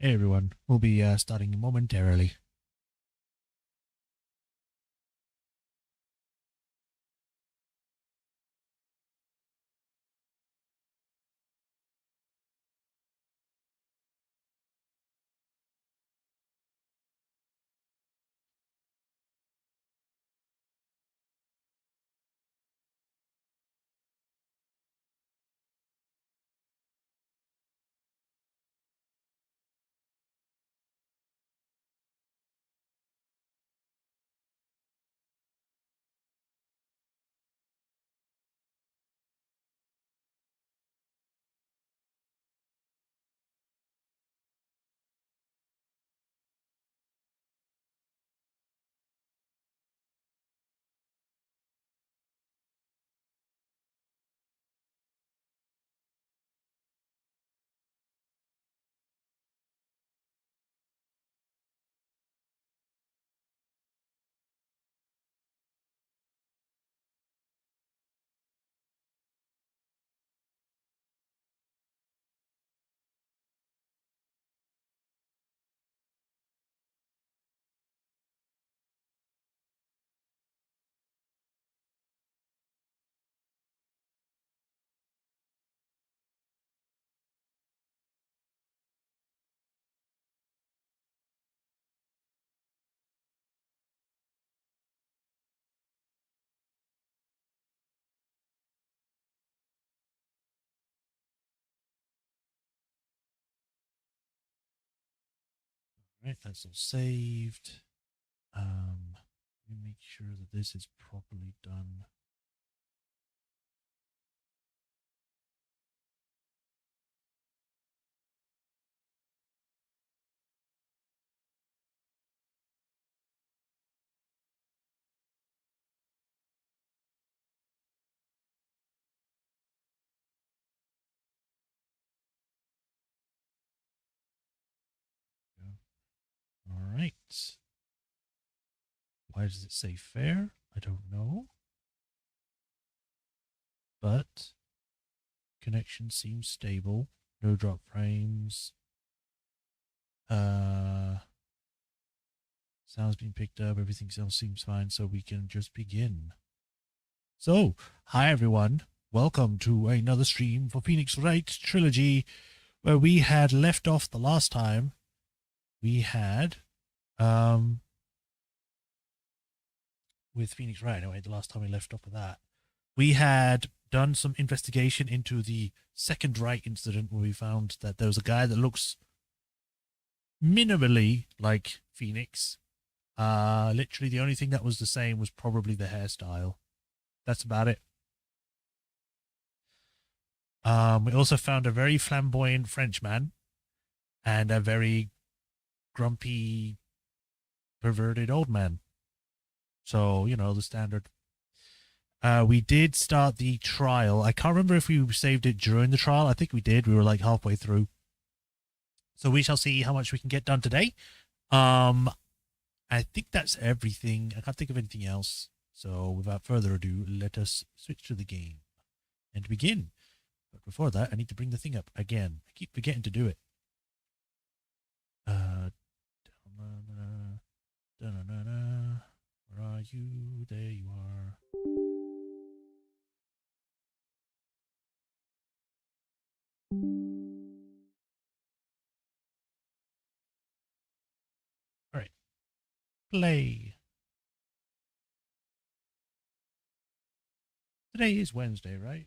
Hey everyone, we'll be starting momentarily. Right, that's all saved. Let me make sure that this is properly done. All right. Why does it say fair? I don't know. But connection seems stable. No drop frames. Sounds being picked up. Everything else seems fine, so we can just begin. So, hi everyone. Welcome to another stream for Phoenix Wright Trilogy, where we had left off the last time. We had, with Phoenix Wright, anyway, the last time we left off with that, we had done some investigation into the second Wright incident where we found that there was a guy that looks minimally like Phoenix. Literally the only thing that was the same was probably the hairstyle. That's about it. We also found a very flamboyant Frenchman and a very grumpy, perverted old man. So, you know, the standard. We did start the trial. I can't remember if we saved it during the trial. I think we did. We were like halfway through. So we shall see how much we can get done today. I think that's everything. I can't think of anything else. So without further ado, let us switch to the game and begin. But before that, I need to bring the thing up again. I keep forgetting to do it. Where are you? There you are. All right. Play. Today is Wednesday, right?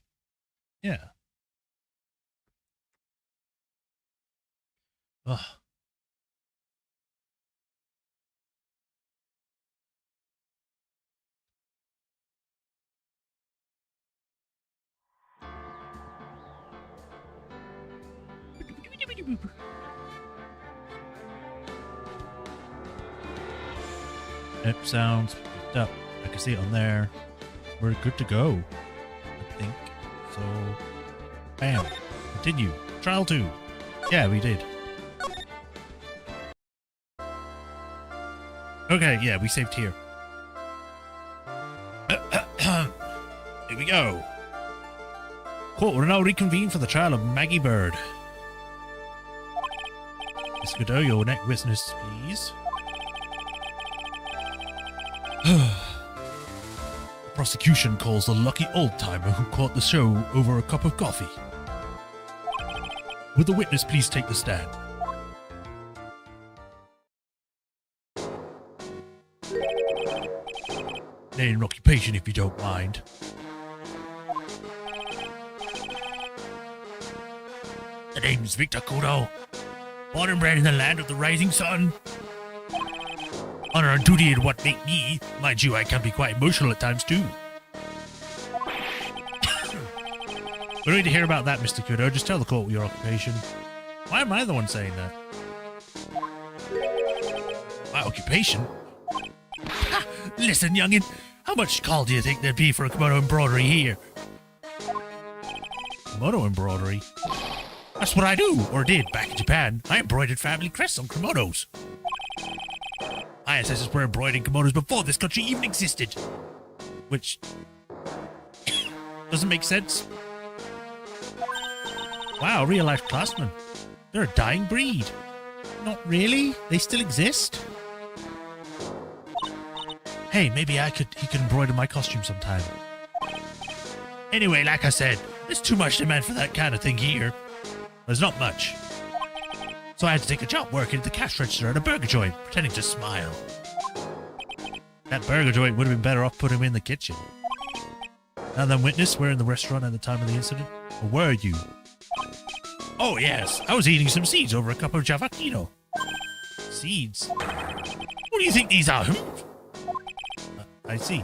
Yeah. Ugh. It sounds picked up. I can see it on there. We're good to go, I think. So, bam. Continue. Trial 2. Yeah, we did. Okay, yeah, we saved here. Here we go. Court will now reconvene for the trial of Maggie Bird. Mr. Godot, your next witness, please. Prosecution calls the lucky old-timer who caught the show over a cup of coffee. Would the witness please take the stand? Name and occupation, if you don't mind. The name's Victor Kudo. Born and bred in the land of the rising sun. Honor and duty is what make me. Mind you, I can be quite emotional at times too. We don't need to hear about that, Mr. Kudo. Just tell the court your occupation. Why am I the one saying that? My occupation? Ha! Listen, youngin'. How much call do you think there'd be for a kimono embroidery here? Kimono embroidery? That's what I do, or did, back in Japan. I embroidered family crests on kimonos. My ancestors were embroidering kimonos before this country even existed. Which... doesn't make sense. Wow, real-life craftsmen. They're a dying breed. Not really. They still exist. Hey, maybe he could embroider my costume sometime. Anyway, like I said, there's too much demand for that kind of thing here. There's not much. So I had to take a job working at the cash register at a burger joint, pretending to smile. That burger joint would have been better off putting him in the kitchen. Now then, witness, we're in the restaurant at the time of the incident. Or were you? Oh, yes. I was eating some seeds over a cup of javakino. Seeds? What do you think these are? I see.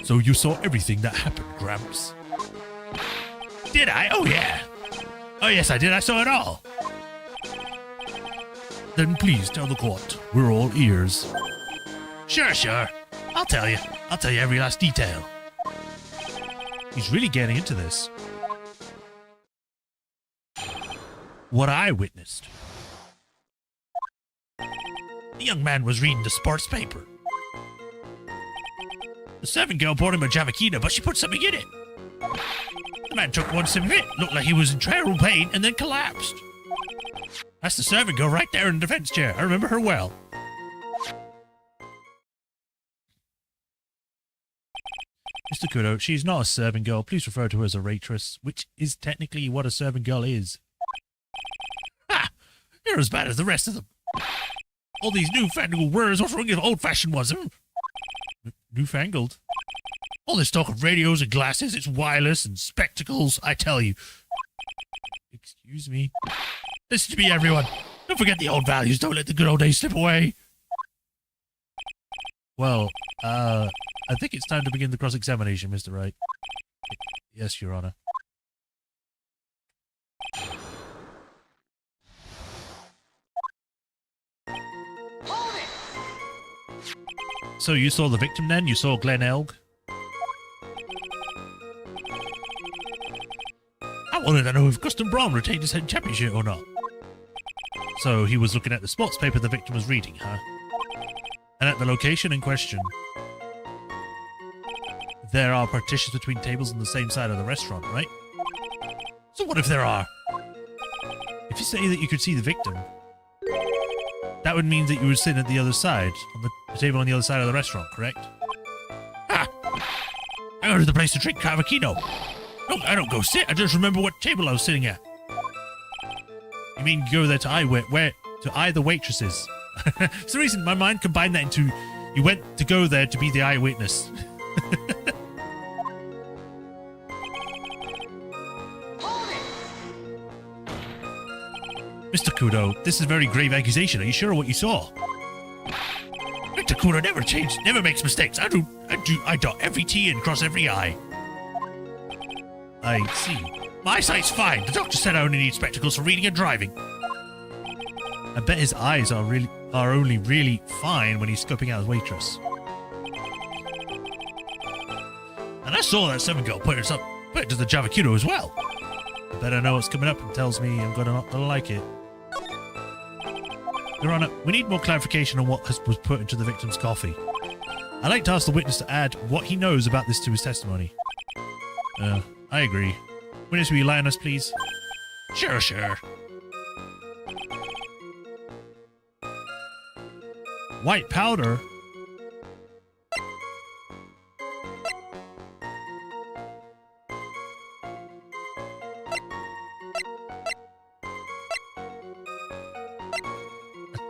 So you saw everything that happened, Gramps? Did I? Oh, yeah. Oh, yes, I did. I saw it all. Then please tell the court. We're all ears. Sure, sure. I'll tell you. I'll tell you every last detail. He's really getting into this. What I witnessed. The young man was reading the sports paper. The servant girl brought him a javakina, but she put something in it. The man took one sip of it, looked like he was in terrible pain, and then collapsed. That's the servant girl right there in the defense chair. I remember her well. Mr. Kudo, she's not a servant girl. Please refer to her as a waitress, which is technically what a servant girl is. Ha! You're as bad as the rest of them. All these newfangled words, what's wrong with old-fashioned ones? Newfangled? All this talk of radios and glasses, it's wireless and spectacles, I tell you. Excuse me. Listen to me, everyone. Don't forget the old values. Don't let the good old days slip away. Well, I think it's time to begin the cross-examination, Mr. Wright. Yes, Your Honor. So you saw the victim then? You saw Glenn Elg? I wanted to know if Guston Braun retained his head championship or not. So he was looking at the sports paper the victim was reading, huh? And at the location in question, there are partitions between tables on the same side of the restaurant, right? So what if there are? If you say that you could see the victim, that would mean that you were sitting at the other side, on the table on the other side of the restaurant, correct? Ha! I go to the place to drink cavaquino. No, I don't go sit. I just remember what table I was sitting at. You mean you go there to eye the waitresses? For some reason, my mind combined that into you went to go there to be the eyewitness. Mr. Kudo, this is a very grave accusation. Are you sure of what you saw? Mr. Kudo never makes mistakes. I dot every T and cross every I. I see. My eyesight's fine. The doctor said I only need spectacles for reading and driving. I bet his eyes are only really fine when he's scoping out his waitress. And I saw that servant girl put it to the Javakudo as well. I better know what's coming up and tells me I'm not gonna like it. Your Honor, we need more clarification on what was put into the victim's coffee. I'd like to ask the witness to add what he knows about this to his testimony. I agree. Witness, will you lie on us, please? Sure, sure. White powder? I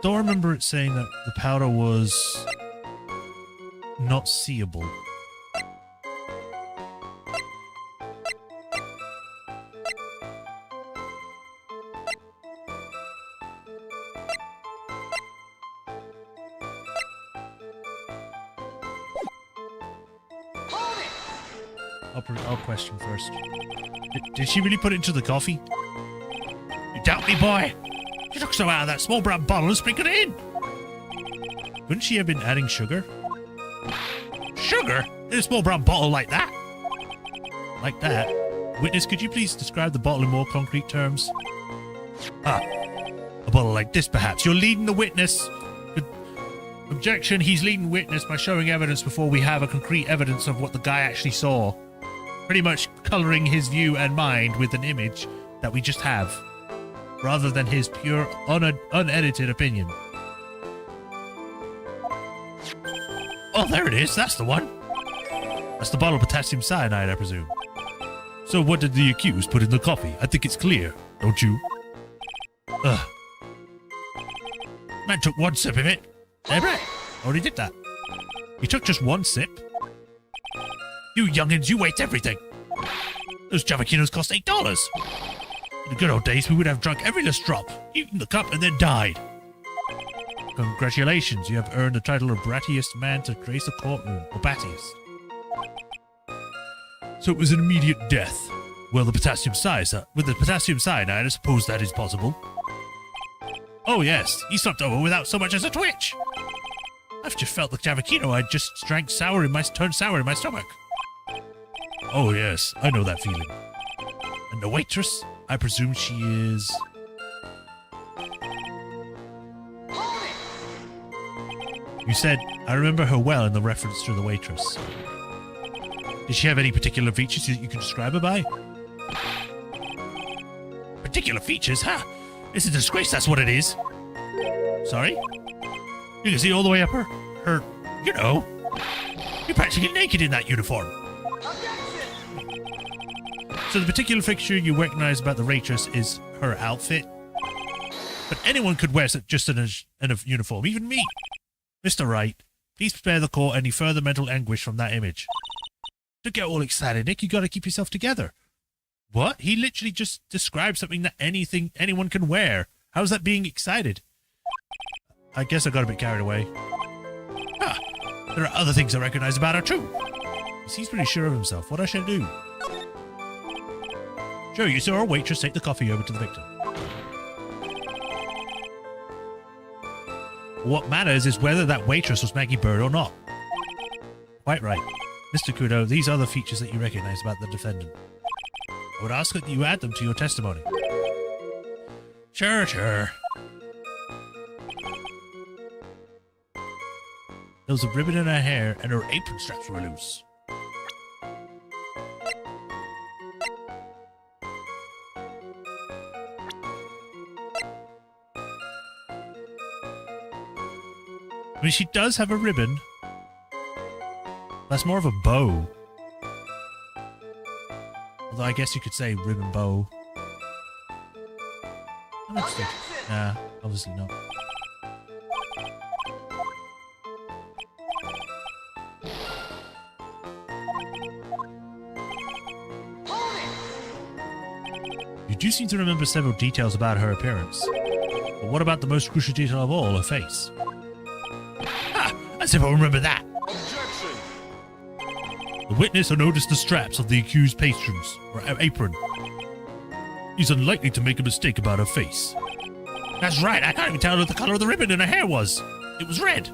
don't remember it saying that the powder was not seeable. I'll question first. Did she really put it into the coffee? You doubt me, boy? She took some out of that small brown bottle and sprinkled it in. Couldn't she have been adding sugar? Sugar? In a small brown bottle like that? Like that? Witness, could you please describe the bottle in more concrete terms? Ah, a bottle like this, perhaps. You're leading the witness. Objection, he's leading witness by showing evidence before we have a concrete evidence of what the guy actually saw. Pretty much coloring his view and mind with an image that we just have, rather than his pure, unedited opinion. Oh, there it is. That's the one. That's the bottle of potassium cyanide, I presume. So what did the accused put in the coffee? I think it's clear, don't you? Ugh. Man took one sip of it. There, right. Already did that. He took just one sip. You youngins, you waste everything. Those Javaquinos cost $8. In the good old days, we would have drunk every last drop, eaten the cup, and then died. Congratulations, you have earned the title of brattiest man to grace a courtroom, or battiest. So it was an immediate death. Well, with the potassium cyanide, I suppose that is possible. Oh yes, he slumped over without so much as a twitch. I've just felt the Javaquino I just drank turned sour in my stomach. Oh yes, I know that feeling. And the waitress? I presume she is... You said, I remember her well in the reference to the waitress. Did she have any particular features that you can describe her by? Particular features? Ha! It's a disgrace, that's what it is. Sorry? You can see all the way up her, you know. You're practically naked in that uniform. So the particular feature you recognize about the waitress is her outfit. But anyone could wear just in a uniform, even me. Mr. Wright, please spare the court any further mental anguish from that image. Don't get all excited, Nick. You gotta keep yourself together. What? He literally just described something that anyone can wear. How's that being excited? I guess I got a bit carried away. Ah, there are other things I recognize about her too. He's pretty sure of himself. What I should do? Sure, you saw a waitress take the coffee over to the victim. What matters is whether that waitress was Maggie Bird or not. Quite right. Mr. Kudo, these are the features that you recognize about the defendant. I would ask that you add them to your testimony. Sure. There was a ribbon in her hair and her apron straps were loose. I mean, she does have a ribbon. That's more of a bow. Although I guess you could say ribbon bow. I'm interested. Nah, obviously not. You do seem to remember several details about her appearance. But what about the most crucial detail of all, her face? As if I remember that. Objection. The witness noticed the straps of the accused patrons, or apron. He's unlikely to make a mistake about her face. That's right, I can't even tell what the color of the ribbon in her hair was. It was red.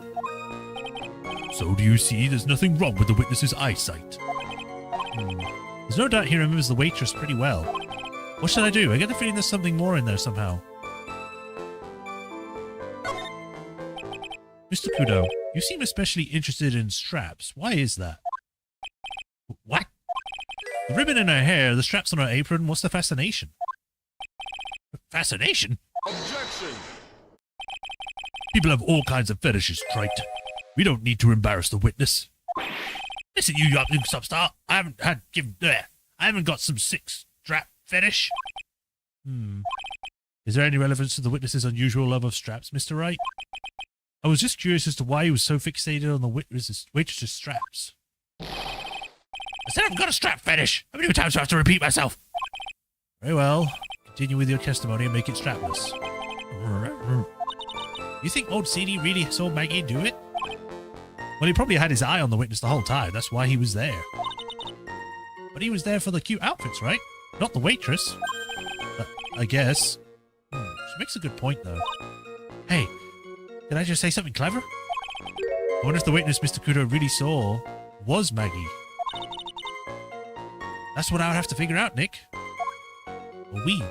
So do you see, there's nothing wrong with the witness's eyesight. There's no doubt he remembers the waitress pretty well. What should I do? I get the feeling there's something more in there somehow. Mr. Kudo, you seem especially interested in straps. Why is that? What? The ribbon in her hair, the straps on her apron, what's the fascination? Fascination? Objection! People have all kinds of fetishes, Trite. We don't need to embarrass the witness. Listen, you young substar. I haven't got some six-strap fetish. Is there any relevance to the witness's unusual love of straps, Mr. Wright? I was just curious as to why he was so fixated on the waitress's straps. I said I've got a strap fetish. How many times do I have to repeat myself? Very well. Continue with your testimony and make it strapless. You think old CD really saw Maggie do it? Well, he probably had his eye on the witness the whole time. That's why he was there. But he was there for the cute outfits, right? Not the waitress. I guess. She makes a good point, though. Hey, did I just say something clever? I wonder if the witness Mr. Kudo really saw was Maggie. That's what I would have to figure out, Nick. Or we.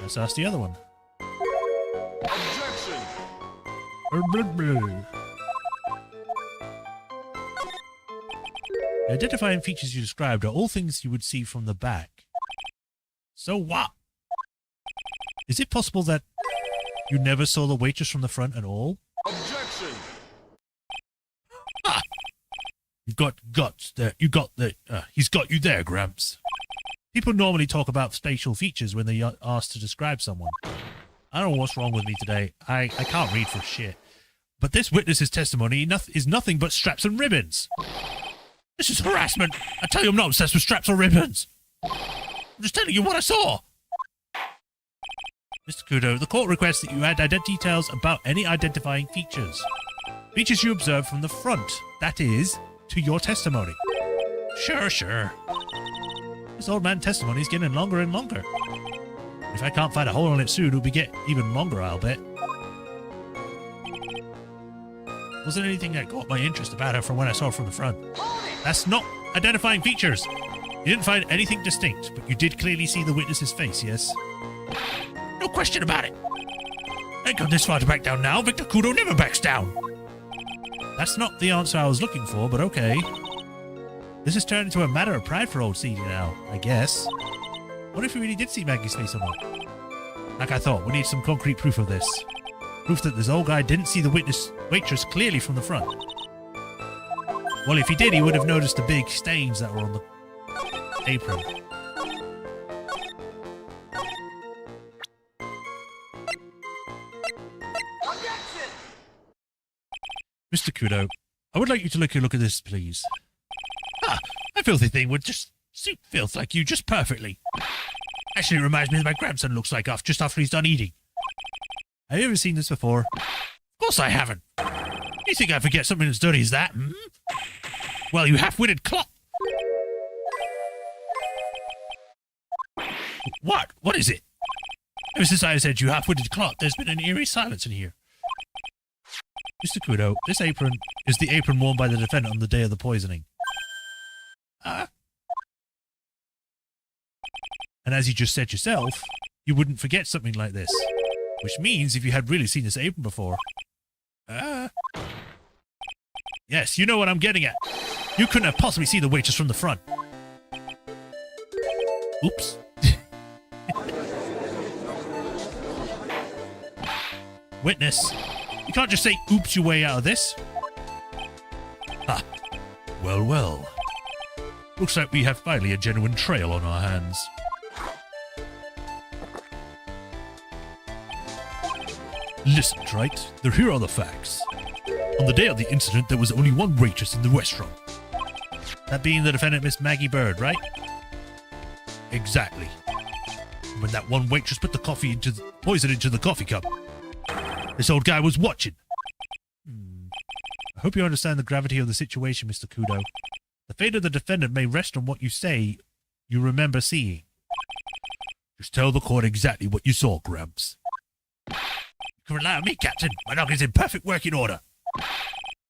Let's ask the other one. Objection. The identifying features you described are all things you would see from the back. So what? Is it possible that you never saw the waitress from the front at all? Objection. Ah! You've got guts there. He's got you there, Gramps. People normally talk about facial features when they are asked to describe someone. I don't know what's wrong with me today. I can't read for shit. But this witness's testimony is nothing but straps and ribbons. This is harassment. I tell you I'm not obsessed with straps or ribbons. I'm just telling you what I saw. Mr. Kudo, the court requests that you add details about any identifying features. Features you observe from the front. That is, to your testimony. Sure. This old man testimony is getting longer and longer. If I can't find a hole in it soon, it'll be get even longer, I'll bet. Wasn't anything that caught my interest about her from when I saw her from the front. That's not identifying features. You didn't find anything distinct, but you did clearly see the witness's face, yes? No question about it. I ain't gone this far to back down now. Victor Kudo never backs down. That's not the answer I was looking for, but okay. This has turned into a matter of pride for old CD now, I guess. What if we really did see Maggie's face or not? Like I thought, we need some concrete proof of this. Proof that this old guy didn't see the waitress clearly from the front. Well, if he did, he would have noticed the big stains that were on the apron. Mr. Kudo, I would like you to look at this, please. Ah, that filthy thing would just suit filth like you just perfectly. Actually, it reminds me of my grandson looks like just after he's done eating. Have you ever seen this before? Of course I haven't. You think I forget something as dirty as that, hmm? Well, you half-witted clot. What? What is it? Ever since I said you half-witted clot, there's been an eerie silence in here. Mr. Kudo, this apron is the apron worn by the defendant on the day of the poisoning. And as you just said yourself, you wouldn't forget something like this. Which means if you had really seen this apron before... Yes, you know what I'm getting at. You couldn't have possibly seen the waitress from the front. Oops. Witness, you can't just say oops your way out of this. Ha. Well. Looks like we have finally a genuine trail on our hands. Listen, Trite, here are the facts. On the day of the incident, there was only one waitress in the restaurant. That being the defendant, Miss Maggie Bird, right? Exactly. When that one waitress put the poison into the coffee cup, this old guy was watching. I hope you understand the gravity of the situation, Mr. Kudo. The fate of the defendant may rest on what you say you remember seeing. Just tell the court exactly what you saw, Gramps. You can rely on me, Captain. My dog is in perfect working order.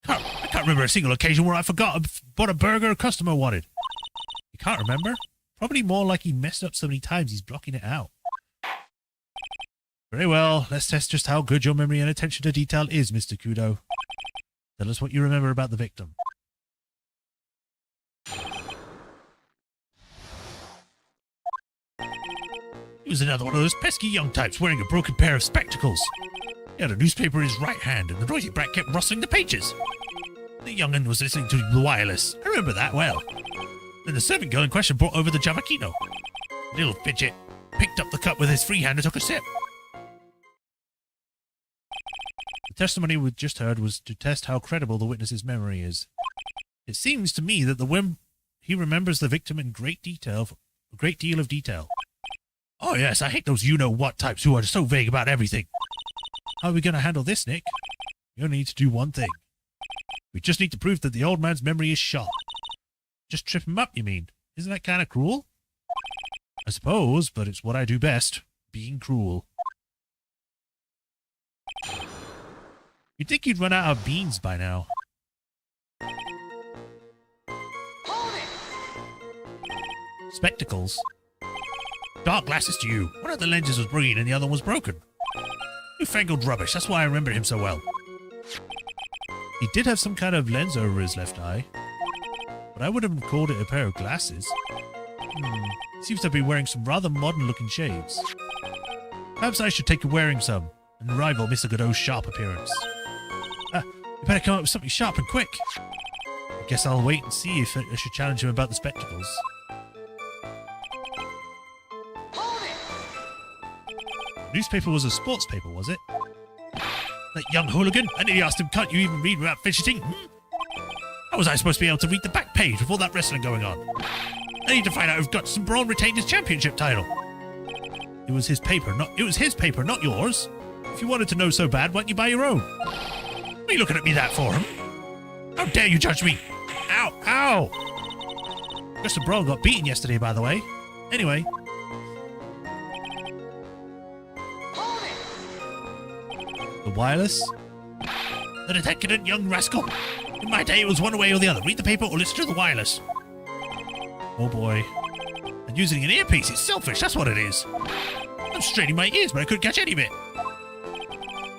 I can't remember a single occasion where I bought a burger a customer wanted. You can't remember? Probably more like he messed up so many times he's blocking it out. Very well, let's test just how good your memory and attention to detail is, Mr. Kudo. Tell us what you remember about the victim. He was another one of those pesky young types wearing a broken pair of spectacles. He had a newspaper in his right hand, and the noisy brat kept rustling the pages. The young'un was listening to the wireless. I remember that well. Then the servant girl in question brought over the Javakino. The little fidget picked up the cup with his free hand and took a sip. The testimony we just heard was to test how credible the witness's memory is. It seems to me that he remembers the victim in a great deal of detail. Oh yes, I hate those you-know-what types who are so vague about everything. How are we going to handle this, Nick? We only need to do one thing. We just need to prove that the old man's memory is shot. Just trip him up, you mean? Isn't that kind of cruel? I suppose, but it's what I do best, being cruel. You'd think you'd run out of beans by now. Spectacles? Dark glasses to you. One of the lenses was green and the other was broken. Newfangled rubbish, that's why I remember him so well. He did have some kind of lens over his left eye, but I wouldn't have called it a pair of glasses. Seems to be wearing some rather modern-looking shades. Perhaps I should take wearing some, and rival Mr. Godot's sharp appearance. You better come up with something sharp and quick. I guess I'll wait and see if I should challenge him about the spectacles. The newspaper was a sports paper, was it? That young hooligan? I nearly asked him, can't you even read without fidgeting? How was I supposed to be able to read the back page with all that wrestling going on? I need to find out if Gutson Braun retained his championship title. It was his paper, not yours. If you wanted to know so bad, why don't you buy your own? What are you looking at me that for, How dare you judge me? Ow! Ow! Gutson Braun got beaten yesterday, by the way. Anyway. The wireless? The decadent young rascal. In my day, it was one way or the other. Read the paper or listen to the wireless. Oh boy. And using an earpiece, it's selfish, that's what it is. I'm straining my ears, but I couldn't catch any of it.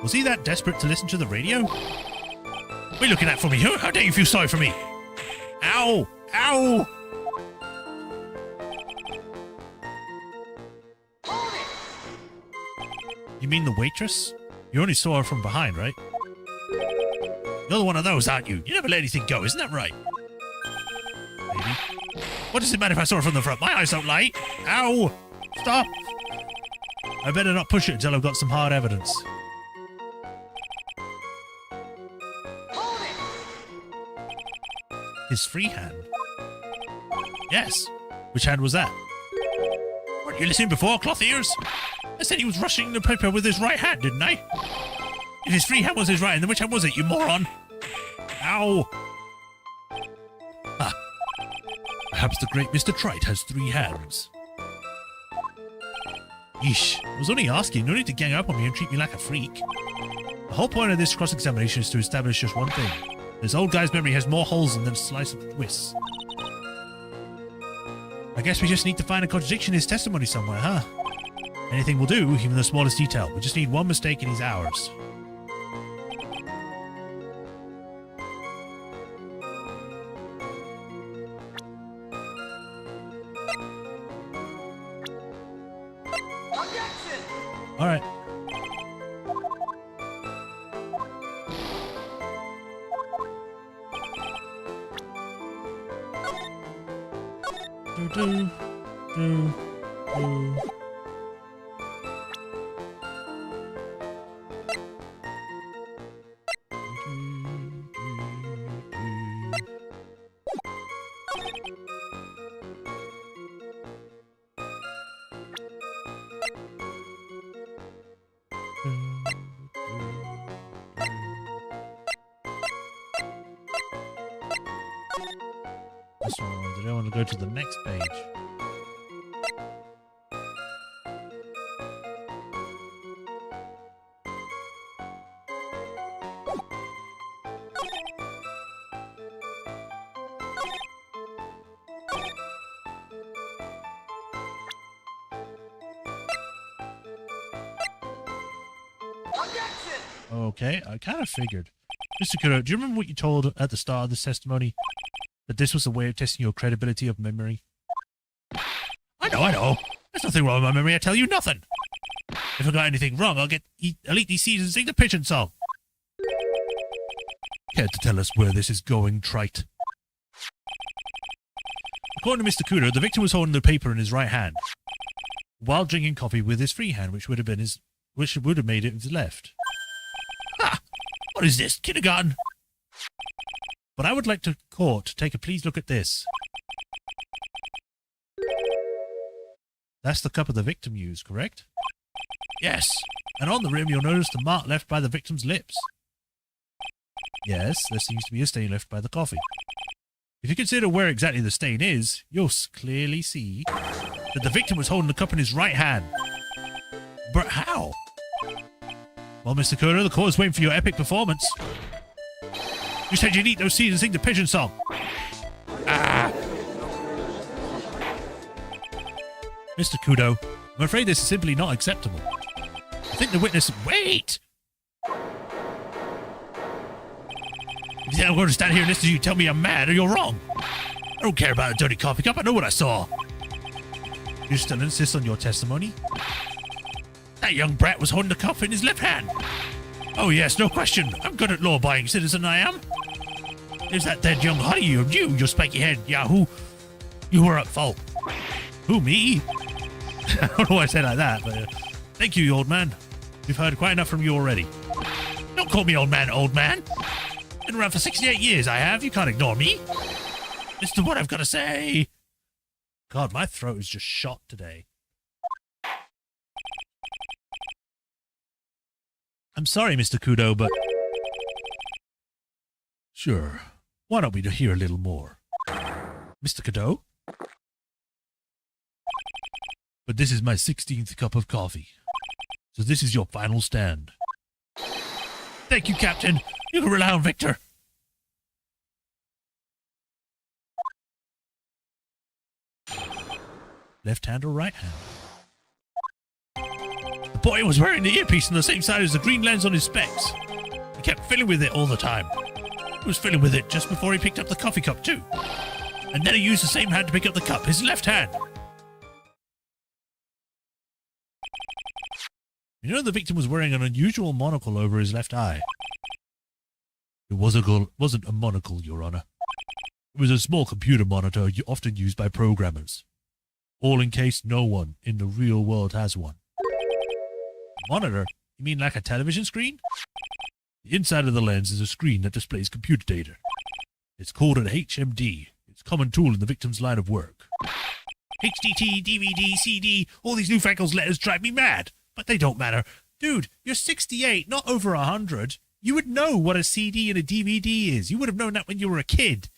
Was he that desperate to listen to the radio? What are you looking at for me, huh? How dare you feel sorry for me? Ow! Ow! You mean the waitress? You only saw her from behind, right? You're one of those, aren't you? You never let anything go, isn't that right? Maybe. What does it matter if I saw her from the front? My eyes don't lie. Ow! Stop! I better not push it until I've got some hard evidence. His free hand? Yes. Which hand was that? Weren't you listening before, cloth ears? I said he was rushing the paper with his right hand, didn't I? If his free hand was his right hand, then which hand was it, you moron? Ow! Ah. Perhaps the great Mr. Trite has 3 hands. Yeesh. I was only asking. No need to gang up on me and treat me like a freak. The whole point of this cross-examination is to establish just one thing. This old guy's memory has more holes than a slice of twists. I guess we just need to find a contradiction in his testimony somewhere, huh? Anything will do, even the smallest detail. We just need one mistake and he's ours. Alright. Do. This one, I don't want to go to the next page. Okay, I kind of figured. Mr. Kudo, do you remember what you told at the start of this testimony? That this was a way of testing your credibility of memory? I know. There's nothing wrong with my memory, I tell you, nothing. If I got anything wrong, I'll eat these seeds and sing the pigeon song. Care to tell us where this is going, trite? According to Mr. Kudo, the victim was holding the paper in his right hand, while drinking coffee with his free hand, which would have made it his left. Ha! What is this, kindergarten? But I would like the court to take a please look at this. That's the cup of the victim used, correct? Yes, and on the rim you'll notice the mark left by the victim's lips. Yes, there seems to be a stain left by the coffee. If you consider where exactly the stain is, you'll clearly see that the victim was holding the cup in his right hand. But how? Well, Mr. Kudo, the court is waiting for your epic performance. You said you'd eat those seeds and sing the pigeon song. Ah! Mr. Kudo, I'm afraid this is simply not acceptable. I think the witness... Wait! If you think I'm going to stand here and listen to you tell me I'm mad, or you're wrong. I don't care about a dirty coffee cup, I know what I saw. You still insist on your testimony? That young brat was holding the cup in his left hand. Oh yes, no question. I'm good at law-abiding citizen, I am. There's that dead young hottie of you, your spiky head yahoo. You were at fault. Who, me? I don't know why I say like that, but thank you, old man. We've heard quite enough from you already. Don't call me old man, old man. Been around for 68 years, I have. You can't ignore me. Listen to what I've got to say. God, my throat is just shot today. I'm sorry, Mr. Kudo, but... Sure. Why don't we hear a little more? Mr. Kudo? But this is my 16th cup of coffee. So this is your final stand. Thank you, Captain. You can rely on Victor. Left hand or right hand? The boy was wearing the earpiece on the same side as the green lens on his specs. He kept fiddling with it all the time. He was fiddling with it just before he picked up the coffee cup too. And then he used the same hand to pick up the cup, his left hand. You know the victim was wearing an unusual monocle over his left eye. It wasn't a monocle, Your Honor. It was a small computer monitor often used by programmers. All in case no one in the real world has one. Monitor? You mean like a television screen? The inside of the lens is a screen that displays computer data. It's called an HMD. It's a common tool in the victim's line of work. HDT, DVD, CD, all these newfangled letters drive me mad. But they don't matter. Dude, you're 68, not over 100. You would know what a CD and a DVD is. You would have known that when you were a kid.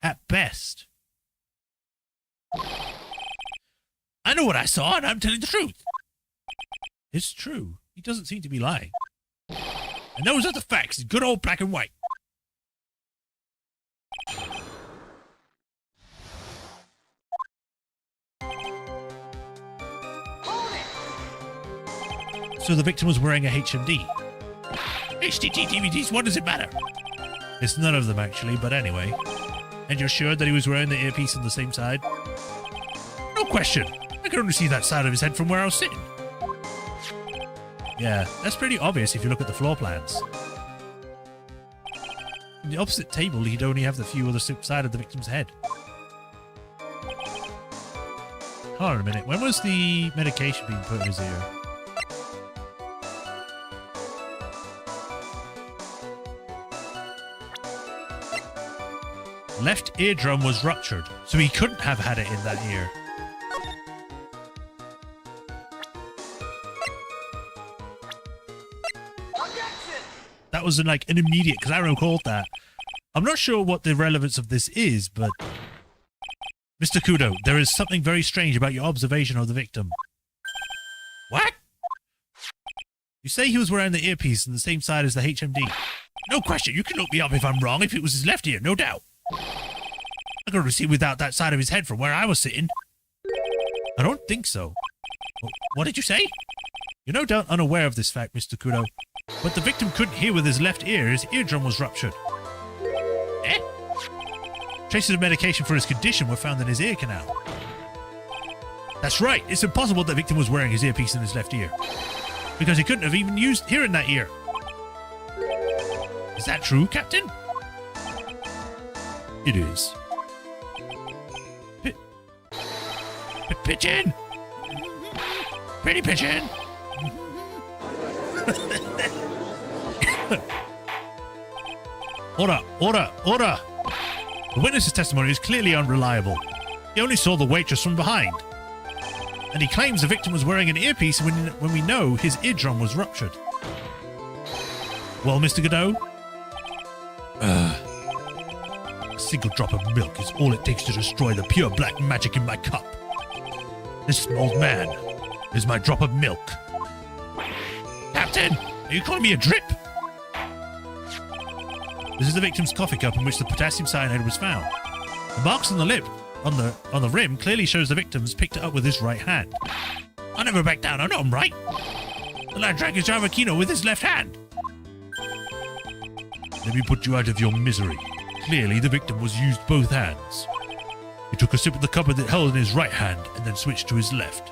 At best. I know what I saw, and I'm telling the truth. It's true. He doesn't seem to be lying. And those are the facts, good old black and white. So the victim was wearing a HMD. HDT DVDs, what does it matter? It's none of them, actually, but anyway. And you're sure that he was wearing the earpiece on the same side? No question. I could only see that side of his head from where I was sitting. Yeah, that's pretty obvious if you look at the floor plans. In the opposite table, he'd only have the view of the side of the victim's head. Hold on a minute. When was the medication being put in his ear? Left eardrum was ruptured, so he couldn't have had it in that ear. That was an immediate, because I recalled that. I'm not sure what the relevance of this is, but... Mr. Kudo, there is something very strange about your observation of the victim. What? You say he was wearing the earpiece on the same side as the HMD. No question, you can look me up if I'm wrong, if it was his left ear, no doubt. I could see without that side of his head from where I was sitting. I don't think so. What did you say? You're no doubt unaware of this fact, Mr. Kudo. But the victim couldn't hear with his left ear. His eardrum was ruptured. Eh? Traces of medication for his condition were found in his ear canal. That's right. It's impossible the victim was wearing his earpiece in his left ear. Because he couldn't have even used hearing that ear. Is that true, Captain? It is. Pigeon! Pretty pigeon! Order! The witness's testimony is clearly unreliable. He only saw the waitress from behind. And he claims the victim was wearing an earpiece when we know his eardrum was ruptured. Well, Mr. Godot? A single drop of milk is all it takes to destroy the pure black magic in my cup. This old man is my drop of milk. Captain, are you calling me a drip? This is the victim's coffee cup in which the potassium cyanide was found. The marks on the lip on the rim clearly shows the victim's picked it up with his right hand. I'll never back down, I know I'm right. The lad drank his Javakino with his left hand. Let me put you out of your misery. Clearly, the victim was used both hands. He took a sip of the cup that held in his right hand and then switched to his left.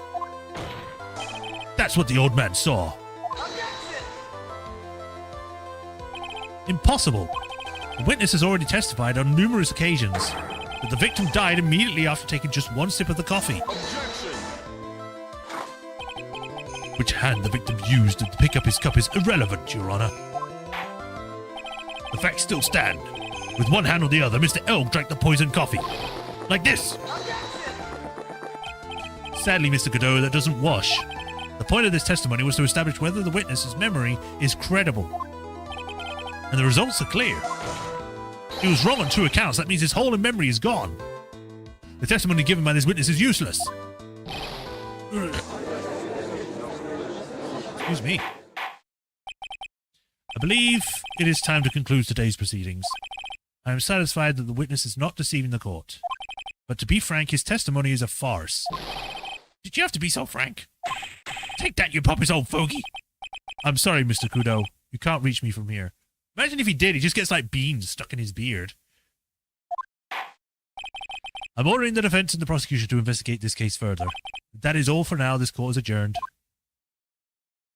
That's what the old man saw. Impossible. The witness has already testified on numerous occasions that the victim died immediately after taking just one sip of the coffee. Objection. Which hand the victim used to pick up his cup is irrelevant, Your Honor. The facts still stand. With one hand or the other, Mr. Elg drank the poisoned coffee. Like this. Sadly, Mr. Godot, that doesn't wash. The point of this testimony was to establish whether the witness's memory is credible. And the results are clear. He was wrong on two accounts. That means his whole memory is gone. The testimony given by this witness is useless. Excuse me. I believe it is time to conclude today's proceedings. I am satisfied that the witness is not deceiving the court. But to be frank, his testimony is a farce. Did you have to be so frank? Take that, you pompous old fogey. I'm sorry, Mr. Kudo. You can't reach me from here. Imagine if he did. He just gets like beans stuck in his beard. I'm ordering the defense and the prosecution to investigate this case further. That is all for now. This court is adjourned.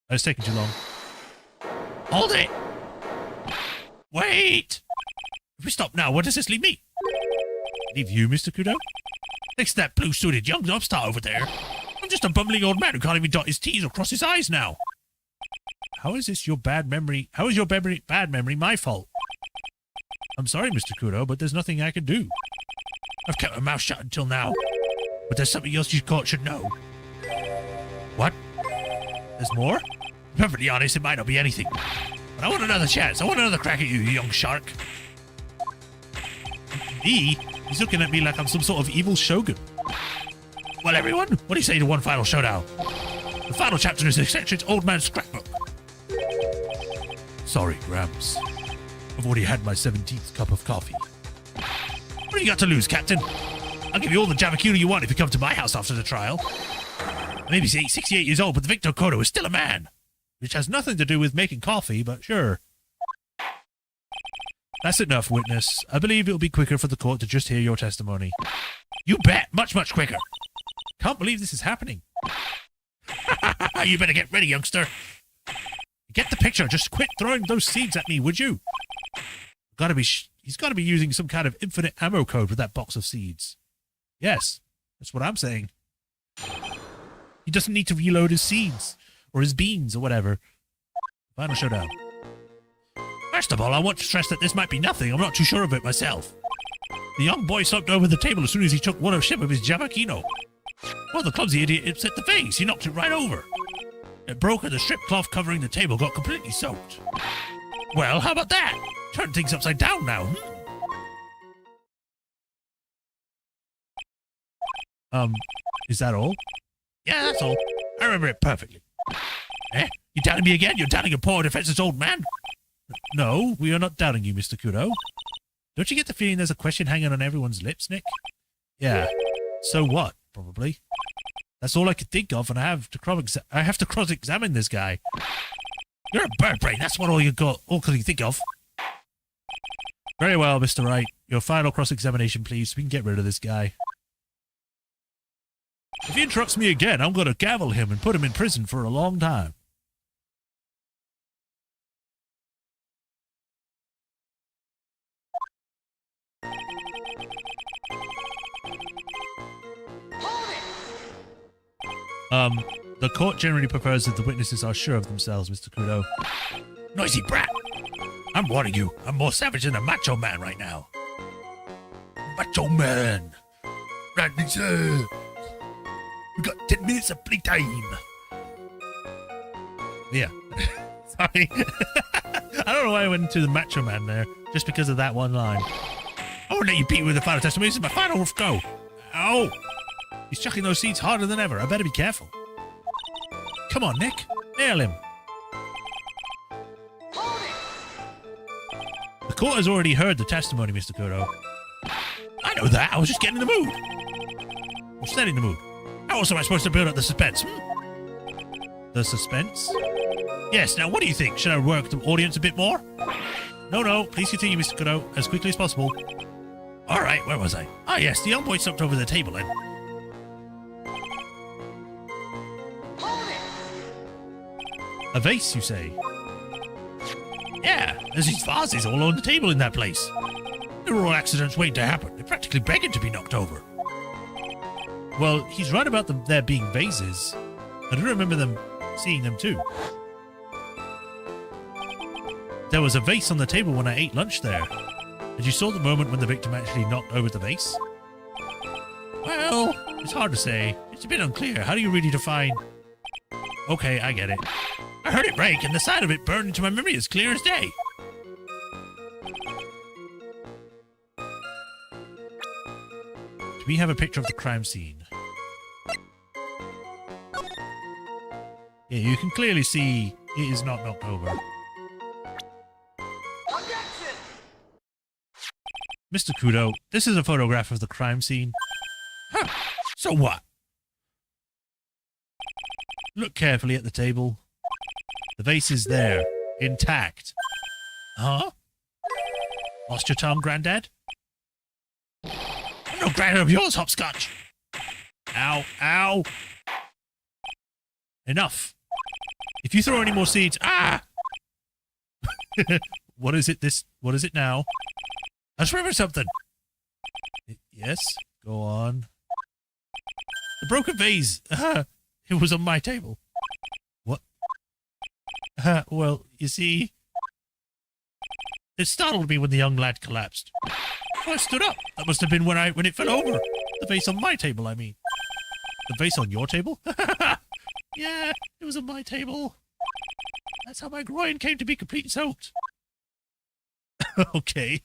It's taking too long. Hold it! Wait! If we stop now, what does this leave me? Leave you, Mr. Kudo? Next to that blue-suited young upstart over there. I'm just a bumbling old man who can't even dot his T's or cross his I's now. How is this your bad memory? How is your bad memory my fault? I'm sorry, Mr. Kudo, but there's nothing I can do. I've kept my mouth shut until now, but there's something else your court should know. What? There's more? Perfectly honest, it might not be anything. But I want another chance. I want another crack at you, you young shark. Me? He's looking at me like I'm some sort of evil shogun. Well, everyone, what do you say to one final showdown? The final chapter in this eccentric old man's scrapbook. Sorry, Gramps. I've already had my 17th cup of coffee. What do you got to lose, Captain? I'll give you all the Javakino you want if you come to my house after the trial. Maybe he's 68 years old, but the Victor Kodo is still a man. Which has nothing to do with making coffee, but sure. That's enough, witness. I believe it'll be quicker for the court to just hear your testimony. You bet! Much, much quicker. Can't believe this is happening. You better get ready, youngster. Get the picture. Just quit throwing those seeds at me, would you? He's got to be using some kind of infinite ammo code with that box of seeds. Yes, that's what I'm saying. He doesn't need to reload his seeds. Or his beans, or whatever. Final showdown. First of all, I want to stress that this might be nothing. I'm not too sure of it myself. The young boy slumped over the table as soon as he took one sip of his Javakino. Well, the clumsy idiot upset the vase. He knocked it right over. It broke and the strip cloth covering the table got completely soaked. Well, how about that? Turn things upside down now. Is that all? Yeah, that's all. I remember it perfectly. Eh? You doubting me again? You're doubting a poor defenseless old man? No, we are not doubting you, Mr. Kudo. Don't you get the feeling there's a question hanging on everyone's lips, Nick? Yeah. So what? Probably. That's all I could think of, and I have to cross-examine this guy. You're a bird brain. That's what all you can think of. Very well, Mr. Wright. Your final cross-examination, please. We can get rid of this guy. If he interrupts me again, I'm going to gavel him and put him in prison for a long time. The court generally prefers that the witnesses are sure of themselves, Mr. Kudo. Noisy brat! I'm warning you, I'm more savage than a macho man right now. Macho man! Right, sir! We got 10 minutes of playtime! Yeah. Sorry. I don't know why I went into the macho man there, just because of that one line. I won't let you beat me with the final testimony. This is my final go. Ow! He's chucking those seeds harder than ever. I better be careful. Come on, Nick. Nail him. The court has already heard the testimony, Mr. Kudo. I know that. I was just getting in the mood. I'm setting the mood. How else am I supposed to build up the suspense? The suspense? Yes, now what do you think? Should I work the audience a bit more? No. Please continue, Mr. Kudo, as quickly as possible. All right, where was I? Ah, yes, the young boy stepped over the table and... A vase, you say? Yeah, there's these vases all on the table in that place. They're all accidents waiting to happen. They're practically begging to be knocked over. Well, he's right about them there being vases. I do remember them seeing them too. There was a vase on the table when I ate lunch there. And you saw the moment when the victim actually knocked over the vase? Well, it's hard to say. It's a bit unclear. How do you really define... Okay, I get it. I heard it break, and the side of it burned into my memory as clear as day. Do we have a picture of the crime scene? Yeah, you can clearly see it is not knocked over. Mr. Kudo, this is a photograph of the crime scene. Huh, so what? Look carefully at the table. The vase is there, intact. Huh? Lost your tongue, Granddad? I'm no granddad of yours, Hopscotch. Ow, ow. Enough. If you throw any more seeds, ah! What is it now? I just remembered something. Yes, go on. The broken vase. It was on my table. What? Well, you see, it startled me when the young lad collapsed. So I stood up. That must have been when it fell over. The vase on my table, I mean. The vase on your table? Yeah, it was on my table. That's how my groin came to be completely soaked. Okay.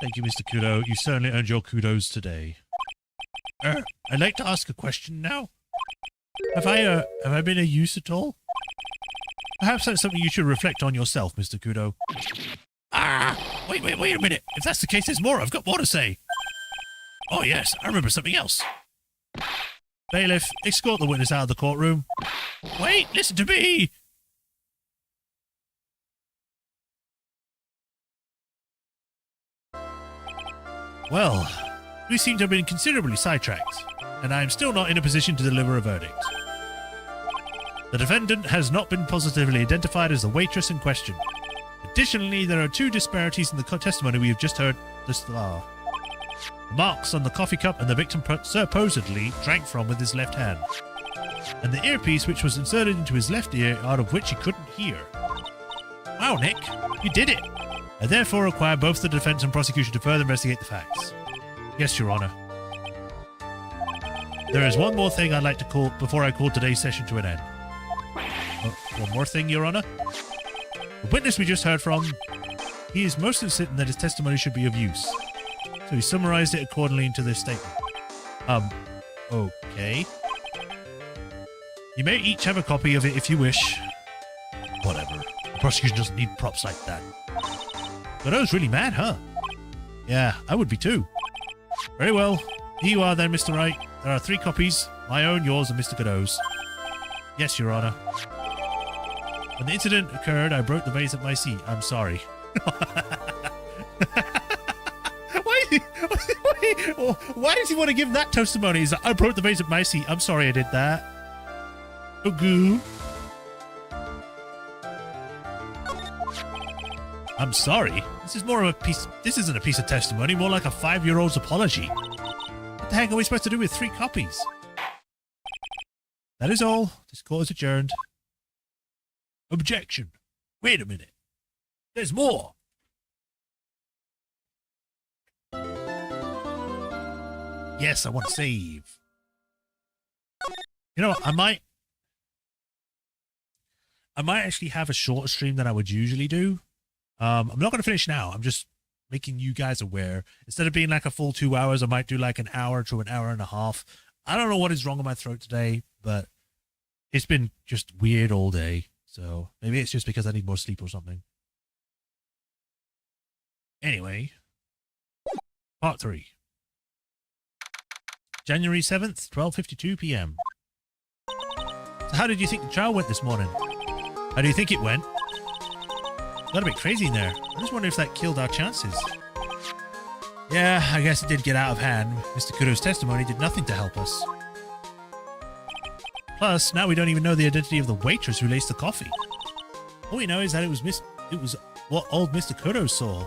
Thank you, Mr. Kudo. You certainly earned your kudos today. I'd like to ask a question now. Have I been of use at all? Perhaps that's something you should reflect on yourself, Mr. Kudo. Wait a minute. If that's the case, there's more. I've got more to say. Oh, yes, I remember something else. Bailiff, escort the witness out of the courtroom. Wait, listen to me! Well, we seem to have been considerably sidetracked, and I am still not in a position to deliver a verdict. The defendant has not been positively identified as the waitress in question. Additionally, there are two disparities in the testimony we have just heard thus far. Marks on the coffee cup and the victim supposedly drank from with his left hand, and the earpiece which was inserted into his left ear out of which he couldn't hear. Wow, Nick, you did it! I therefore require both the defense and prosecution to further investigate the facts. Yes, Your Honor. There is one more thing I'd like to call before I call today's session to an end. One more thing, Your Honor. The witness we just heard from, he is most insistent that his testimony should be of use. So he summarized it accordingly into this statement. Okay. You may each have a copy of it if you wish. Whatever. The prosecution doesn't need props like that. But I was really mad, huh? Yeah, I would be too. Very well. Here you are then, Mr. Wright. There are 3 copies. My own, yours, and Mr. Godot's. Yes, Your Honor. When the incident occurred, I broke the vase at my seat. I'm sorry. Why does he want to give that testimony? He's like, I broke the vase at my seat. I'm sorry I did that. Oh, goo. I'm sorry. This is more of a piece. This isn't a piece of testimony, more like a 5-year-old's apology. What the heck are we supposed to do with 3 copies? That is all. This court is adjourned. Objection. Wait a minute. There's more. Yes, I want to save. You know what? I might actually have a shorter stream than I would usually do. I'm not going to finish now. I'm just making you guys aware. Instead of being like a full 2 hours, I might do like an hour to an hour and a half. I don't know what is wrong with my throat today, but it's been just weird all day. So maybe it's just because I need more sleep or something. Anyway, part 3. January 7th, 12:52 p.m. So how did you think the trial went this morning? How do you think it went? Got a bit crazy in there. I just wonder if that killed our chances. Yeah, I guess it did get out of hand. Mr. Kudo's testimony did nothing to help us. Plus, now we don't even know the identity of the waitress who laced the coffee. All we know is that it was what old Mr. Kudo saw.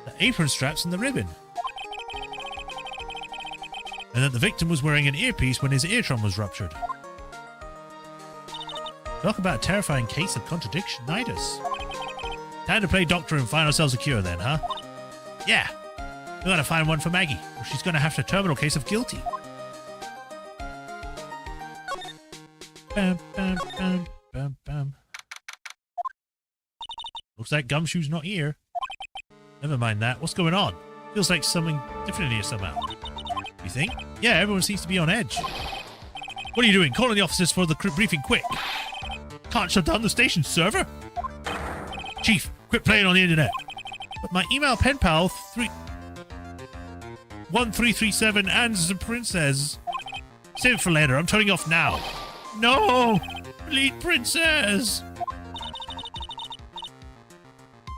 The apron straps and the ribbon. And that the victim was wearing an earpiece when his eardrum was ruptured. Talk about a terrifying case of contradiction-itis. Time to play doctor and find ourselves a cure then, huh? Yeah. We gotta find one for Maggie, or she's gonna have a terminal case of guilty. Bam, bam, bam, bam, bam. Looks like Gumshoe's not here. Never mind that. What's going on? Feels like something different in here somehow. You think? Yeah, everyone seems to be on edge. What are you doing? Calling the officers for the briefing quick. Can't shut down the station server? Chief, quit playing on the internet. But my email pen pal 1337 and the princess. Save it for later. I'm turning off now. No! Delete princess!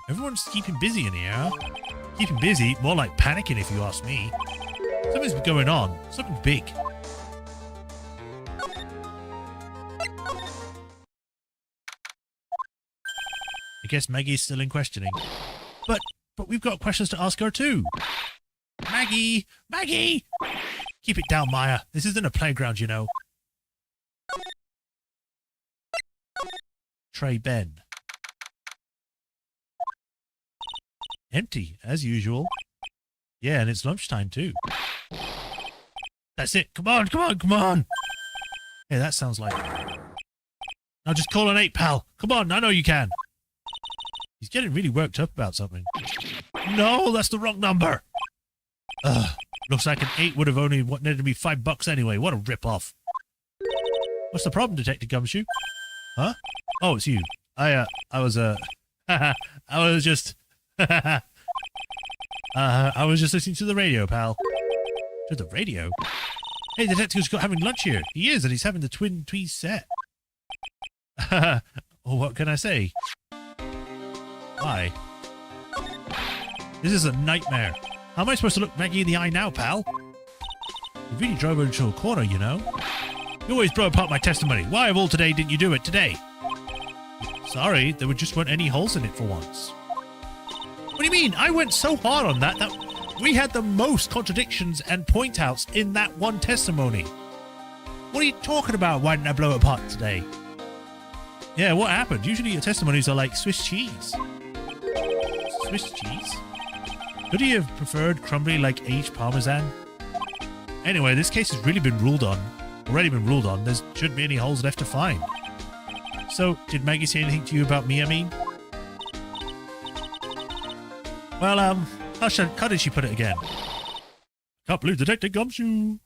Everyone's keeping busy in here, huh? Keeping busy? More like panicking if you ask me. Something's going on. Something big. I guess Maggie's still in questioning. But we've got questions to ask her too. Maggie! Maggie! Keep it down, Maya. This isn't a playground, you know. Trey Ben. Empty, as usual. Yeah, and it's lunchtime too. That's it. Come on, come on, come on. Hey, that sounds like... Now just call an 8, pal. Come on, I know you can. He's getting really worked up about something. No, that's the wrong number. Ugh. Looks like an 8 would have only netted me $5 anyway. What a rip-off. What's the problem, Detective Gumshoe? Huh? Oh, it's you. I was just... I was just listening to the radio, pal. To the radio? Hey, the detective's having lunch here. He is, and he's having the Twin Tweez set. Well, what can I say? Why? This is a nightmare. How am I supposed to look Maggie in the eye now, pal? You really drove her into a corner, you know. You always blow apart my testimony. Why of all today didn't you do it today? Sorry, there just weren't any holes in it for once. What do you mean? I went so hard on that we had the most contradictions and point-outs in that one testimony. What are you talking about? Why didn't I blow it apart today? Yeah, what happened? Usually your testimonies are like Swiss cheese. Swiss cheese? Could he have preferred crumbly like aged Parmesan? Anyway, this case has really been ruled on. Already been ruled on. There shouldn't be any holes left to find. So, did Maggie say anything to you about me, I mean? Well, how did she put it again? Can't believe Detective Gumshoe.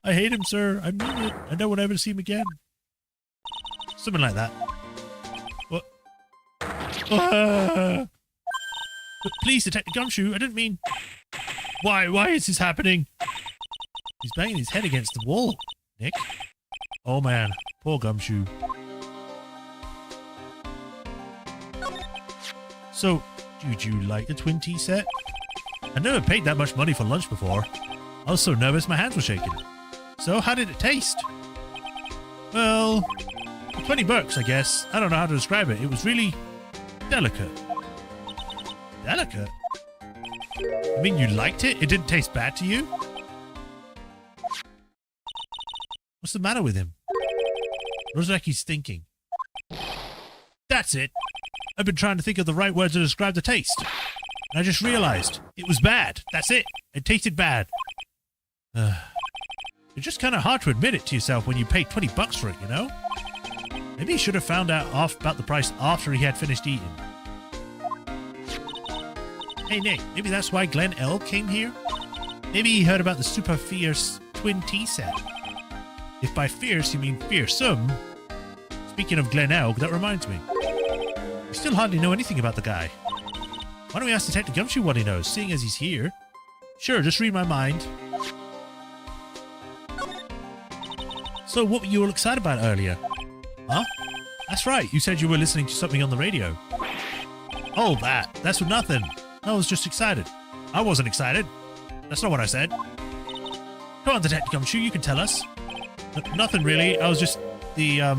I hate him, sir. I mean it. I don't want to ever see him again. Something like that. What? But please, Detective Gumshoe, I didn't mean... Why is this happening? He's banging his head against the wall, Nick. Oh man, poor Gumshoe. So, did you like the twin tea set? I never paid that much money for lunch before. I was so nervous my hands were shaking. So, how did it taste? Well, for 20 bucks, I guess. I don't know how to describe it. It was really delicate. Delicate? I mean, you liked it? It didn't taste bad to you? What's the matter with him? Looks like he's thinking. That's it. I've been trying to think of the right words to describe the taste. And I just realized it was bad. That's it. It tasted bad. It's just kind of hard to admit it to yourself when you pay 20 bucks for it, you know? Maybe he should have found out about the price after he had finished eating. Hey, Nick, maybe that's why Glen L came here? Maybe he heard about the super fierce twin tea set. If by fierce you mean fearsome. Speaking of Glen Elg, that reminds me. We still hardly know anything about the guy. Why don't we ask Detective Gumshoe what he knows, seeing as he's here? Sure, just read my mind. So, what were you all excited about earlier? Huh? That's right, you said you were listening to something on the radio. Oh, that's nothing. I was just excited. I wasn't excited. That's not what I said. Come on, Detective Gumshoe, you can tell us. Nothing really, I was just the,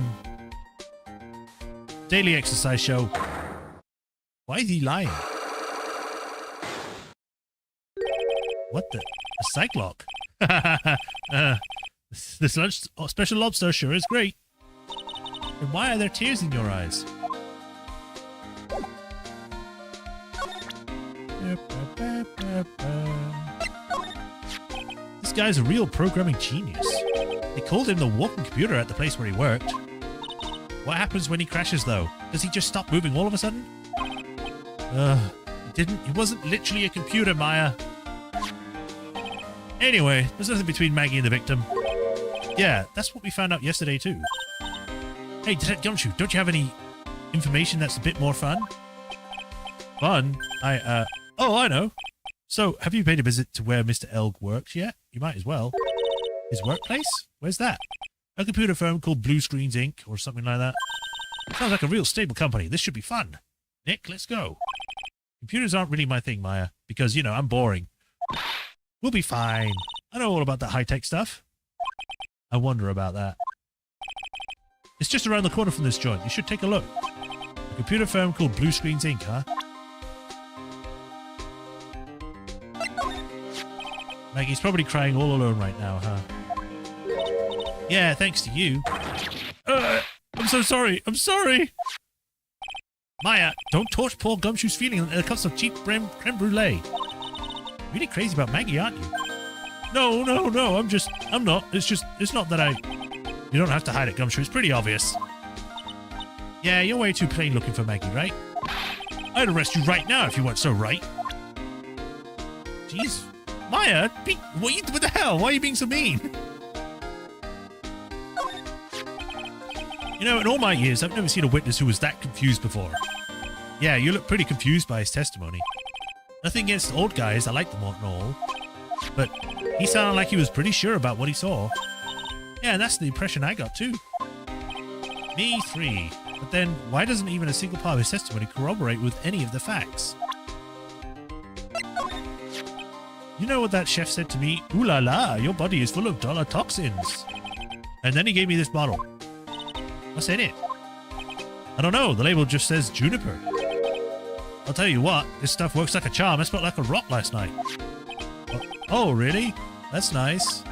daily exercise show. Why is he lying? What the? A cyclock? This lunch special lobster sure is great. And why are there tears in your eyes? This guy's a real programming genius. They called him the walking computer at the place where he worked. What happens when he crashes, though? Does he just stop moving all of a sudden? He wasn't literally a computer, Maya. Anyway, there's nothing between Maggie and the victim. Yeah, that's what we found out yesterday, too. Hey, Detective Gumshoe, don't you have any information that's a bit more fun? Fun? Oh, I know. So, have you paid a visit to where Mr. Elg works yet? You might as well. His workplace? Where's that? A computer firm called Blue Screens Inc. or something like that. Sounds like a real stable company. This should be fun. Nick, let's go. Computers aren't really my thing, Maya, because, you know, I'm boring. We'll be fine. I know all about that high-tech stuff. I wonder about that. It's just around the corner from this joint. You should take a look. A computer firm called Blue Screens Inc., huh? Maggie's probably crying all alone right now, huh? Yeah, thanks to you. I'm so sorry. I'm sorry. Maya, don't torch poor Gumshoe's feeling in a cup of cheap creme brulee. Really crazy about Maggie, aren't you? No, I'm not. It's not that You don't have to hide it, Gumshoe. It's pretty obvious. Yeah, you're way too plain looking for Maggie, right? I'd arrest you right now if you weren't so right. Jeez. Maya, what the hell? Why are you being so mean? You know, in all my years, I've never seen a witness who was that confused before. Yeah, you look pretty confused by his testimony. Nothing against old guys, I like them all. But he sounded like he was pretty sure about what he saw. Yeah, and that's the impression I got too. Me, 3. But then, why doesn't even a single part of his testimony corroborate with any of the facts? You know what that chef said to me? Ooh la la, your body is full of dollar toxins. And then he gave me this bottle. What's in it? I don't know, the label just says juniper. I'll tell you what, this stuff works like a charm. I smelled like a rock last night. Oh, really? That's nice.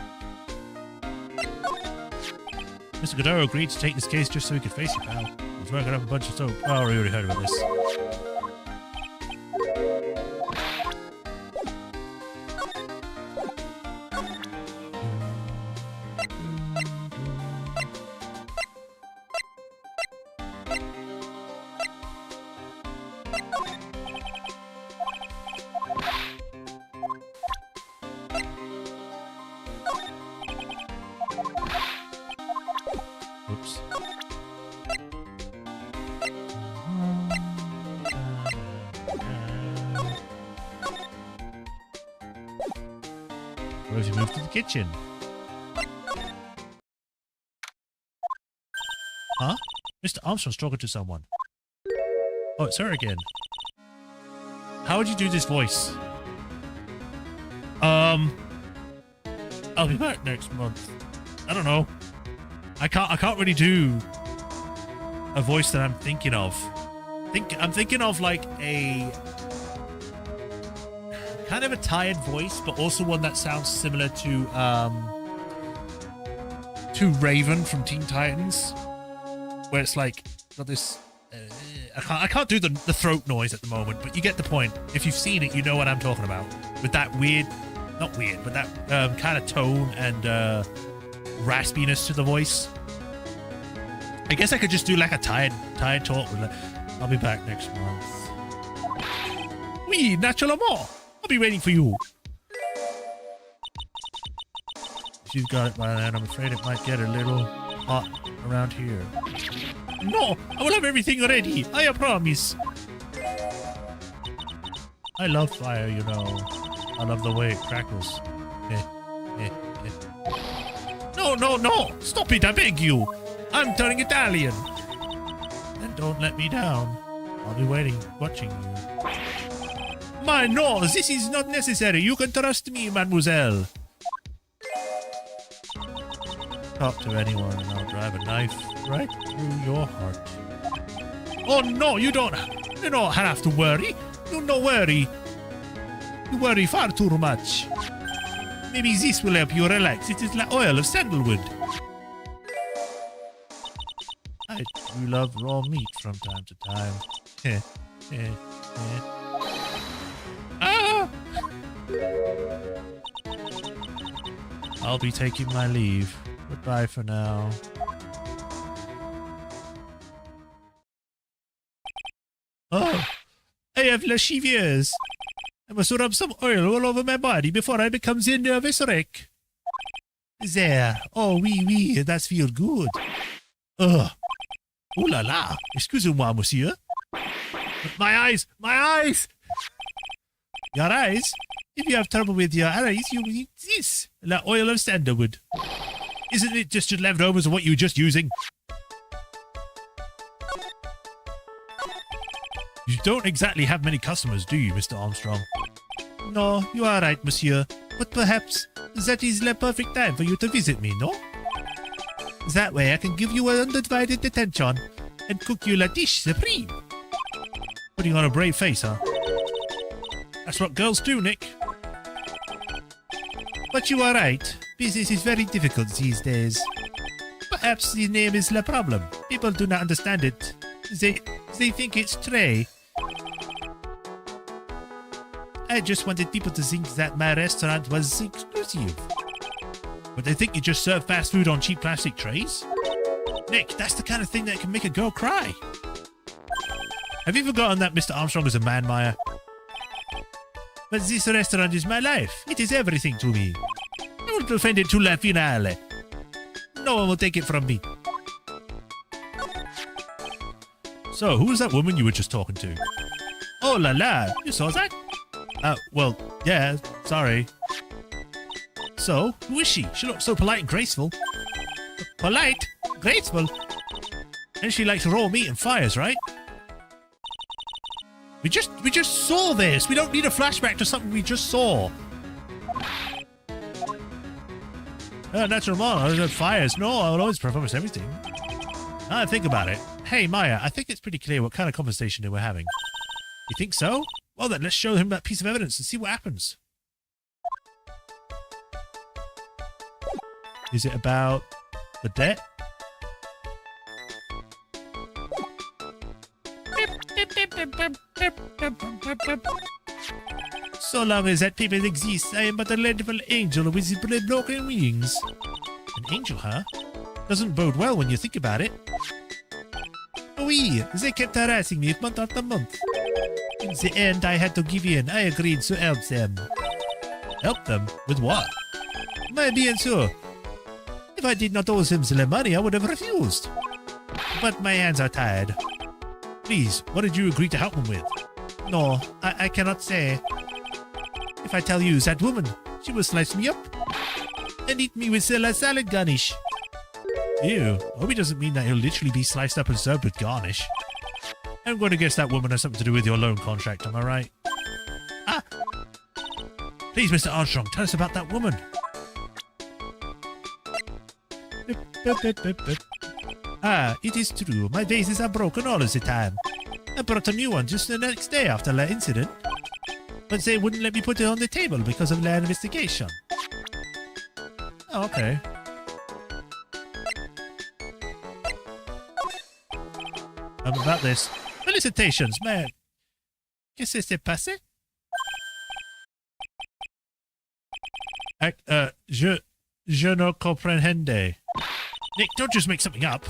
Mr. Godot agreed to take this case just so he could face you, pal. He's working up a bunch of soap. Oh, we already heard about this. Oops. Rosie moved to the kitchen. Huh? Mr. Armstrong's talking to someone. Oh, it's her again. How would you do this voice? I'll be back next month. I don't know. I can't really do a voice that I'm thinking of. I'm thinking of like a kind of a tired voice, but also one that sounds similar to Raven from Teen Titans, where it's like got this. I can't do the throat noise at the moment, but you get the point. If you've seen it, you know what I'm talking about. With that weird, not weird, but that kind of tone and raspiness to the voice. I guess I could just do like a tired talk with like, I'll be back next month. Oui, naturellement. I'll be waiting for you. If you've got it by then, I'm afraid it might get a little hot around here. No, I will have everything ready. I promise. I love fire, you know. I love the way it crackles. No. Stop it, I beg you. I'm turning Italian. And don't let me down. I'll be waiting, watching you. My no, this is not necessary. You can trust me, mademoiselle. Talk to anyone and I'll drive a knife right through your heart. Oh no, you don't have to worry. You no worry. You worry far too much. Maybe this will help you relax. It is like oil of sandalwood. I do love raw meat from time to time. Ah! I'll be taking my leave. Goodbye for now. Oh, I have lascivious. I must rub some oil all over my body before I become a nervous wreck. There. Oh, oui, that feels good. Ugh. Oh la la. Excusez-moi, monsieur. My eyes! Your eyes? If you have trouble with your eyes, you eat this. The oil of sandalwood. Isn't it just leftovers of what you were just using? You don't exactly have many customers, do you, Mr. Armstrong? No, you are right, monsieur. But perhaps that is the perfect time for you to visit me, no? That way I can give you an undivided attention and cook you la dish supreme. Putting on a brave face, huh? That's what girls do, Nick. But you are right. Business is very difficult these days. Perhaps the name is the problem. People do not understand it. They think it's Trey. I just wanted people to think that my restaurant was exclusive. But they think you just serve fast food on cheap plastic trays? Nick, that's the kind of thing that can make a girl cry. Have you forgotten that Mr. Armstrong is a man, Maya? But this restaurant is my life. It is everything to me. I will defend it to la finale. No one will take it from me. So, who was that woman you were just talking to? Oh la la, you saw that? Well, yeah, sorry. So, who is she? She looks so polite and graceful. Polite? Graceful? And she likes raw meat and fires, right? We just saw this. We don't need a flashback to something we just saw. Natural model, fires. No, I will always promise everything. Think about it. Hey, Maya, I think it's pretty clear what kind of conversation they were having. You think so? Well then, let's show him that piece of evidence and see what happens. Is it about the debt? So long as that paper exists, I am but a little angel with broken wings. An angel, huh? Doesn't bode well when you think about it. Oui, they kept harassing me month after month. In the end, I had to give in. I agreed to help them. Help them? With what? My bien sûr. If I did not owe them the money, I would have refused. But my hands are tied. Please, what did you agree to help them with? No, I cannot say. If I tell you that woman, she will slice me up and eat me with a salad garnish. Ew. I hope he doesn't mean that he'll literally be sliced up and served with garnish. I'm going to guess that woman has something to do with your loan contract, am I right? Ah! Please, Mr. Armstrong, tell us about that woman. Ah, it is true. My vases are broken all of the time. I brought a new one just the next day after that incident. But they wouldn't let me put it on the table because of the investigation. Oh, okay. About this. Felicitations, man. Qu'est-ce qui s'est passé? Je no comprehende. Nick, don't just make something up.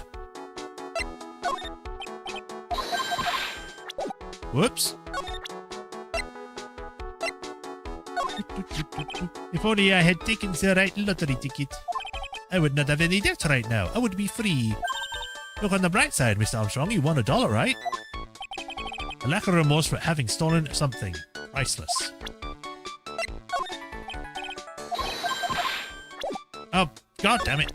Whoops. If only I had taken the right lottery ticket. I would not have any debt right now. I would be free. Look on the bright side, Mr. Armstrong. You won $1, right? A lack of remorse for having stolen something. Priceless. Oh, god damn it.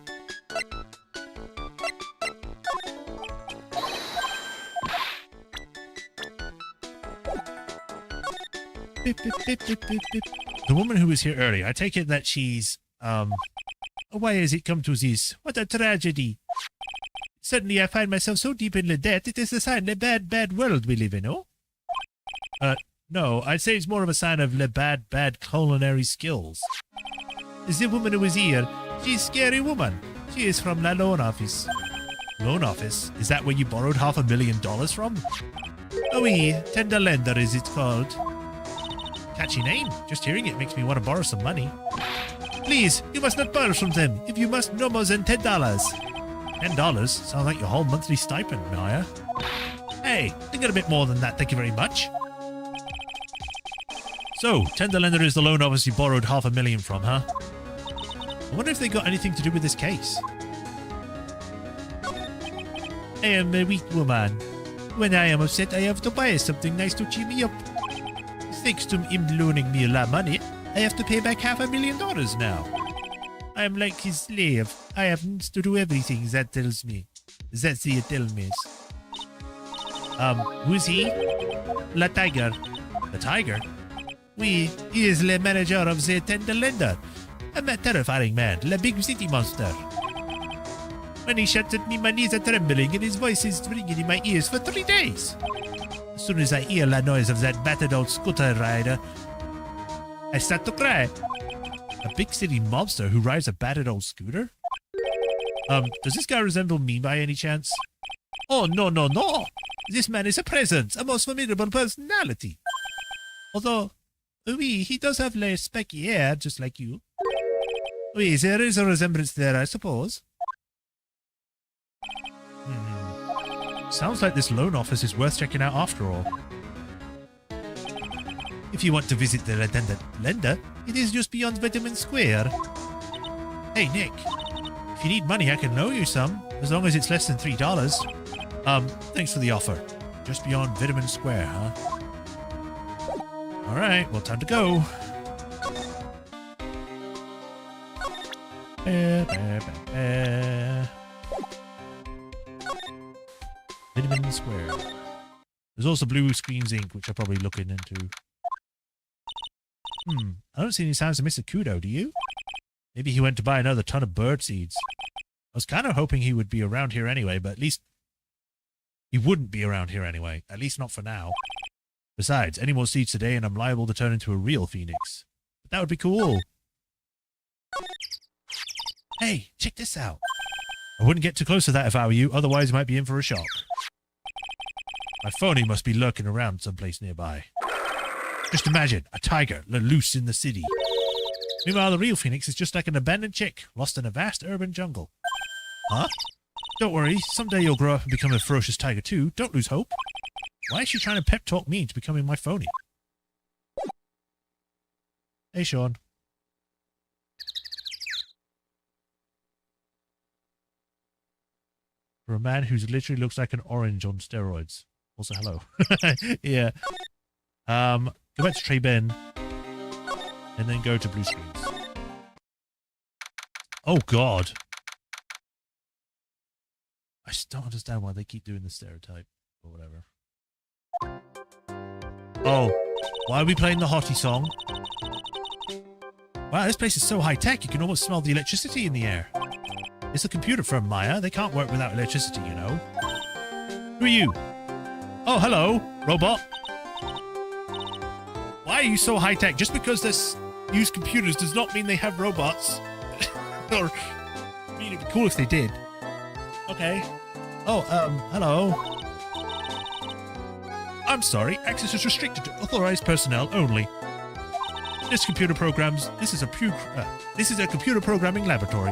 Beep, beep, beep, beep, beep, beep. The woman who was here earlier, I take it that she's, why has it come to this? What a tragedy. Suddenly I find myself so deep in the debt, it is a sign of the bad world we live in, oh? No, I'd say it's more of a sign of the bad culinary skills. The woman who was here, she's a scary woman. She is from the loan office. Loan office? Is that where you borrowed $500,000 from? Oh, oui, tender lender is it called. Catchy name. Just hearing it makes me want to borrow some money. Please, you must not borrow from them. If you must, no more than $10. $10? Sounds like your whole monthly stipend, Maya. Hey, I get a bit more than that, thank you very much. So, tender lender is the loan office you borrowed $500,000 from, huh? I wonder if they got anything to do with this case. I am a weak woman. When I am upset, I have to buy something nice to cheer me up. Thanks to him loaning me a lot of money, I have to pay back $500,000 now. I am like his slave. I have to do everything that tells me. That he tells me. Who's he? La Tiger. The Tiger? Oui, he is the manager of the tender lender. A terrifying man, the big city monster. When he shouts at me, my knees are trembling and his voice is ringing in my ears for 3 days. As soon as I hear the noise of that battered old scooter rider, I start to cry. A big city monster who rides a battered old scooter? Does this guy resemble me by any chance? Oh, no, no, no! This man is a presence, a most formidable personality. Although, oui, he does have like spiky hair, just like you. Oui, there is a resemblance there, I suppose. Sounds like this loan office is worth checking out after all. If you want to visit the lender, it is just beyond Vitamin Square. Hey, Nick. If you need money, I can loan you some, as long as it's less than $3. Thanks for the offer. Just beyond Vitamin Square, huh? Alright, well, time to go. Vitamin Square. There's also Blue Screens Inc., which I'm probably looking into. I don't see any signs of Mr. Kudo, do you? Maybe he went to buy another ton of bird seeds. I was kind of hoping he would be around here anyway, but at least he wouldn't be around here anyway. At least not for now. Besides, any more seeds today and I'm liable to turn into a real phoenix. But that would be cool. Hey, check this out. I wouldn't get too close to that if I were you, otherwise you might be in for a shock. My phony must be lurking around someplace nearby. Just imagine, a tiger let loose in the city. Meanwhile, the real phoenix is just like an abandoned chick, lost in a vast urban jungle. Huh? Don't worry, someday you'll grow up and become a ferocious tiger too. Don't lose hope. Why is she trying to pep talk me into becoming my phony? Hey, Sean. For a man who literally looks like an orange on steroids. Also, hello. Yeah. Go back to Trey Ben. And then go to Blue Screens. Oh, God. just don't understand why they keep doing the stereotype or whatever. Oh, why are we playing the hottie song? Wow, this place is so high-tech, you can almost smell the electricity in the air. It's a computer firm, Maya. They can't work without electricity, you know. Who are you? Oh, hello, robot. Why are you so high-tech? Just because they use computers does not mean they have robots. Or, I mean, it'd be cool if they did. Okay. Oh, hello. I'm sorry, access is restricted to authorized personnel only. This is a computer programming laboratory.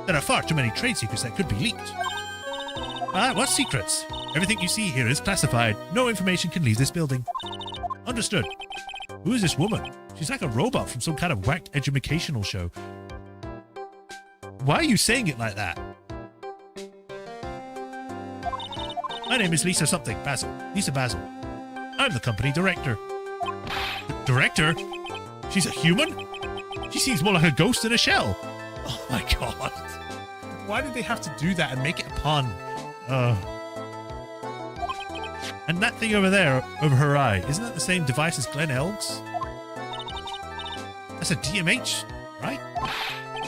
There are far too many trade secrets that could be leaked. What secrets? Everything you see here is classified. No information can leave this building. Understood. Who is this woman? She's like a robot from some kind of whacked educational show. Why are you saying it like that? My name is Lisa something, Basil. Lisa Basil. I'm the company director. Director? She's a human? She seems more like a ghost in a shell. Oh my god. Why did they have to do that and make it a pun? And that thing over there, over her eye, isn't that the same device as Glenn Elg's? That's a DMH, right?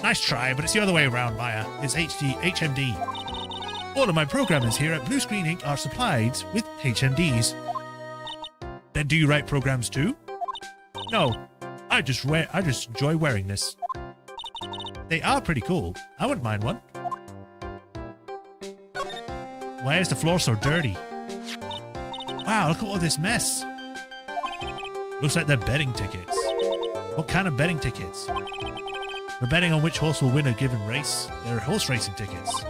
Nice try, but it's the other way around, Maya. It's HMD. All of my programmers here at Blue Screen Inc. are supplied with HMDs. Then do you write programs too? No. I just enjoy wearing this. They are pretty cool. I wouldn't mind one. Why is the floor so dirty? Wow, look at all this mess. Looks like they're betting tickets. What kind of betting tickets? We're betting on which horse will win a given race. They're horse racing tickets.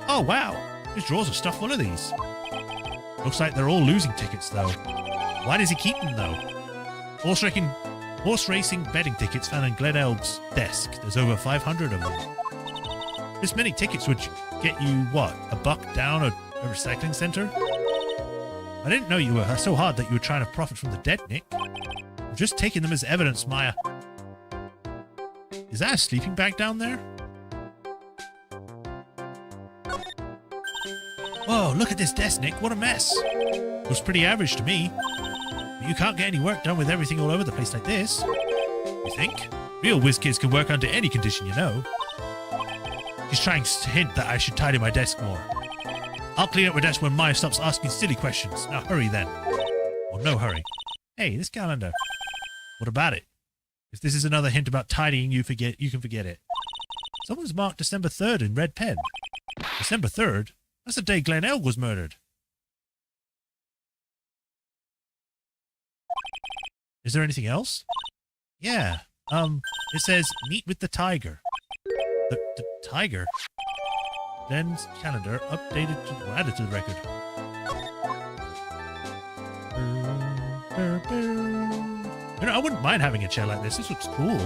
Oh, wow. His drawers are stuffed full of these. Looks like they're all losing tickets, though. Why does he keep them, though? Horse racing betting tickets found in Glenn Elg's desk. There's over 500 of them. This many tickets would get you, what, $1 down a recycling center? I didn't know you were so hard that you were trying to profit from the dead, Nick. I'm just taking them as evidence, Maya. Is that a sleeping bag down there? Whoa, look at this desk, Nick. What a mess. Looks pretty average to me. But you can't get any work done with everything all over the place like this. You think? Real whiz kids can work under any condition, you know. She's trying to hint that I should tidy my desk more. I'll clean up my desk when Maya stops asking silly questions. Now hurry then. Or no hurry. Hey, this calendar. What about it? If this is another hint about tidying, you can forget it. Someone's marked December 3rd in red pen. December 3rd? That's the day Glenn Elg was murdered. Is there anything else? Yeah. It says, meet with the tiger. The tiger? Glenn's calendar updated or added to the record. You know, I wouldn't mind having a chair like this. This looks cool.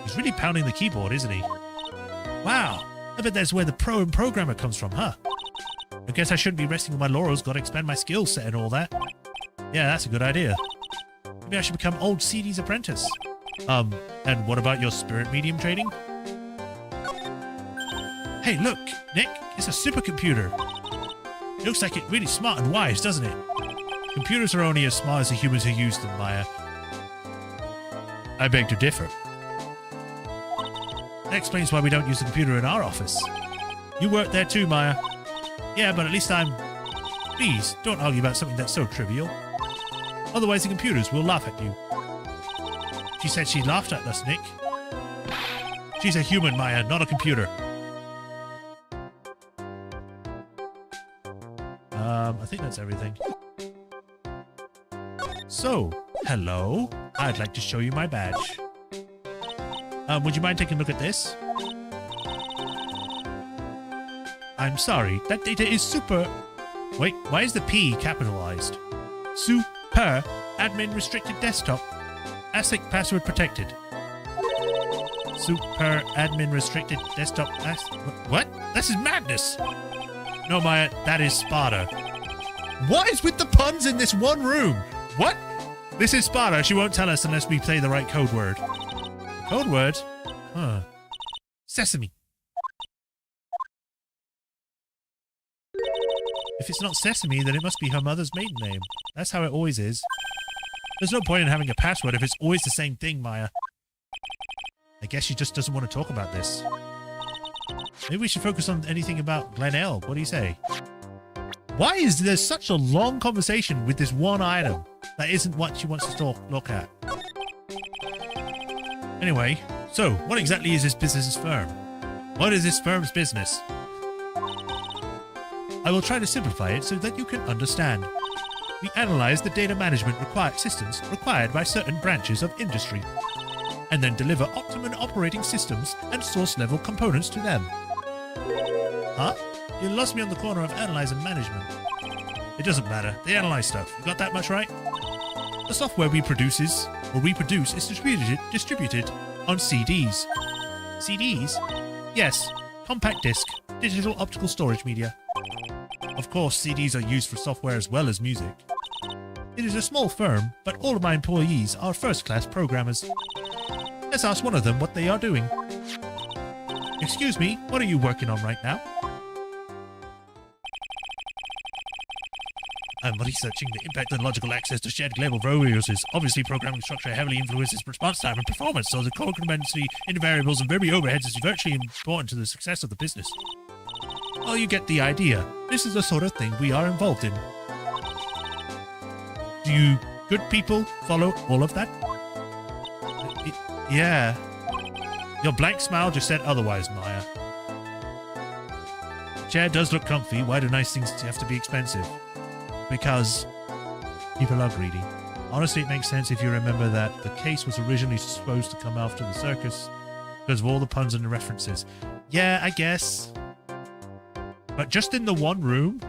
He's really pounding the keyboard, isn't he? Wow. I bet that's where the pro and programmer comes from, huh? I guess I shouldn't be resting on my laurels. Got to expand my skill set and all that. Yeah, that's a good idea. Maybe I should become old CD's apprentice. And what about your spirit medium trading? Hey, look, Nick. It's a supercomputer. It looks like it's really smart and wise, doesn't it? Computers are only as smart as the humans who use them, Maya. I beg to differ. That explains why we don't use the computer in our office. You work there too, Maya. Yeah, but at least I'm... Please, don't argue about something that's so trivial. Otherwise the computers will laugh at you. She said she laughed at us, Nick. She's a human, Maya, not a computer. I think that's everything. So, hello. I'd like to show you my badge. Would you mind taking a look at this? I'm sorry, that data is super... Wait, why is the P capitalized? Super admin restricted desktop. ASIC password protected. Super admin restricted desktop. What? This is madness. No, Maya, that is Sparta. What is with the puns in this one room? What? This is Sparta. She won't tell us unless we play the right code word. Code word? Huh. Sesame. if it's not Sesame, then it must be her mother's maiden name. That's how it always is. There's no point in having a password if it's always the same thing, Maya. I guess she just doesn't want to talk about this. Maybe we should focus on anything about Glenelg. What do you say? Why is there such a long conversation with this one item that isn't what she wants to look at? Anyway, so what exactly is this business's firm? What is this firm's business? I will try to simplify it so that you can understand. We analyze the data management systems required by certain branches of industry, and then deliver optimum operating systems and source-level components to them. Huh? You lost me on the corner of analyze and management. It doesn't matter. They analyze stuff. You got that much right? The software we produce is distributed on CDs. CDs? Yes. Compact disc. Digital optical storage media. Of course, CDs are used for software as well as music. It is a small firm, but all of my employees are first-class programmers. Let's ask one of them what they are doing. Excuse me, what are you working on right now? I'm researching the impact on logical access to shared global resources. Obviously, programming structure heavily influences response time and performance, so the co-dependency into variables and very overheads is virtually important to the success of the business. Oh, you get the idea. This is the sort of thing we are involved in. Do you good people follow all of that? Yeah. Your blank smile just said otherwise, Maya. Chair does look comfy. Why do nice things have to be expensive? Because people are greedy. Honestly, it makes sense if you remember that the case was originally supposed to come after the circus because of all the puns and the references. Yeah, I guess. But just in the one room?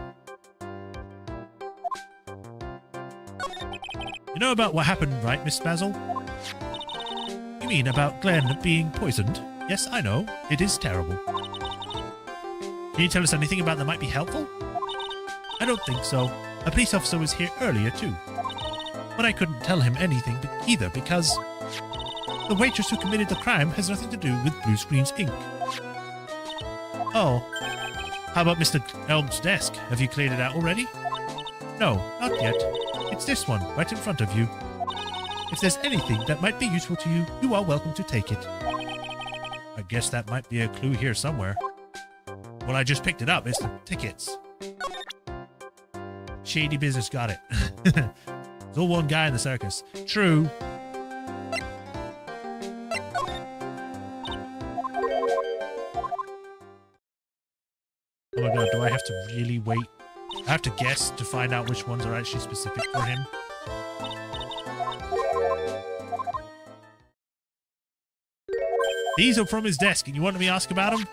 You know about what happened, right, Miss Basil? You mean about Glenn being poisoned? Yes, I know. It is terrible. Can you tell us anything about that might be helpful? I don't think so. A police officer was here earlier, too. But I couldn't tell him anything either because the waitress who committed the crime has nothing to do with Blue Screen's ink. Oh. How about Mr. Elm's desk? Have you cleared it out already? No, not yet. It's this one, right in front of you. If there's anything that might be useful to you, you are welcome to take it. I guess that might be a clue here somewhere. Well, I just picked it up. It's the tickets. Shady business, got it. There's all one guy in the circus. True. Oh my god, do I have to really wait? I have to guess to find out which ones are actually specific for him. These are from his desk, and you wanted me to ask about them?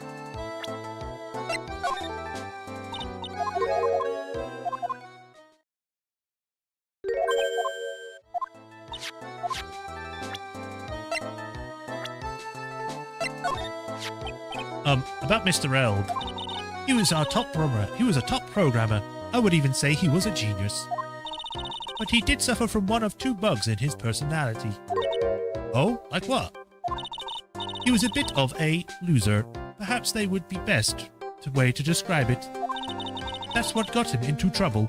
About Mr. Elg. He was our top programmer. He was a top programmer. I would even say he was a genius. But he did suffer from one of two bugs in his personality. Oh, like what? He was a bit of a loser. Perhaps they would be best way to describe it. That's what got him into trouble.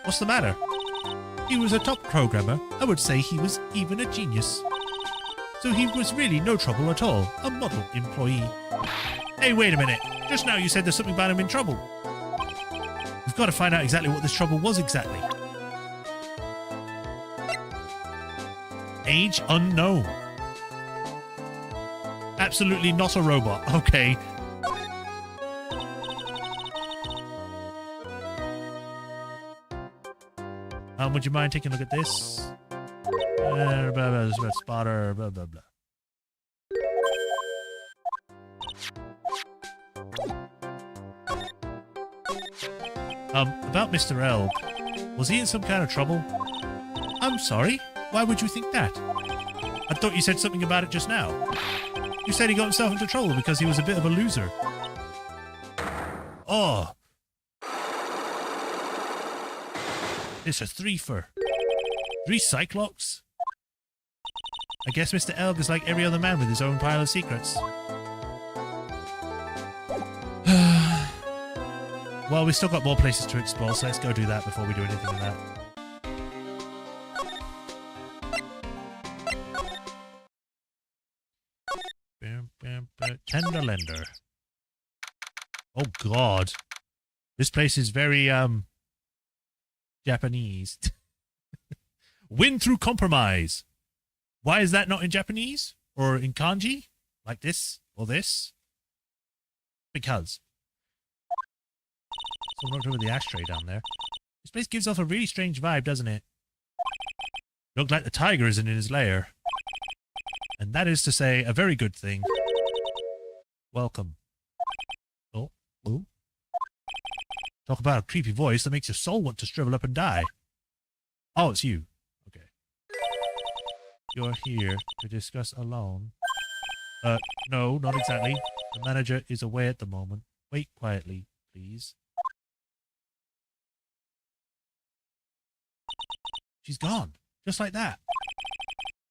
What's the matter? He was a top programmer. I would say he was even a genius. So he was really no trouble at all. A model employee. Hey, wait a minute. Just now you said there's something about him in trouble. We've got to find out exactly what this trouble was exactly. Age unknown. Absolutely not a robot. Okay. Would you mind taking a look at this? Blah, blah, blah, spotter, blah, blah, blah. About Mr. Elg. Was he in some kind of trouble? I'm sorry? Why would you think that? I thought you said something about it just now. You said he got himself into trouble because he was a bit of a loser. Oh. It's a threefer. 3 Cyclops? I guess Mr. Elg is like every other man with his own pile of secrets. Well, we've still got more places to explore, so let's go do that before we do anything with that. Tender lender. Oh God, this place is very Japanese. Win through compromise. Why is that not in Japanese or in kanji like this or this? Because someone knocked over the ashtray down there. This place gives off a really strange vibe, doesn't it? Looked like the tiger isn't in his lair. And that is to say, a very good thing. Welcome. Oh, oh. Talk about a creepy voice that makes your soul want to shrivel up and die. Oh, it's you. Okay. You're here to discuss a loan. No, not exactly. The manager is away at the moment. Wait quietly, please. She's gone. Just like that.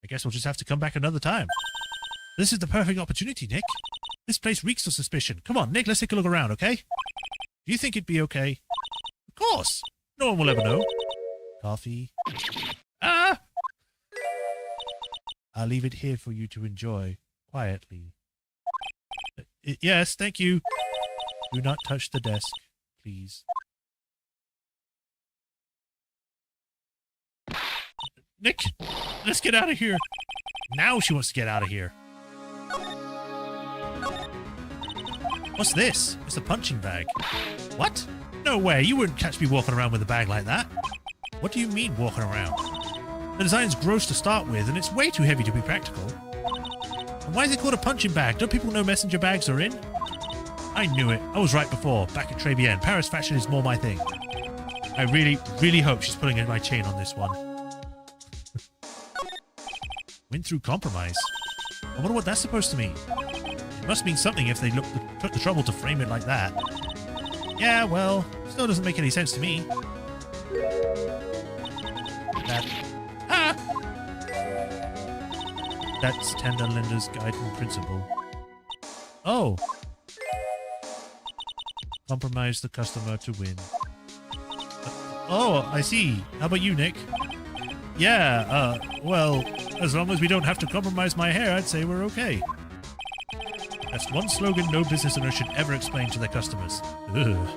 I guess we'll just have to come back another time. This is the perfect opportunity, Nick. This place reeks of suspicion. Come on, Nick, let's take a look around, okay? Do you think it'd be okay? Of course. No one will ever know. Coffee. Ah! I'll leave it here for you to enjoy quietly. Yes, thank you. Do not touch the desk, please. Nick, let's get out of here. Now she wants to get out of here. What's this? It's a punching bag. What? No way, you wouldn't catch me walking around with a bag like that. What do you mean, walking around? The design's gross to start with, and it's way too heavy to be practical. And why is it called a punching bag? Don't people know messenger bags are in? I knew it. I was right before, back at Tribulations. Paris fashion is more my thing. I really, really hope she's pulling in my chain on this one. Win through compromise. I wonder what that's supposed to mean. It must mean something if they took the trouble to frame it like that. Yeah, well, still doesn't make any sense to me. That's Tender Linda's guiding principle. Oh. Compromise the customer to win. Oh, I see. How about you, Nick? Yeah, well, as long as we don't have to compromise my hair, I'd say we're okay. That's one slogan no business owner should ever explain to their customers. Ugh.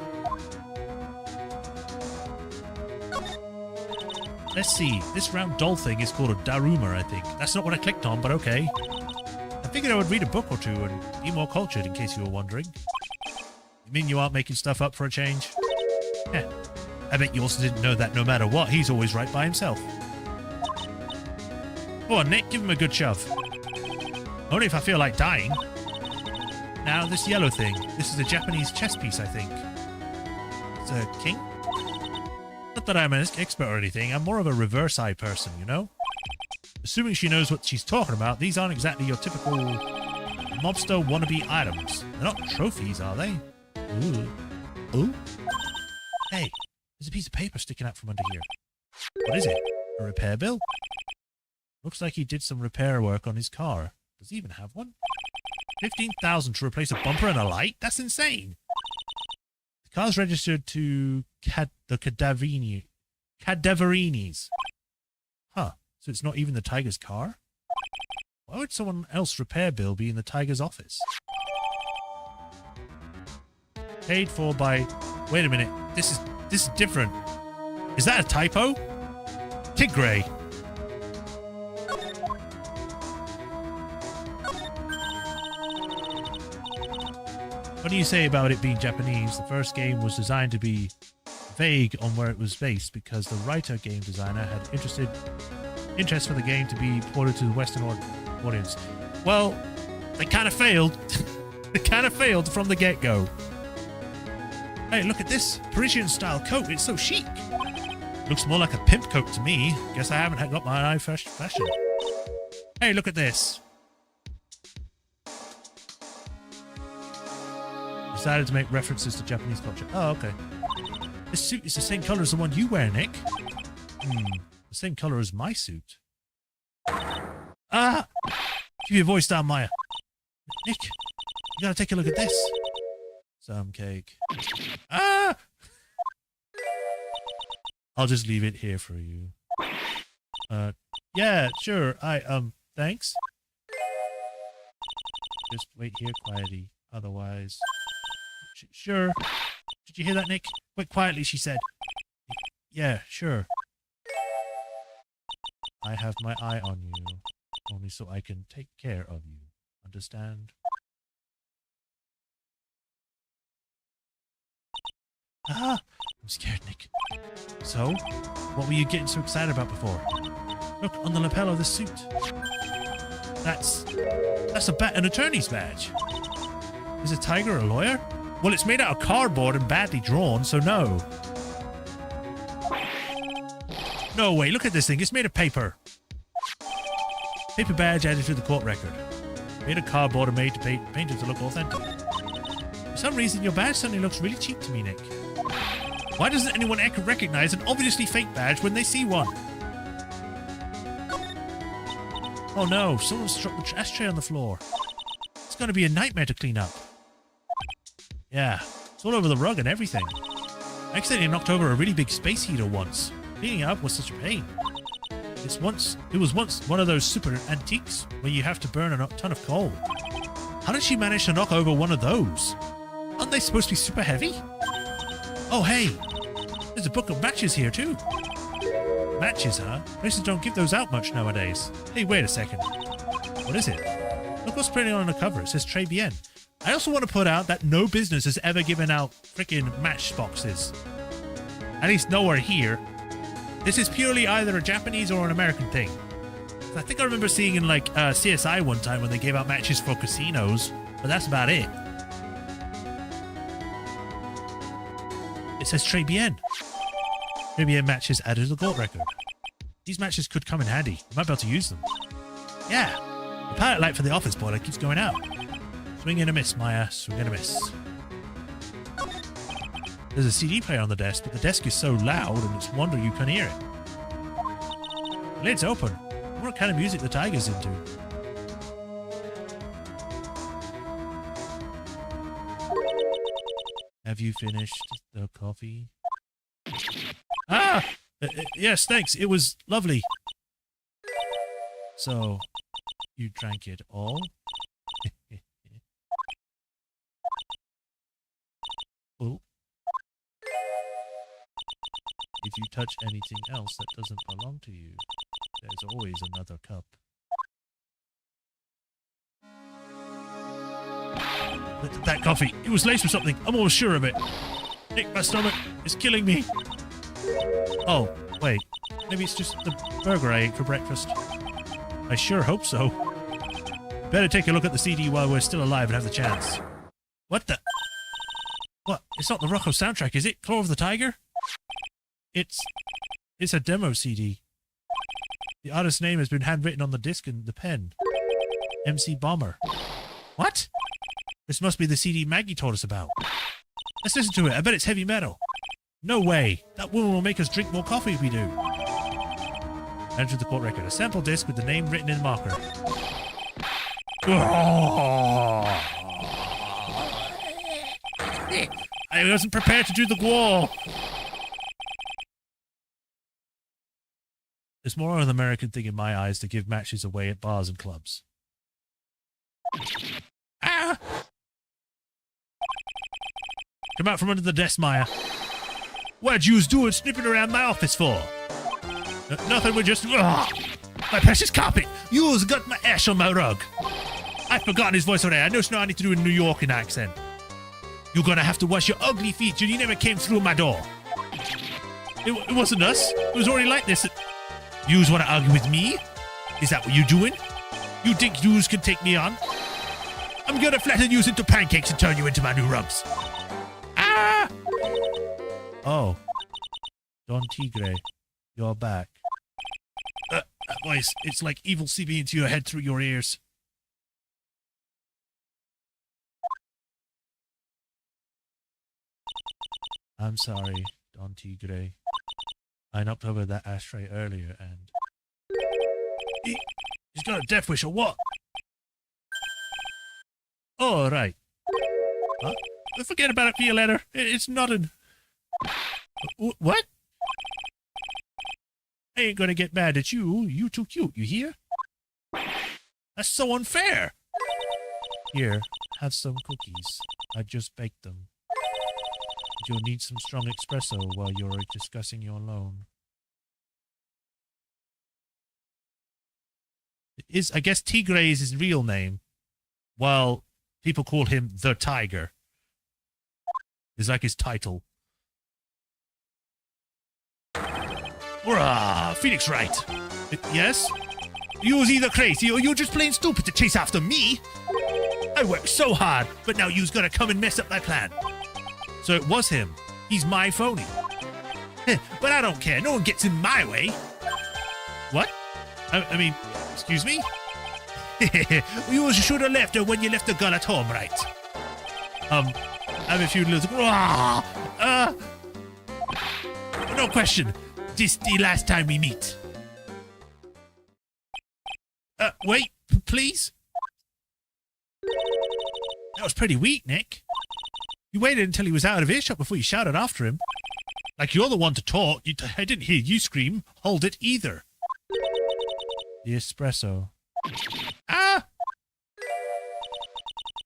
Let's see, this round doll thing is called a Daruma, I think. That's not what I clicked on, but okay. I figured I would read a book or two and be more cultured, in case you were wondering. You mean you aren't making stuff up for a change? Heh. I bet you also didn't know that no matter what, he's always right by himself. Go on, Nick, give him a good shove. Only if I feel like dying. Now, this yellow thing. This is a Japanese chess piece, I think. It's a king? Not that I'm an expert or anything, I'm more of a reverse-eye person, you know? Assuming she knows what she's talking about, these aren't exactly your typical mobster wannabe items. They're not trophies, are they? Ooh. Ooh? Hey, there's a piece of paper sticking out from under here. What is it? A repair bill? Looks like he did some repair work on his car. Does he even have one? 15,000 to replace a bumper and a light? That's insane! The car's registered to the Cadaverinis. Huh, so it's not even the Tiger's car? Why would someone else's repair bill be in the Tiger's office? Paid for by... Wait a minute, this is different. Is that a typo? Tigray. What do you say about it being Japanese? The first game was designed to be vague on where it was based because the writer game designer had interest for the game to be ported to the Western audience. Well, they kind of failed. They kind of failed from the get-go. Hey, look at this Parisian-style coat. It's so chic. Looks more like a pimp coat to me. Guess I haven't got my eye for fashion. Hey, look at this. Decided to make references to Japanese culture. Oh, okay. This suit is the same color as the one you wear, Nick. The same color as my suit. Ah! Keep your voice down, Maya. Nick, you gotta take a look at this. some cake. Ah! I'll just leave it here for you. Yeah, sure. Thanks. Just wait here quietly. Otherwise... Sure. Did you hear that, Nick? Wait quietly, she said. Yeah, sure. I have my eye on you. Only so I can take care of you. Understand? Ah! I'm scared, Nick. So? What were you getting so excited about before? Look, on the lapel of the suit. That's an attorney's badge. Is a tiger a lawyer? Well, it's made out of cardboard and badly drawn, so no. No way, look at this thing. It's made of paper. Paper badge added to the court record. Made of cardboard and made to paint it to look authentic. For some reason, your badge suddenly looks really cheap to me, Nick. Why doesn't anyone recognize an obviously fake badge when they see one? Oh no, someone struck the trash tray on the floor. It's going to be a nightmare to clean up. Yeah, it's all over the rug and everything. I accidentally knocked over a really big space heater once. Cleaning it up was such a pain. It was once one of those super antiques where you have to burn a ton of coal. How did she manage to knock over one of those? Aren't they supposed to be super heavy? Oh hey, there's a book of matches here too. Matches, huh? Places don't give those out much nowadays. Hey, wait a second. What is it? Look what's printed on the cover. It says Tribulations. I also want to put out that no business has ever given out freaking matchboxes. At least nowhere here. This is purely either a Japanese or an American thing. I think I remember seeing in like CSI one time when they gave out matches for casinos, but that's about it. It says Tribulations. Tribulations matches added to the court record. These matches could come in handy. You might be able to use them. Yeah. The pilot light for the office boiler keeps going out. Swing and a miss, Maya. Swing and a miss. There's a CD player on the desk, but the desk is so loud and it's a wonder you can hear it. The lid's open. What kind of music the tiger's into? Have you finished the coffee? Ah! Yes, thanks. It was lovely. So, you drank it all? Oh. If you touch anything else that doesn't belong to you, there's always another cup. That coffee, it was laced with something. I'm almost sure of it. Nick, my stomach is killing me. Oh, wait. Maybe it's just the burger I ate for breakfast. I sure hope so. Better take a look at the CD while we're still alive and have the chance. What the? What? It's not the Rocco soundtrack, is it? Claw of the Tiger? It's a demo CD. The artist's name has been handwritten on the disc and the pen. MC Bomber. What? This must be the CD Maggie told us about. Let's listen to it. I bet it's heavy metal. No way. That woman will make us drink more coffee if we do. Enter the court record. A sample disc with the name written in marker. I wasn't prepared to do the wall. It's more of an American thing in my eyes to give matches away at bars and clubs. Ah! Come out from under the desk, Maya. What you was doing sniffing around my office for? Nothing, we're just... my precious carpet! You's got my ash on my rug. I've forgotten his voice already. I know it's not anything to do with a New Yorker accent. You're gonna have to wash your ugly feet. You never came through my door. It wasn't us. It was already like this. Yous want to argue with me? Is that what you doing? You think yous can take me on? I'm gonna flatten yous into pancakes and turn you into my new rugs. Ah! Oh. Don Tigre, you're back. That voice, it's like evil seeping into your head through your ears. I'm sorry, Don Tigre. I knocked over that ashtray earlier and... He's got a death wish or what? Oh, right. Huh? Forget about it, Violetta. It's nothing. What? I ain't gonna get mad at you. You too cute, you hear? That's so unfair. Here, have some cookies. I just baked them. You'll need some strong espresso while you're discussing your loan. I guess Tigre is his real name, while people call him the Tiger. It's like his title. Hurrah! Phoenix Wright. Yes? You was either crazy or you're just plain stupid to chase after me. I worked so hard, but now you's gonna come and mess up my plan. So it was him. He's my phony. But I don't care. No one gets in my way. What? I mean, excuse me? You should have left her when you left the girl at home, right? I have a few little... no question. This the last time we meet. Wait, please? That was pretty weak, Nick. You waited until he was out of earshot before you shouted after him. Like you're the one to talk. I didn't hear you scream, hold it either. The espresso. Ah!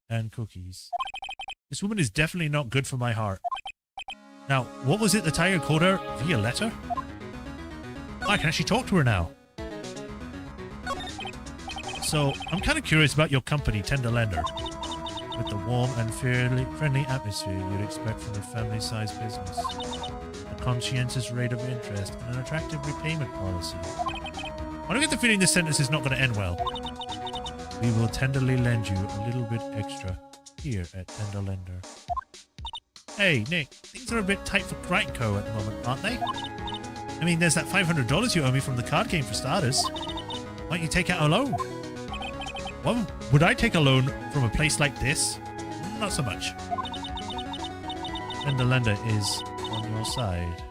And cookies. This woman is definitely not good for my heart. Now, what was it the tiger called her? Violetta? Oh, I can actually talk to her now. So, I'm kind of curious about your company, Tender Lender. With the warm and friendly atmosphere you'd expect from a family-sized business. A conscientious rate of interest and an attractive repayment policy. I don't get the feeling this sentence is not going to end well. We will tenderly lend you a little bit extra here at Tender Lender. Hey, Nick, things are a bit tight for Wright Co. at the moment, aren't they? I mean, there's that $500 you owe me from the card game for starters. Why don't you take out a loan? Well, would I take a loan from a place like this? Not so much. Tender Lender is on your side.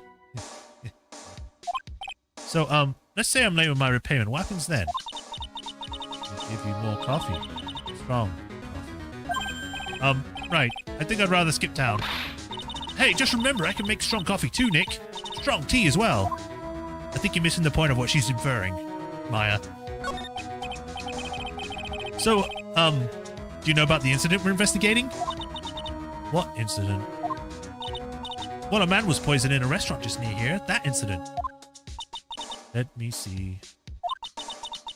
So, let's say I'm late with my repayment. What happens then? I'll give you more coffee. Strong coffee. Right. I think I'd rather skip town. Hey, just remember, I can make strong coffee too, Nick. Strong tea as well. I think you're missing the point of what she's inferring, Maya. So, do you know about the incident we're investigating? What incident? Well, a man was poisoned in a restaurant just near here. That incident. Let me see.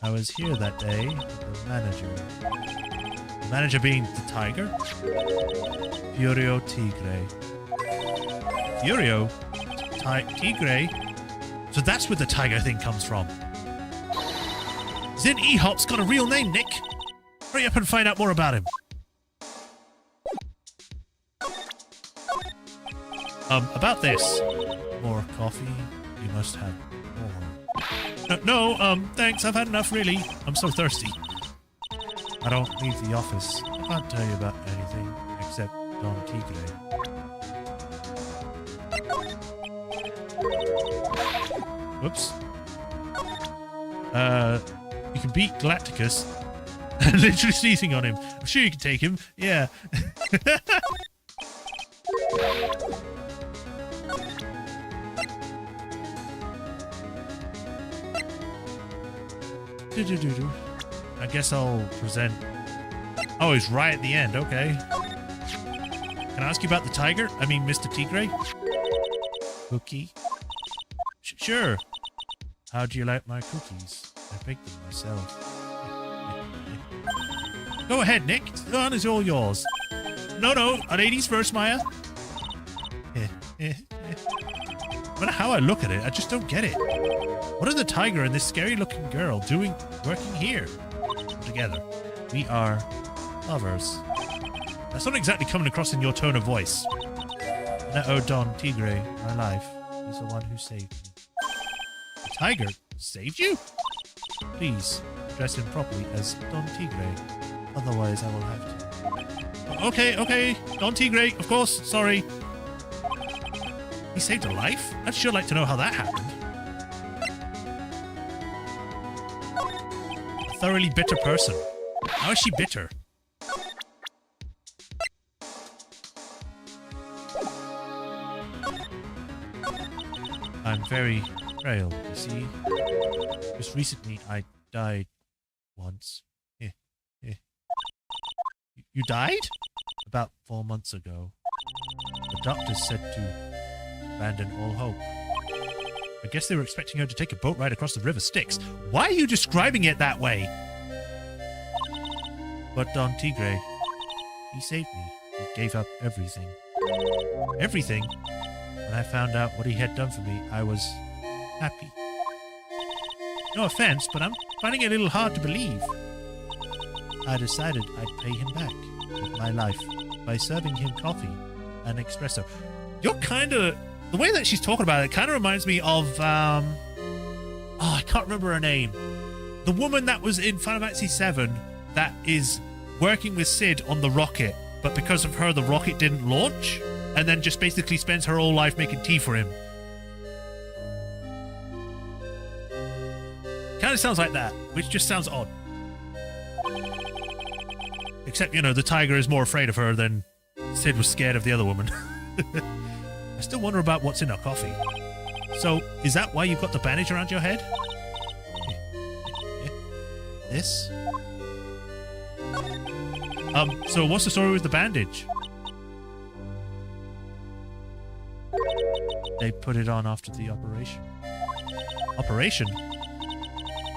I was here that day with the manager. The manager being the tiger? Furio Tigre. Furio? Tigre? So that's where the tiger thing comes from. Zin E-Hop's got a real name, Nick. Hurry up and find out more about him. About this. More coffee? You must have more. No, thanks. I've had enough, really. I'm so thirsty. I don't leave the office. I can't tell you about anything except Don Tigre. Whoops. You can beat Galacticus. Literally sneezing on him. I'm sure you can take him. Yeah. I guess I'll present... Oh, he's right at the end. Okay. Can I ask you about the tiger? I mean, Mr. Tigre? Cookie? Sure. How do you like my cookies? I baked them myself. Go ahead, Nick. The honor is all yours. No, ladies first, Maya. No matter how I look at it, I just don't get it. What are the tiger and this scary-looking girl doing, working here? Together. We are lovers. That's not exactly coming across in your tone of voice. And I owe Don Tigre my life. He's the one who saved me. The tiger saved you? Please, dress him properly as Don Tigre. Otherwise, I will have to. Okay. Don Tigre, of course. Sorry. He saved a life? I'd sure like to know how that happened. A thoroughly bitter person. How is she bitter? I'm very frail, you see. Just recently I died once. You died? About 4 months ago. The doctor said to abandon all hope. I guess they were expecting her to take a boat ride across the river Styx. Why are you describing it that way? But Don Tigre, he saved me. He gave up everything. Everything? When I found out what he had done for me, I was happy. No offense, but I'm finding it a little hard to believe. I decided I'd pay him back with my life by serving him coffee and espresso. You're kind of... The way that she's talking about it kind of reminds me of... I can't remember her name. The woman that was in Final Fantasy VII that is working with Sid on the rocket, but because of her, the rocket didn't launch, and then just basically spends her whole life making tea for him. Kind of sounds like that, which just sounds odd. Except, you know, the tiger is more afraid of her than Sid was scared of the other woman. I still wonder about what's in her coffee. So, is that why you've got the bandage around your head? This? So what's the story with the bandage? They put it on after the operation. Operation?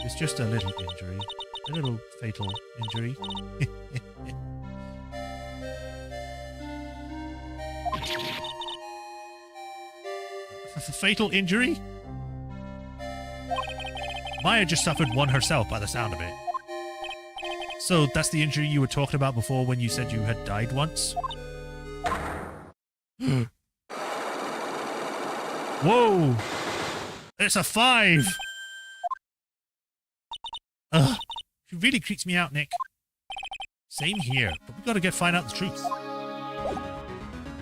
It's just a little injury. A little fatal injury. Fatal injury? Maya just suffered one herself by the sound of it. So that's the injury you were talking about before when you said you had died once? Whoa! It's a 5! Ugh. She really creeps me out, Nick. Same here, but we gotta find out the truth.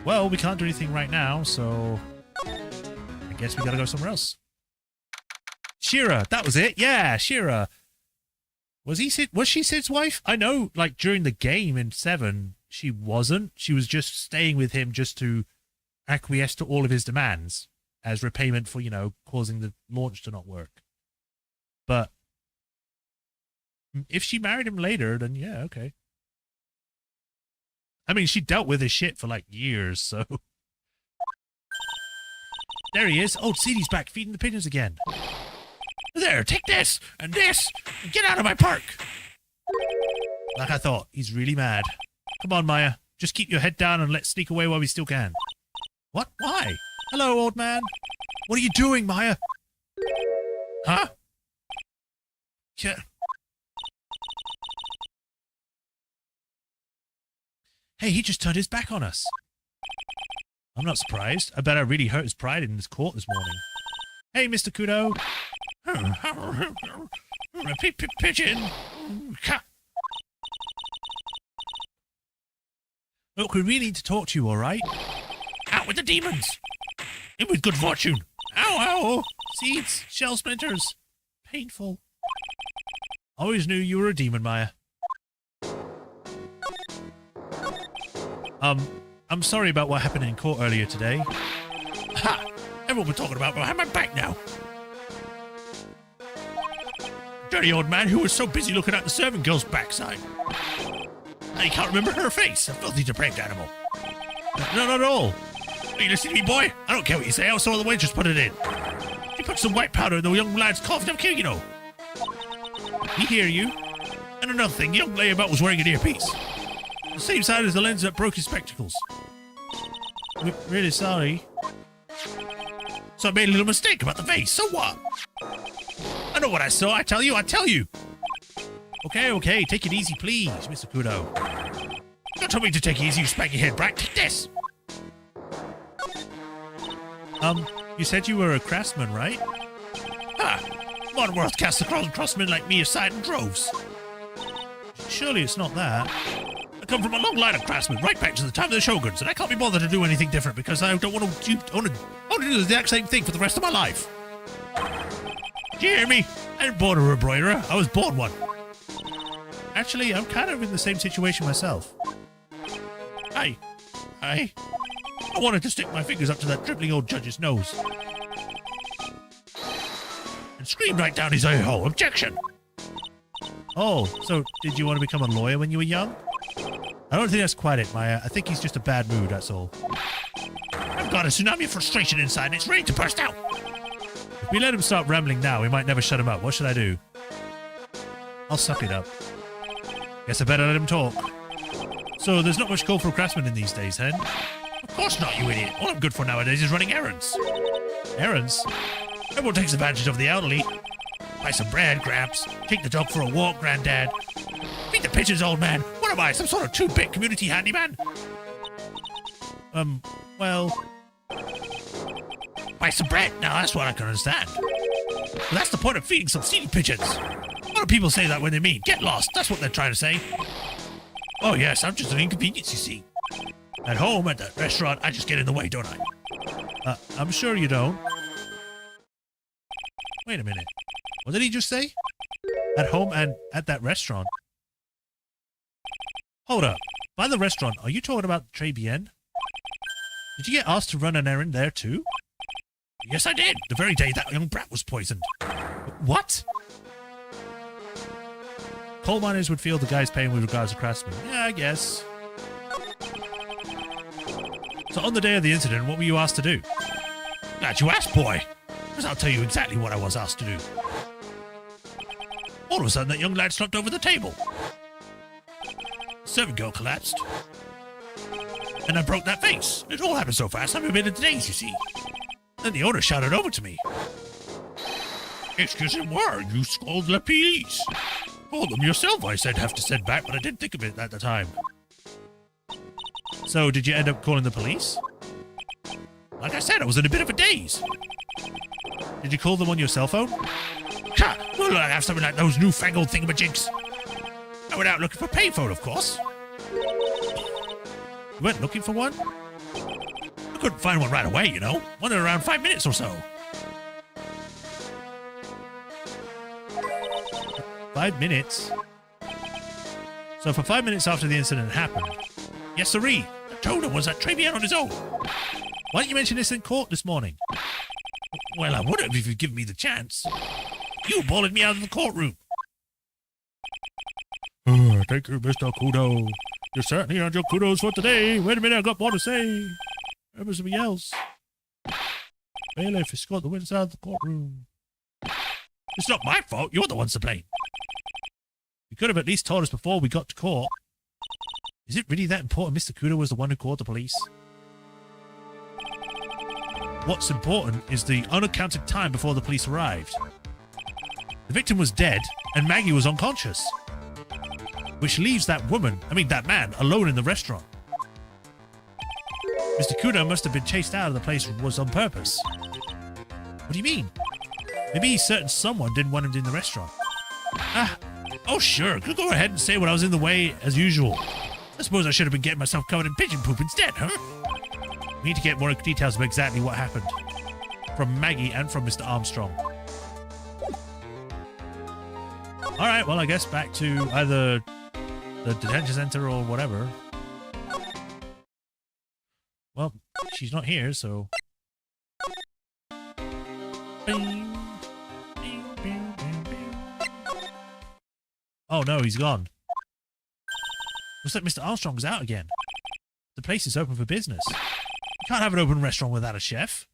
Well, we can't do anything right now, so... I guess we gotta go somewhere else. Shira, that was it. Yeah, Shira. Was she Sid's wife? I know, like, during the game in 7, she wasn't. She was just staying with him just to acquiesce to all of his demands as repayment for, you know, causing the launch to not work. But if she married him later, then yeah, okay. I mean, she dealt with his shit for, like, years, so... There he is. Oh, Sidie's back, feeding the pigeons again. There, take this, and get out of my park! Like I thought, he's really mad. Come on, Maya. Just keep your head down and let's sneak away while we still can. What? Why? Hello, old man. What are you doing, Maya? Huh? Yeah. Hey, he just turned his back on us. I'm not surprised. I bet I really hurt his pride in this court this morning. Hey, Mr. Kudo. Pigeon. Look, we really need to talk to you, all right? Out with the demons. In with good fortune. Ow, ow. Seeds, shell splinters. Painful. Always knew you were a demon, Maya. I'm sorry about what happened in court earlier today. Ha! Everyone was talking about behind my back now. Dirty old man who was so busy looking at the servant girl's backside. Now you can't remember her face, a filthy depraved animal. No, not at all. Are you listening to me, boy? I don't care what you say, I saw the waitress put it in. She put some white powder in the young lad's cough, they'll kill you, know. We hear you. And another thing, the young layabout was wearing an earpiece. The same side as the lens that broke his spectacles. We're really sorry. So I made a little mistake about the face, so what? I know what I saw, I tell you. Okay, take it easy, please, Mr. Kudo. Don't tell me to take it easy, you spanky head brat. Take this! You said you were a craftsman, right? Modern world casts a craftsman like me aside in droves. Surely it's not that. I come from a long line of craftsmen, right back to the time of the Shoguns, and I can't be bothered to do anything different because I don't want to do the exact same thing for the rest of my life. Do you hear me? I didn't born a embroiderer, I was born one. Actually, I'm kind of in the same situation myself. I wanted to stick my fingers up to that dribbling old judge's nose. screamed right down his a-hole. Objection! Oh, so did you want to become a lawyer when you were young? I don't think that's quite it, Maya. I think he's just a bad mood, that's all. I've got a tsunami of frustration inside and it's ready to burst out. If we let him start rambling now, we might never shut him up. What should I do? I'll suck it up. Guess I better let him talk. So there's not much call for craftsmen in these days, Hen? Of course not, you idiot. All I'm good for nowadays is running errands. Errands? Everyone takes advantage of the elderly. Buy some bread, Gramps. Take the dog for a walk, Granddad. Feed the pigeons, old man. What am I, some sort of 2-bit community handyman? Well... Buy some bread. Now that's what I can understand. But that's the point of feeding some seedy pigeons. What do people say that when they mean? Get lost. That's what they're trying to say. Oh yes, I'm just an inconvenience, you see. At home, at the restaurant, I just get in the way, don't I? I'm sure you don't. Wait a minute. What did he just say? At home and at that restaurant? Hold up. By the restaurant, are you talking about Tribulations? Did you get asked to run an errand there too? Yes, I did. The very day that young brat was poisoned. What? Coal miners would feel the guy's pain with regards to craftsmen. Yeah, I guess. So on the day of the incident, what were you asked to do? Glad you asked, boy. Because I'll tell you exactly what I was asked to do. All of a sudden, that young lad slumped over the table. The servant girl collapsed. And I broke that vase. It all happened so fast, I'm a bit in the daze, you see. Then the owner shouted over to me. Excusez-moi, you scold the police. Call them yourself, I said, have to send back, but I didn't think of it at the time. So, did you end up calling the police? Like I said, I was in a bit of a daze. Did you call them on your cell phone? Ha! Well, I have something like those newfangled thingamajigs. I went out looking for a payphone, of course. You went looking for one? I couldn't find one right away, you know. One in around 5 minutes or so. 5 minutes? So for 5 minutes after the incident happened, yes, sirree, the totem was at Tribulations on his own. Why didn't you mention this in court this morning? Well, I would have if you'd given me the chance. You bullied me out of the courtroom. Thank you, Mr. Kudo. You certainly earned your kudos for today. Wait a minute, I got more to say. Remember something else. Bailiff escort the witness out of the courtroom. It's not my fault. You're the ones to blame. You could have at least told us before we got to court. Is it really that important Mr. Kudo was the one who called the police? What's important is the unaccounted time before the police arrived. The victim was dead, and Maggie was unconscious. Which leaves that man, alone in the restaurant. Mr. Kudo must have been chased out of the place was on purpose. What do you mean? Maybe he's certain someone didn't want him in the restaurant. Oh sure, could go ahead and say when I was in the way as usual. I suppose I should have been getting myself covered in pigeon poop instead, huh? We need to get more details of exactly what happened. From Maggie and from Mr. Armstrong. Alright, well I guess back to either the detention center or whatever. Well, she's not here, so... Bing. Bing, bing, bing, bing. Oh no, he's gone. Looks like Mr. Armstrong's out again. The place is open for business. You can't have an open restaurant without a chef.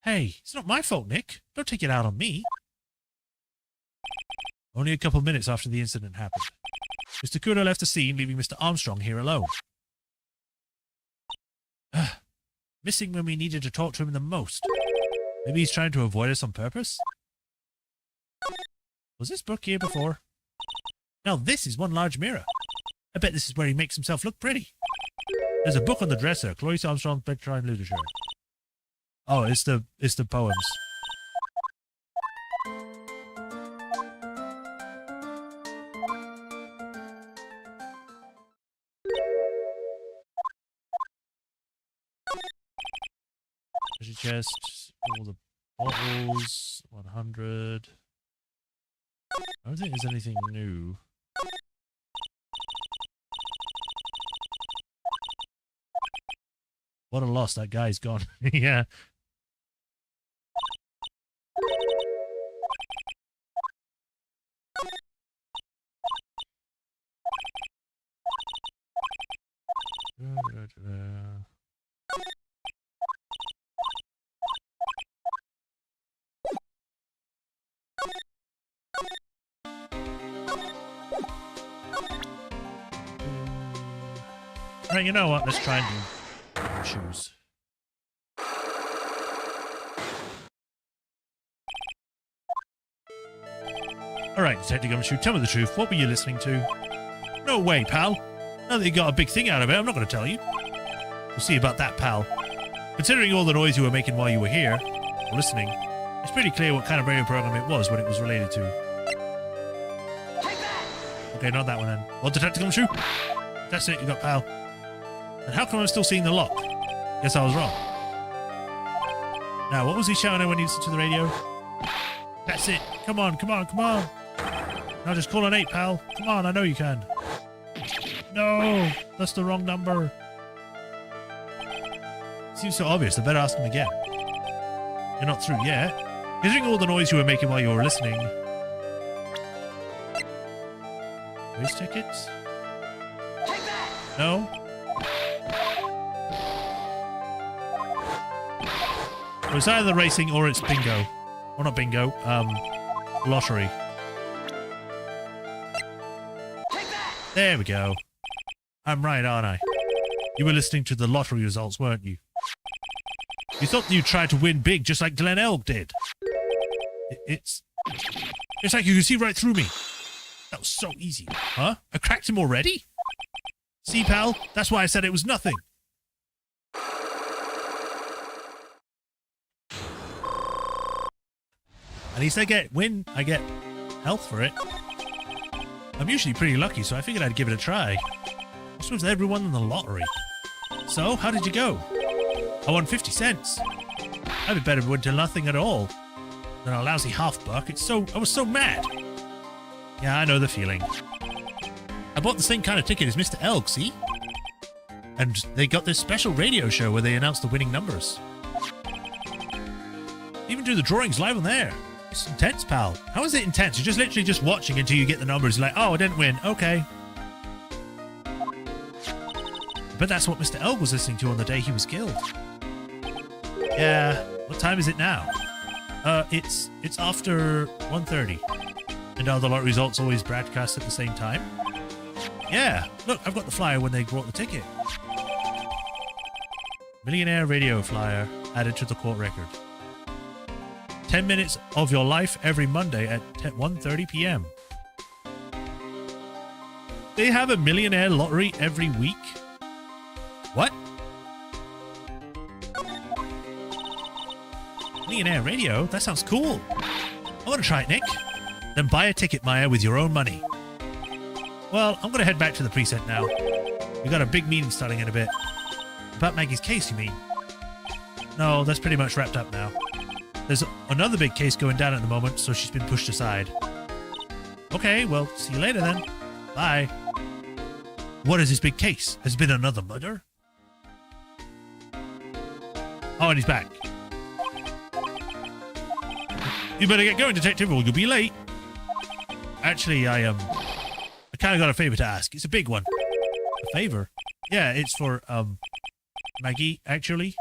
Hey, it's not my fault, Nick. Don't take it out on me. Only a couple minutes after the incident happened. Mr. Kudo left the scene, leaving Mr. Armstrong here alone. Missing when we needed to talk to him the most. Maybe he's trying to avoid us on purpose? Was this book here before? Now this is one large mirror. I bet this is where he makes himself look pretty. There's a book on the dresser, Clovis Armstrong's Bedtime Literature. Oh, it's the poems. Treasure chest, all the bottles, 100. I don't think there's anything new. What a loss. That guy's gone. Yeah. Right, you know what? Let's try and do shoes. Alright, Detective Gumshoe, tell me the truth. What were you listening to? No way, pal. Now that you got a big thing out of it, I'm not going to tell you. We'll see about that, pal. Considering all the noise you were making while you were here, or listening, it's pretty clear what kind of radio program it was, what it was related to. Okay, not that one then. Well, Detective Gumshoe? That's it, you got pal. And how come I'm still seeing the lock? Guess I was wrong. Now, what was he shouting at when he listened to the radio? That's it. Come on, come on, come on. Now just call an 8, pal. Come on, I know you can. No, that's the wrong number. Seems so obvious, I better ask him again. You're not through yet. Considering all the noise you were making while you were listening. Race tickets? No? Well, it's either racing or it's bingo. Or not bingo, lottery. There we go. I'm right, aren't I? You were listening to the lottery results, weren't you? You thought you'd try to win big just like Glen Elg did. It's like you could see right through me. That was so easy. Huh? I cracked him already? See, pal? That's why I said it was nothing. At least I get health for it. I'm usually pretty lucky, so I figured I'd give it a try. This was everyone in the lottery. So, how did you go? I won 50 cents. I'd be better with nothing at all than a lousy half-buck. I was so mad. Yeah, I know the feeling. I bought the same kind of ticket as Mr. Elk, see? And they got this special radio show where they announced the winning numbers. Even do the drawings live on there. It's intense, pal. How is it intense? You're just literally just watching until you get the numbers. You're like, oh, I didn't win. Okay. But that's what Mr. Elk was listening to on the day he was killed. Yeah. What time is it now? It's after 1:30. And are the lot results always broadcast at the same time? Yeah. Look, I've got the flyer when they brought the ticket. Millionaire radio flyer added to the court record. 10 minutes of your life every Monday at 1:30 p.m. They have a millionaire lottery every week? What? Millionaire radio? That sounds cool. I want to try it, Nick. Then buy a ticket, Maya, with your own money. Well, I'm going to head back to the precinct now. We got a big meeting starting in a bit. About Maggie's case, you mean? No, that's pretty much wrapped up now. There's another big case going down at the moment, so she's been pushed aside. Okay, well, see you later then. Bye. What is this big case? Has it been another murder? Oh, and he's back. You better get going, detective, or you'll be late. Actually, I kind of got a favor to ask. It's a big one. A favor? Yeah, it's for, Maggie, actually.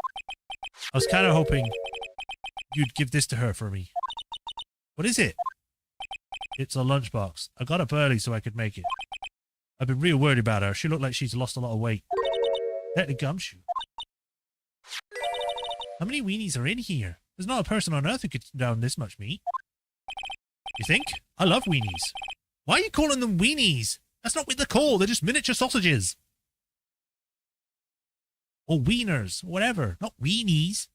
I was kind of hoping you'd give this to her for me. What is it? It's a lunchbox. I got up early so I could make it. I've been real worried about her. She looked like she's lost a lot of weight. Let the gumshoe. How many weenies are in here? There's not a person on earth who could down this much meat. You think? I love weenies. Why are you calling them weenies? That's not what they're called. They're just miniature sausages. Or wieners. Whatever. Not weenies.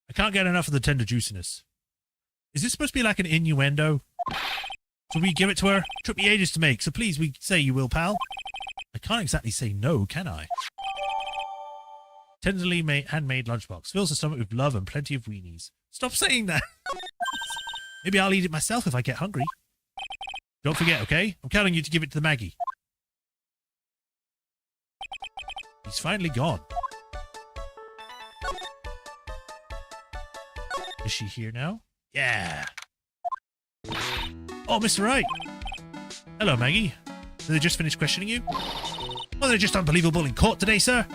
I can't get enough of the tender juiciness. Is this supposed to be like an innuendo? So we give it to her? Took me ages to make, so please, we say you will, pal. I can't exactly say no, can I? Tenderly handmade lunchbox. Fills the stomach with love and plenty of weenies. Stop saying that. Maybe I'll eat it myself if I get hungry. Don't forget, okay? I'm counting you to give it to the Maggie. He's finally gone. Is she here now? Yeah. Oh, Mr. Wright. Hello, Maggie. Did they just finish questioning you? Well, they're just unbelievable in court today, sir.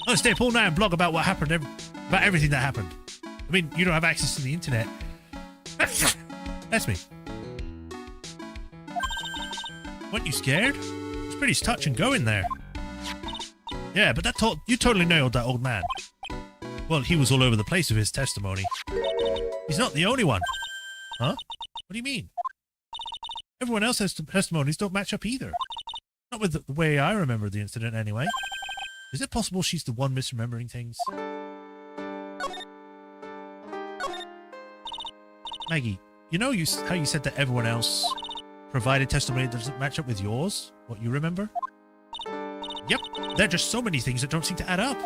I'll stay up all night and blog about what happened, about everything that happened. I mean, you don't have access to the internet. That's me. Weren't you scared? It's pretty touch and go in there. Yeah, but you totally nailed that old man. Well, he was all over the place with his testimony. He's not the only one. Huh? What do you mean? Everyone else's testimonies don't match up either. Not with the way I remember the incident, anyway. Is it possible she's the one misremembering things? Maggie, you know how you said that everyone else provided testimony that doesn't match up with yours? What you remember? Yep, there are just so many things that don't seem to add up.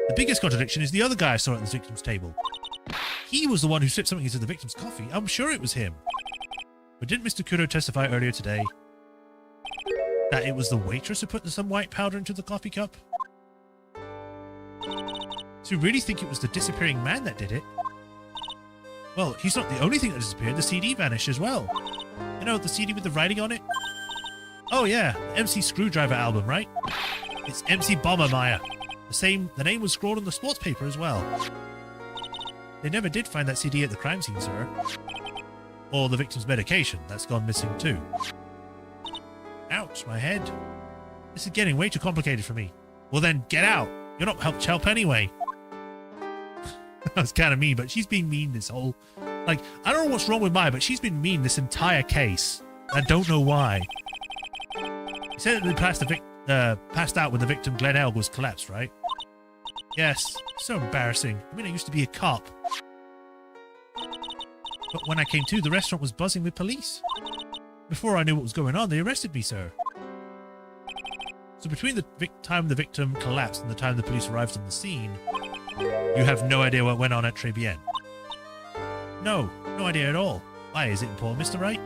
The biggest contradiction is the other guy I saw at the victim's table. He was the one who slipped something into the victim's coffee. I'm sure it was him. But didn't Mr. Kudo testify earlier today that it was the waitress who put some white powder into the coffee cup? So you really think it was the disappearing man that did it? Well, he's not the only thing that disappeared. The CD vanished as well. You know, the CD with the writing on it? Oh yeah, the MC Screwdriver album, right? It's MC Bombermeyer. The name was scrawled on the sports paper as well. They never did find that CD at the crime scene, sir. Or the victim's medication. That's gone missing too. Ouch, my head. This is getting way too complicated for me. Well then, get out. You're not help anyway. That's kind of mean, but she's been mean this whole... Like, I don't know what's wrong with Maya, but she's been mean this entire case. I don't know why. You said that they passed out when the victim Glenn Elg was collapsed, right? Yes. So embarrassing. I mean, I used to be a cop. But when I came to, the restaurant was buzzing with police. Before I knew what was going on, they arrested me, sir. So between the time the victim collapsed and the time the police arrived on the scene, you have no idea what went on at Tribulations? No idea at all. Why, is it important, Mr. Wright?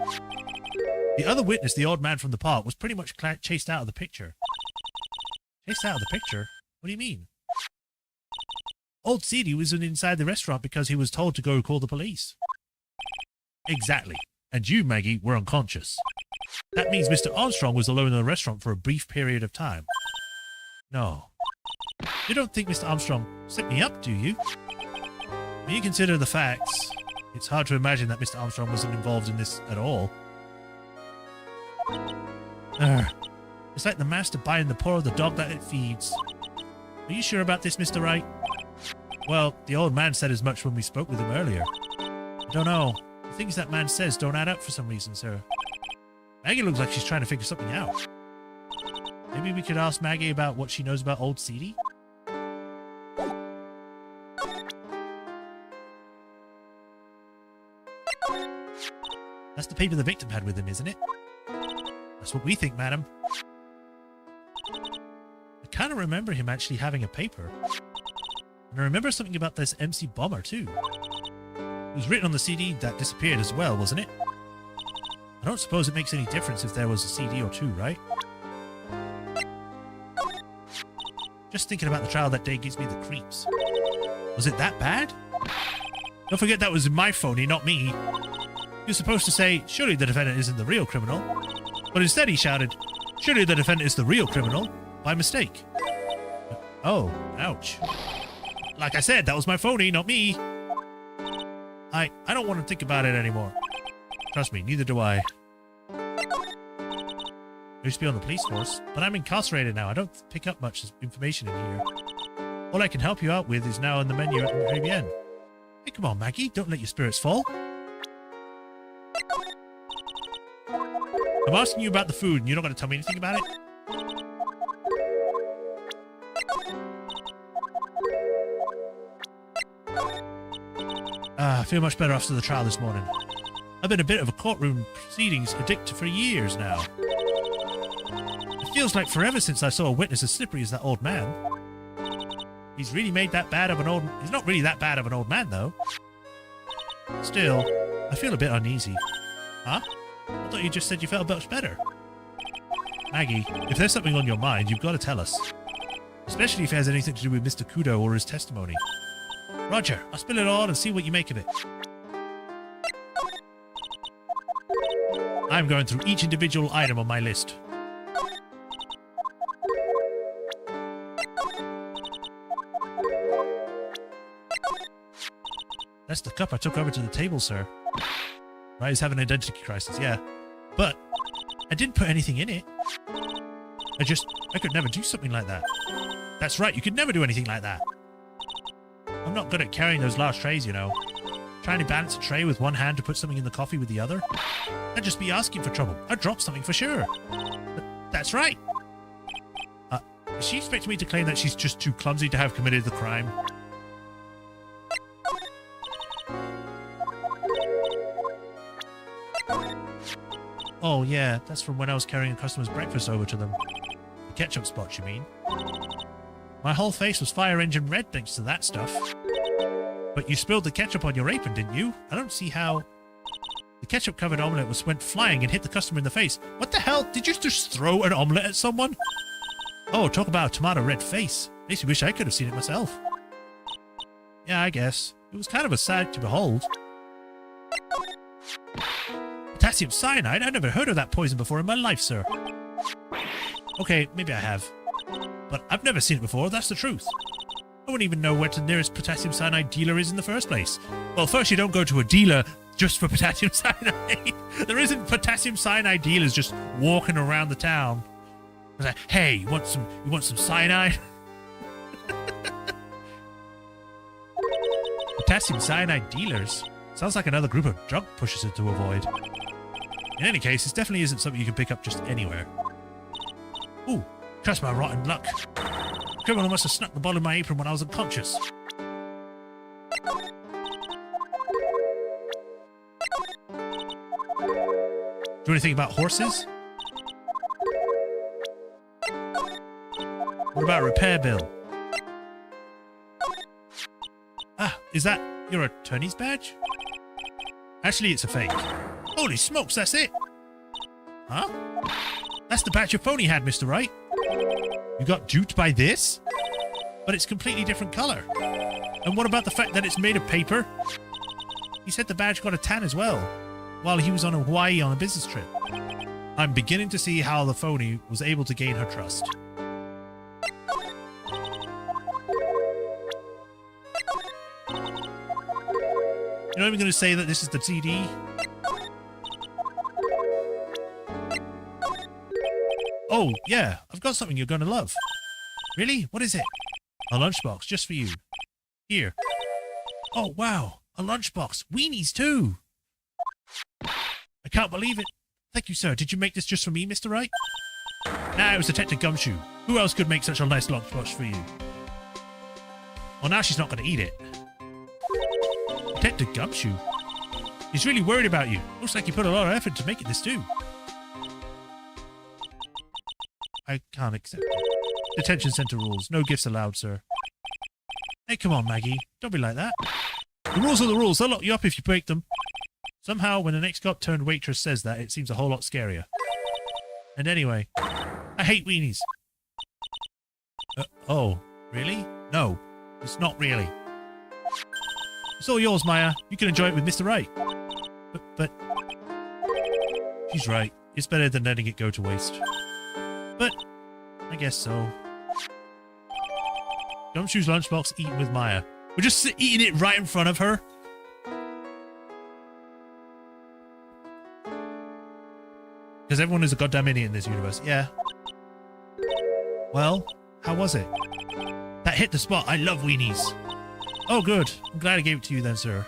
The other witness, the old man from the park, was pretty much chased out of the picture. Chased out of the picture? What do you mean? Old CD was inside the restaurant because he was told to go call the police. Exactly. And you, Maggie, were unconscious. That means Mr. Armstrong was alone in the restaurant for a brief period of time. No. You don't think Mr. Armstrong set me up, do you? When you consider the facts, it's hard to imagine that Mr. Armstrong wasn't involved in this at all. It's like the master biting the paw of the dog that it feeds. Are you sure about this, Mr. Wright? Well, the old man said as much when we spoke with him earlier. I don't know. The things that man says don't add up for some reason, sir. Maggie looks like she's trying to figure something out. Maybe we could ask Maggie about what she knows about old CD? That's the paper the victim had with him, isn't it? That's what we think, madam. I kind of remember him actually having a paper. And I remember something about this MC Bomber, too. It was written on the CD that disappeared as well, wasn't it? I don't suppose it makes any difference if there was a CD or two, right? Just thinking about the trial that day gives me the creeps. Was it that bad? Don't forget that was my phony, not me. He was supposed to say, surely the defendant isn't the real criminal. But instead he shouted, surely the defendant is the real criminal, by mistake. Oh, ouch. Like I said, that was my phony, not me. I don't want to think about it anymore. Trust me, neither do I. I used to be on the police force, but I'm incarcerated now. I don't pick up much information in here. All I can help you out with is now on the menu at the very end. Hey, come on, Maggie, don't let your spirits fall. I'm asking you about the food, and you're not going to tell me anything about it? I feel much better after the trial this morning. I've been a bit of a courtroom proceedings addict for years now. It feels like forever since I saw a witness as slippery as that old man. He's really made that bad of an old... He's not really that bad of an old man, though. Still, I feel a bit uneasy. Huh? I thought you just said you felt much better. Maggie, if there's something on your mind, you've got to tell us. Especially if it has anything to do with Mr. Kudo or his testimony. Roger, I'll spill it all and see what you make of it. I'm going through each individual item on my list. That's the cup I took over to the table, sir. Right, he's having an identity crisis, yeah. But I didn't put anything in it. I could never do something like that. That's right, you could never do anything like that. I'm not good at carrying those large trays, you know. Trying to balance a tray with one hand to put something in the coffee with the other? That'd just be asking for trouble. I'd drop something for sure. But that's right. Is she expecting me to claim that she's just too clumsy to have committed the crime? Oh, yeah, that's from when I was carrying a customer's breakfast over to them. The ketchup spot, you mean? My whole face was fire engine red thanks to that stuff. But you spilled the ketchup on your apron, didn't you? I don't see how... The ketchup-covered omelette went flying and hit the customer in the face. What the hell? Did you just throw an omelette at someone? Oh, talk about a tomato red face. Makes me wish I could have seen it myself. Yeah, I guess. It was kind of a sight to behold. Potassium cyanide? I never heard of that poison before in my life, sir. Okay, maybe I have. But I've never seen it before, that's the truth. I wouldn't even know where the nearest potassium cyanide dealer is in the first place. Well, first you don't go to a dealer just for potassium cyanide. There isn't potassium cyanide dealers just walking around the town. It's like, hey, you want some cyanide? Potassium cyanide dealers? Sounds like another group of drug pushers to avoid. In any case, this definitely isn't something you can pick up just anywhere. Ooh, trust my rotten luck. Criminal must have snuck the bottle of my apron when I was unconscious. Do anything about horses? What about a repair bill? Ah, is that your attorney's badge? Actually, it's a fake. Holy smokes, that's it! Huh? That's the badge your phony had, Mr. Wright. You got duped by this? But it's completely different color. And what about the fact that it's made of paper? He said the badge got a tan as well, while he was on Hawaii on a business trip. I'm beginning to see how the phony was able to gain her trust. You're not even going to say that this is the CD? Oh, yeah, I've got something you're going to love. Really? What is it? A lunchbox, just for you. Here. Oh, wow, a lunchbox. Weenies, too. I can't believe it. Thank you, sir. Did you make this just for me, Mr. Wright? Nah, it was Detective Gumshoe. Who else could make such a nice lunchbox for you? Well, now she's not going to eat it. Detective Gumshoe? He's really worried about you. Looks like he put a lot of effort to make it this too. I can't accept it. Detention center rules. No gifts allowed, sir. Hey, come on, Maggie. Don't be like that. The rules are the rules. They'll lock you up if you break them. Somehow, when an ex-cop-turned-waitress says that, it seems a whole lot scarier. And anyway, I hate weenies. Oh, really? No, it's not really. It's all yours, Maya. You can enjoy it with Mr. Wright. But... She's right. It's better than letting it go to waste. But, I guess so. Gumshoe's lunchbox eaten with Maya. We're just eating it right in front of her. Because everyone is a goddamn idiot in this universe. Yeah. Well, how was it? That hit the spot. I love weenies. Oh, good. I'm glad I gave it to you then, sir.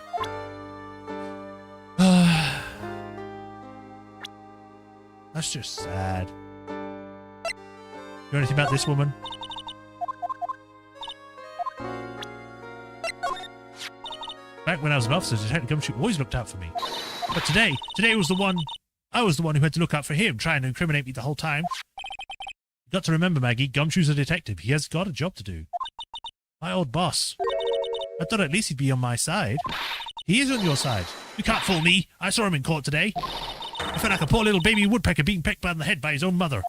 That's just sad. You know anything about this woman? Back when I was an officer, Detective Gumshoe always looked out for me. But today was the one... I was the one who had to look out for him, trying to incriminate me the whole time. You got to remember, Maggie, Gumshoe's a detective. He has got a job to do. My old boss. I thought at least he'd be on my side. He is on your side. You can't fool me. I saw him in court today. I felt like a poor little baby woodpecker being pecked by the head by his own mother.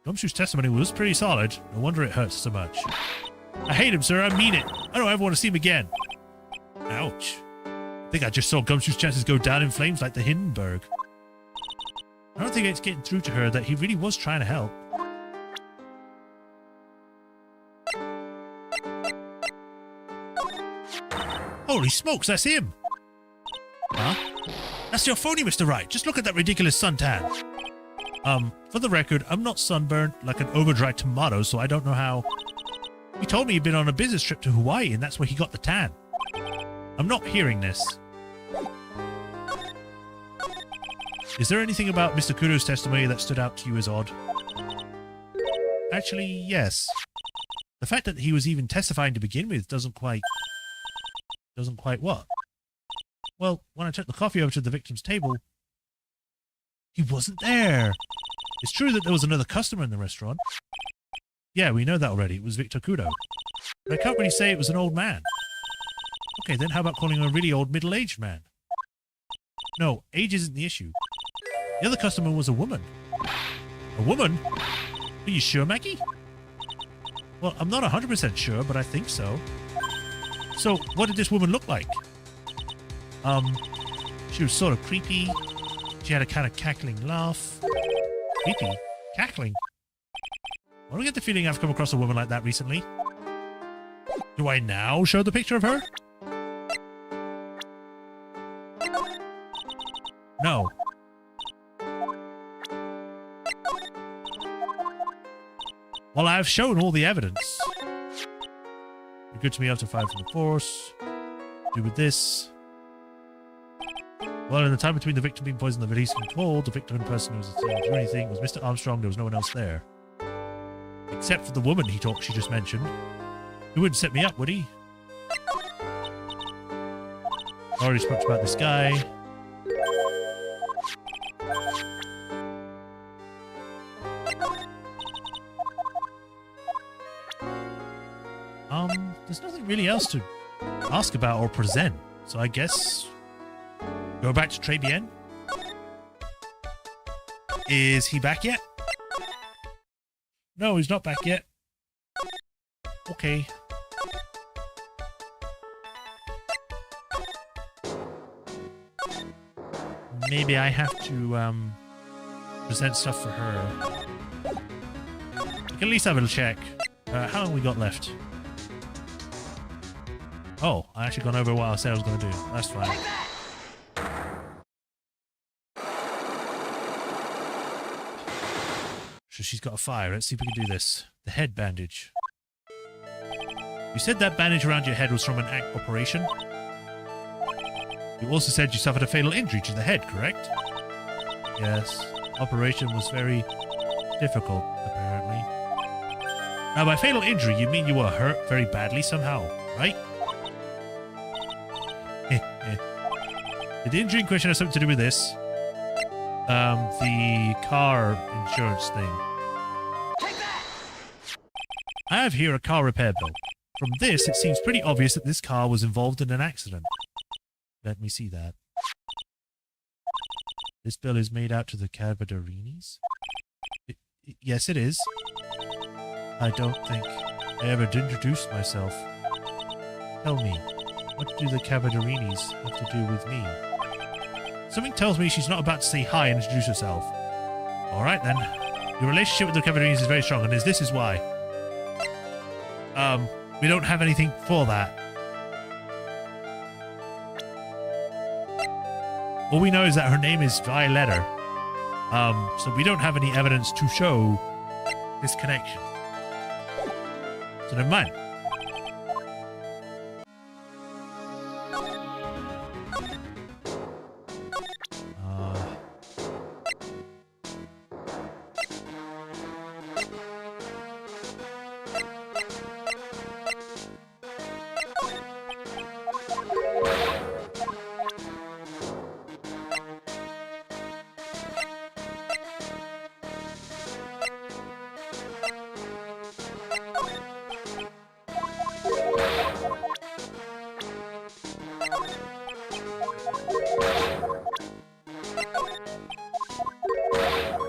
Gumshoe's testimony was pretty solid. No wonder it hurts so much. I hate him, sir. I mean it. I don't ever want to see him again. Ouch. I think I just saw Gumshoe's chances go down in flames like the Hindenburg. I don't think it's getting through to her that he really was trying to help. Holy smokes, that's him! Huh? That's your phony, Mr. Wright. Just look at that ridiculous suntan. For the record, I'm not sunburned like an overdried tomato, so I don't know how... He told me he'd been on a business trip to Hawaii, and that's where he got the tan. I'm not hearing this. Is there anything about Mr. Kudo's testimony that stood out to you as odd? Actually, yes. The fact that he was even testifying to begin with doesn't quite what? Well, when I took the coffee over to the victim's table, he wasn't there. It's true that there was another customer in the restaurant. Yeah, we know that already. It was Victor Kudo. But I can't really say it was an old man. Okay, then how about calling him a really old middle-aged man? No, age isn't the issue. The other customer was a woman. A woman? Are you sure, Maggie? Well, I'm not 100% sure, but I think so. So, what did this woman look like? She was sort of creepy. She had a kind of cackling laugh. Creepy? Cackling? I don't get the feeling I've come across a woman like that recently. Do I now show the picture of her? No. Well, I've shown all the evidence. You're good to me after 5 from the force. Do with this. Well, in the time between the victim being poisoned and the release being called, the victim and the person who was attempting to do anything was Mr. Armstrong. There was no one else there. Except for the woman she just mentioned. He wouldn't set me up, would he? I already spoke about this guy. There's nothing really else to ask about or present, so I guess go back to Tribien. Is he back yet? No, he's not back yet. Okay. Maybe I have to present stuff for her. I can at least have a check. How long we got left? Oh, I actually gone over what I said I was going to do. That's fine. So she's got a fire. Let's see if we can do this. The head bandage. You said that bandage around your head was from an operation? You also said you suffered a fatal injury to the head, correct? Yes. Operation was very difficult, apparently. Now, by fatal injury, you mean you were hurt very badly somehow, right? Did the injury in question have something to do with this? The car insurance thing. I have here a car repair bill. From this, it seems pretty obvious that this car was involved in an accident. Let me see that. This bill is made out to the Cavaderinis? Yes, it is. I don't think I ever introduced myself. Tell me, what do the Cavaderinis have to do with me? Something tells me she's not about to say hi and introduce herself. Alright then. Your relationship with the Cavaderinis is very strong, and this is why. We don't have anything for that. All we know is that her name is Violetta. So we don't have any evidence to show this connection. So never mind.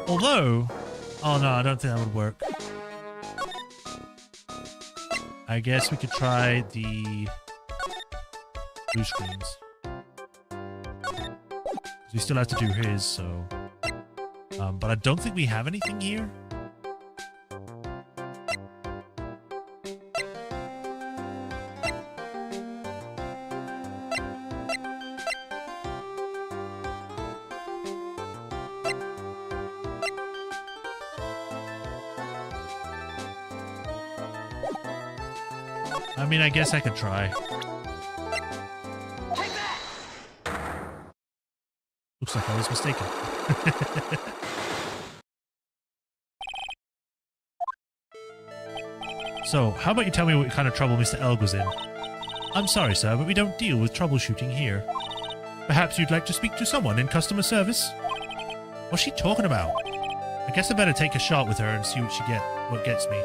Although, Oh no, I don't think that would work. I guess we could try the blue screens. We still have to do his, so... but I don't think we have anything here. I mean, I guess I could try. Looks like I was mistaken. So, how about you tell me what kind of trouble Mr. Elg was in? I'm sorry, sir, but we don't deal with troubleshooting here. Perhaps you'd like to speak to someone in customer service? What's she talking about? I guess I better take a shot with her and see what gets me.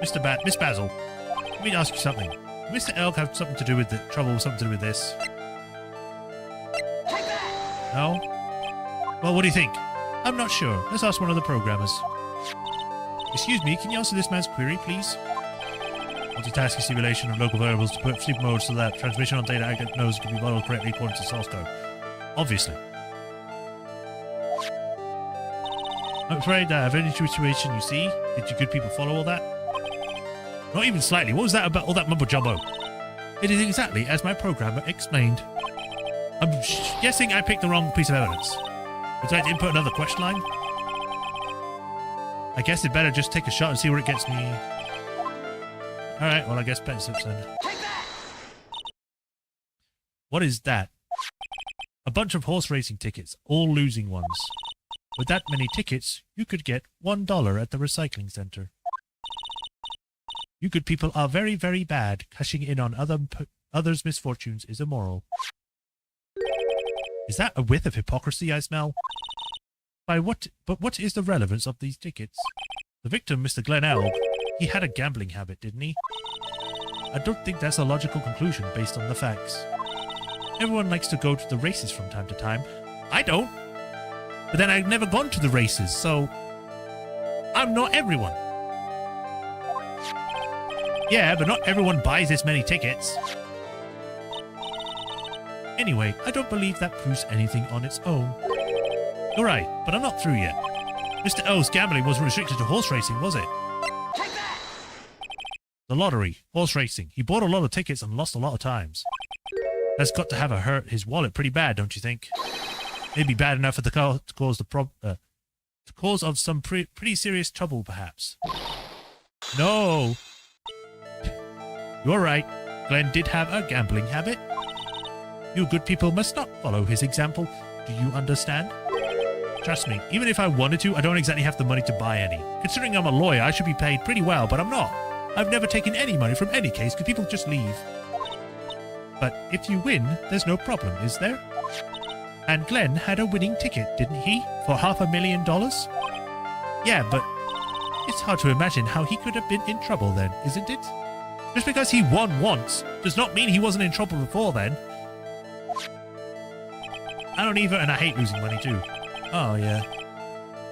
Miss Basil, let me ask you something. Did Mr. Elg have something to do with the trouble, something to do with this? No? Well, what do you think? I'm not sure. Let's ask one of the programmers. Excuse me, can you answer this man's query, please? Multitasking simulation of local variables to put sleep mode so that transmission on data aggregate nodes can be modeled correctly according to source code. Obviously. I'm afraid that of any situation you see, did you good people follow all that? Not even slightly. What was that about all that mumbo jumbo? It is exactly as my programmer explained. I'm guessing I picked the wrong piece of evidence. Would you like to input another question line? I guess it better just take a shot and see where it gets me. Alright, well I guess pen slips then. What is that? A bunch of horse racing tickets, all losing ones. With that many tickets, you could get $1 at the recycling center. You good people are very, very bad. Cashing in on others' misfortunes is immoral. Is that a whiff of hypocrisy I smell? But what is the relevance of these tickets? The victim, Mr. Glenn Elg, he had a gambling habit, didn't he? I don't think that's a logical conclusion based on the facts. Everyone likes to go to the races from time to time. I don't. But then I've never gone to the races, so... I'm not everyone. Yeah, but not everyone buys this many tickets. Anyway, I don't believe that proves anything on its own. Alright, but I'm not through yet. Mr. O's gambling wasn't restricted to horse racing, was it? The lottery, horse racing. He bought a lot of tickets and lost a lot of times. That's got to have hurt his wallet pretty bad, don't you think? Maybe bad enough for the to cause the cause of some pretty serious trouble, perhaps. No. You're right. Glenn did have a gambling habit. You good people must not follow his example. Do you understand? Trust me, even if I wanted to, I don't exactly have the money to buy any. Considering I'm a lawyer, I should be paid pretty well, but I'm not. I've never taken any money from any case because people just leave. But if you win, there's no problem, is there? And Glenn had a winning ticket, didn't he? For $500,000? Yeah, but it's hard to imagine how he could have been in trouble then, isn't it? Just because he won once does not mean he wasn't in trouble before then. I don't either, and I hate losing money too. Oh, yeah.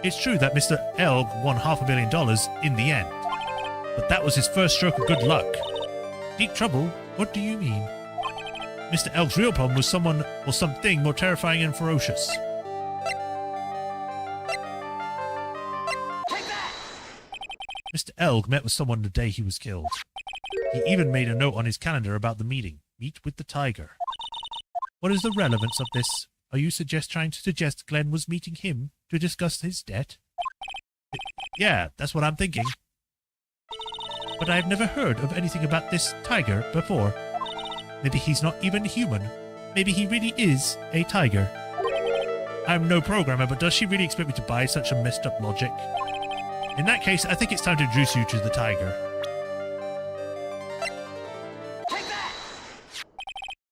It's true that Mr. Elg won $500,000 in the end. But that was his first stroke of good luck. Deep trouble? What do you mean? Mr. Elg's real problem was someone or something more terrifying and ferocious. Mr. Elg met with someone the day he was killed. He even made a note on his calendar about the meeting. Meet with the tiger. What is the relevance of this? Are you trying to suggest Glenn was meeting him to discuss his debt? Yeah, that's what I'm thinking. But I've never heard of anything about this tiger before. Maybe he's not even human. Maybe he really is a tiger. I'm no programmer, but does she really expect me to buy such a messed up logic? In that case, I think it's time to introduce you to the tiger.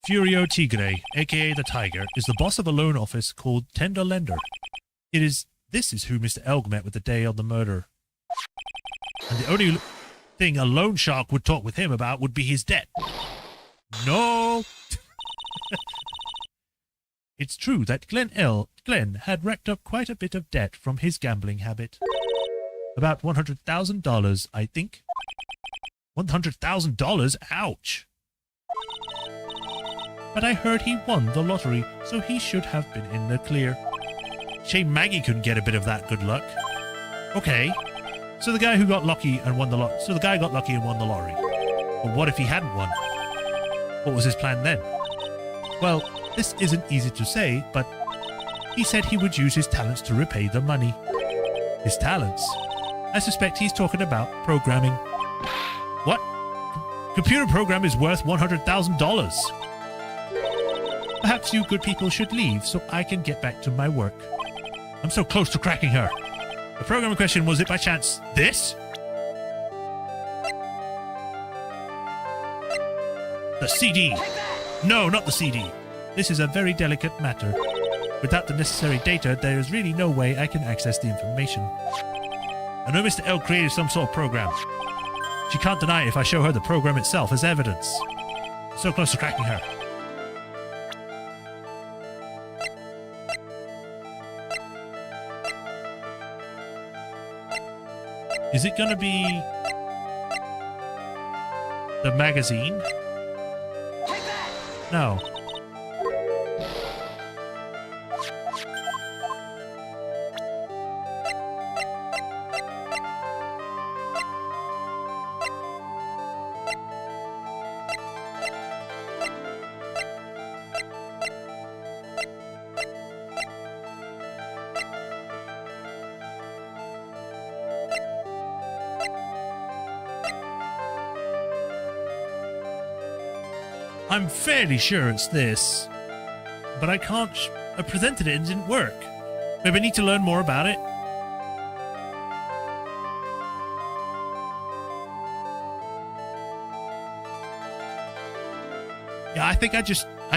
Furio Tigre, aka the Tiger, is the boss of a loan office called Tender Lender. This is who Mr. Elg met with the day of the murder. And the only thing a loan shark would talk with him about would be his debt. No! It's true that Glenn had racked up quite a bit of debt from his gambling habit. About $100,000, I think. $100,000? Ouch! But I heard he won the lottery, so he should have been in the clear. Shame Maggie couldn't get a bit of that good luck. Okay, so the guy who got lucky and won the lot. So the guy got lucky and won the lottery. But what if he hadn't won? What was his plan then? Well, this isn't easy to say, but he said he would use his talents to repay the money. His talents? I suspect he's talking about programming. What? Computer program is worth $100,000. Perhaps you good people should leave so I can get back to my work. I'm so close to cracking her. The program in question, was it by chance this? The CD. No, not the CD. This is a very delicate matter. Without the necessary data, there is really no way I can access the information. I know Mr. L created some sort of program. She can't deny it if I show her the program itself as evidence. So close to cracking her. Is it gonna be the magazine? No. I'm fairly sure it's this, but I can't. I presented it and it didn't work. Maybe I need to learn more about it. Yeah, I think I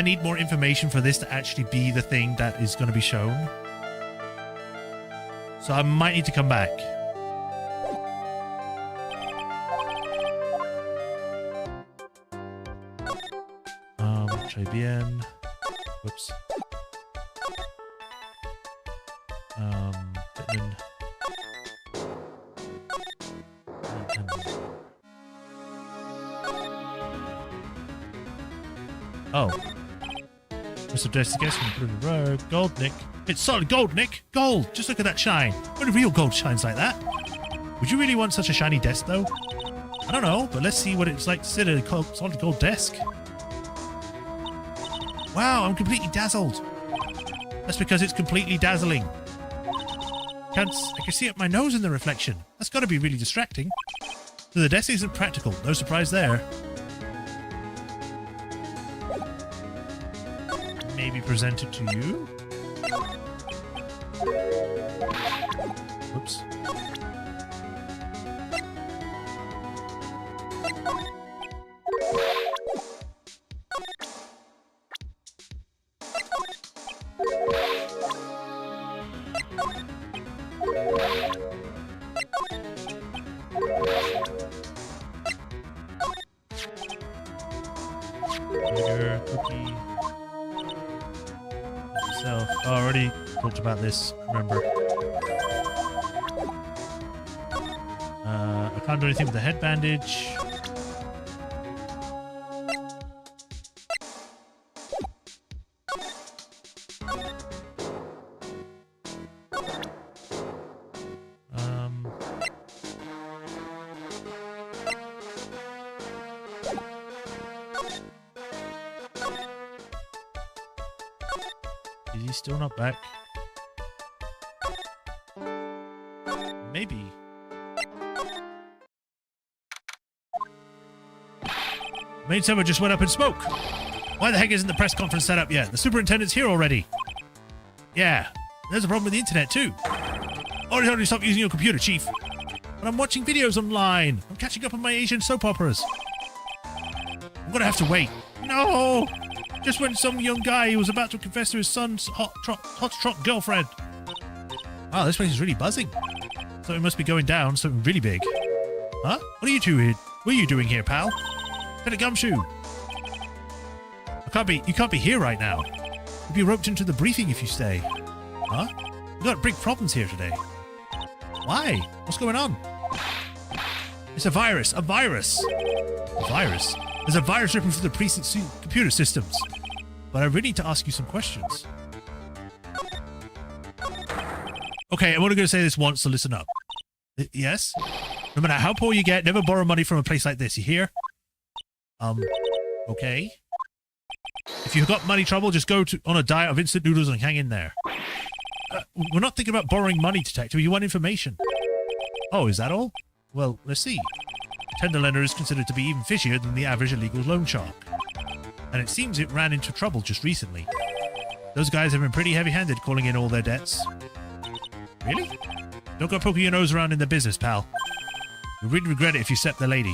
need more information for this to actually be the thing that is going to be shown. So I might need to come back. Très bien. Whoops. Pittman. Oh. Mr. Investigation. Gold, Nick. It's solid gold, Nick. Gold. Just look at that shine. Only real gold shines like that. Would you really want such a shiny desk, though? I don't know, but let's see what it's like to sit at a solid gold desk. Wow, I'm completely dazzled. That's because it's completely dazzling. I can see up my nose in the reflection. That's got to be really distracting. So the desk isn't practical. No surprise there. Maybe present it to you? Whoops. Cookie. So, I already talked about this, remember. I can't do anything with the head bandage. Is he still not back? Maybe. Main server just went up in smoke. Why the heck isn't the press conference set up yet? The superintendent's here already. Yeah, there's a problem with the internet too. Already told you to stop using your computer, Chief. But I'm watching videos online. I'm catching up on my Asian soap operas. I'm gonna have to wait. No! Just when some young guy who was about to confess to his son's hot trot girlfriend. Wow, this place is really buzzing. Something must be going down, something really big. Huh? What are you two here? What are you doing here, pal? Get a gumshoe. You can't be here right now. You'll be roped into the briefing if you stay. Huh? We've got big problems here today. Why? What's going on? It's a virus. A virus. A virus? There's a virus ripping through the precinct's computer systems. But I really need to ask you some questions. Okay, I'm only going to say this once, so listen up. Yes? No matter how poor you get, never borrow money from a place like this, you hear? Okay. If you've got money trouble, just go on a diet of instant noodles and hang in there. We're not thinking about borrowing money, detective. You want information. Oh, is that all? Well, let's see. Tender lender is considered to be even fishier than the average illegal loan shark. And it seems it ran into trouble just recently. Those guys have been pretty heavy-handed calling in all their debts. Really? Don't go poking your nose around in their business, pal. You'll really regret it if you set the lady.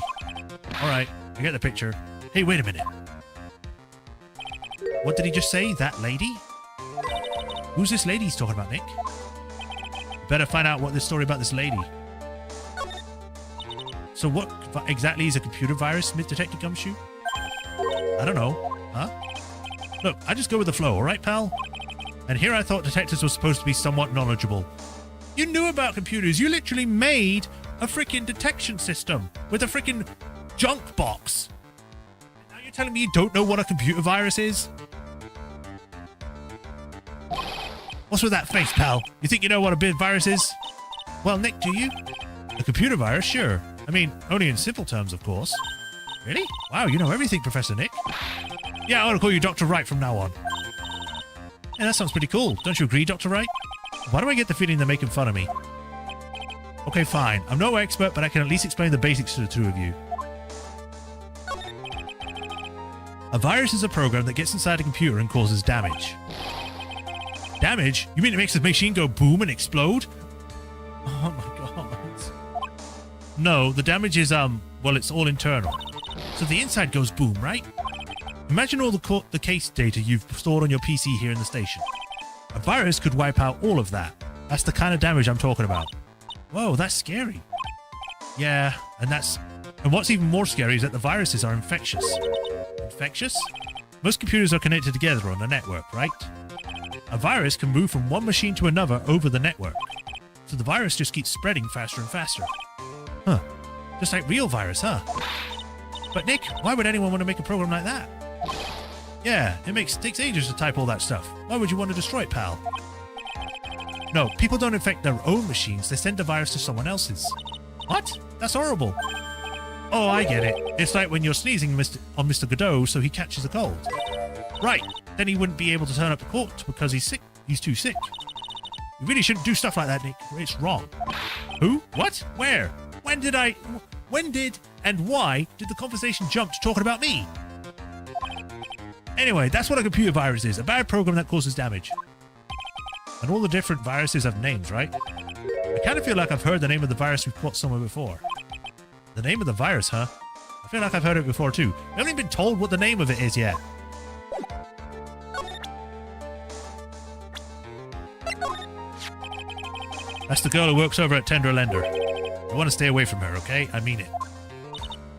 Alright, I get the picture. Hey, wait a minute. What did he just say? That lady? Who's this lady he's talking about, Nick? Better find out what this story about this lady. So what exactly is a computer virus, Detective Gumshoe? I don't know. Huh? Look, I just go with the flow, alright, pal? And here I thought detectives were supposed to be somewhat knowledgeable. You knew about computers. You literally made a freaking detection system with a freaking junk box. Now you're telling me you don't know what a computer virus is? What's with that face, pal? You think you know what a bit virus is? Well, Nick, do you? A computer virus? Sure. I mean, only in simple terms, of course. Really? Wow, you know everything, Professor Nick. Yeah, I want to call you Dr. Wright from now on. Yeah, that sounds pretty cool. Don't you agree, Dr. Wright? Why do I get the feeling they're making fun of me? Okay, fine. I'm no expert, but I can at least explain the basics to the two of you. A virus is a program that gets inside a computer and causes damage. Damage? You mean it makes the machine go boom and explode? Oh my god. No, the damage is, well, it's all internal. So the inside goes boom, right? Imagine all the case data you've stored on your PC here in the station. A virus could wipe out all of that. That's the kind of damage I'm talking about. Whoa, that's scary. Yeah, and what's even more scary is that the viruses are infectious. Infectious? Most computers are connected together on a network, right? A virus can move from one machine to another over the network. So the virus just keeps spreading faster and faster. Huh. Just like real virus, huh? But Nick, why would anyone want to make a program like that? Yeah, it takes ages to type all that stuff. Why would you want to destroy it, pal? No, people don't infect their own machines. They send the virus to someone else's. What? That's horrible. Oh, I get it. It's like when you're sneezing on Mr. Godot so he catches a cold. Right. Then he wouldn't be able to turn up to court because he's sick. He's too sick. You really shouldn't do stuff like that, Nick. It's wrong. Who? What? Where? When did and why did the conversation jump to talking about me? Anyway, that's what a computer virus is. A bad program that causes damage. And all the different viruses have names, right? I kind of feel like I've heard the name of the virus we've caught somewhere before. The name of the virus, huh? I feel like I've heard it before too. I haven't even been told what the name of it is yet. That's the girl who works over at Tender Lender. You want to stay away from her, okay? I mean it.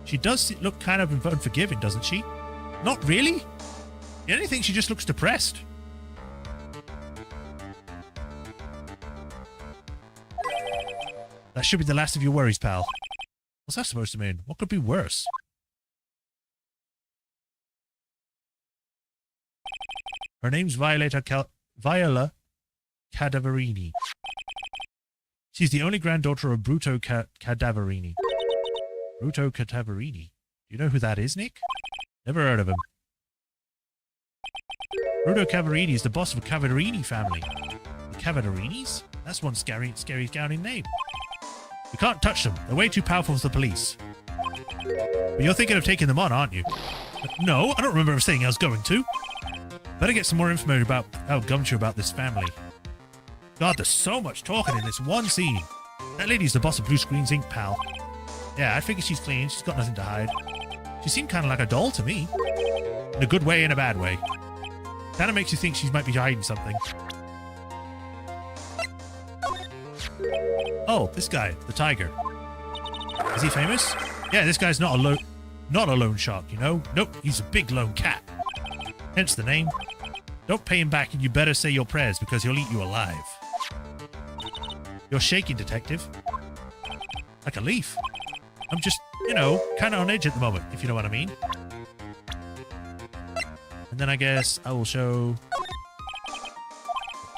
She does look kind of unforgiving, doesn't she? Not really. The only thing, she just looks depressed. That should be the last of your worries, pal. What's that supposed to mean? What could be worse? Her name's Viola Cadaverini. She's the only granddaughter of Bruto Cadaverini. Bruto Cadaverini? Do you know who that is, Nick? Never heard of him. Bruto Cadaverini is the boss of a Cadaverini family. The Cadaverinis? That's one scary sounding name. We can't touch them. They're way too powerful for the police. But you're thinking of taking them on, aren't you? No, I don't remember saying I was going to. Better get some more information about Gumshoe about this family. God, there's so much talking in this one scene. That lady's the boss of Blue Screens Inc., pal. Yeah, I figure she's clean. She's got nothing to hide. She seemed kind of like a doll to me. In a good way and a bad way. Kind of makes you think she might be hiding something. Oh, this guy, the tiger. Is he famous? Yeah, this guy's not a lone shark, you know? Nope, he's a big lone cat. Hence the name. Don't pay him back and you better say your prayers because he'll eat you alive. You're shaking, detective. Like a leaf. I'm just, you know, kind of on edge at the moment, if you know what I mean. And then I guess I will show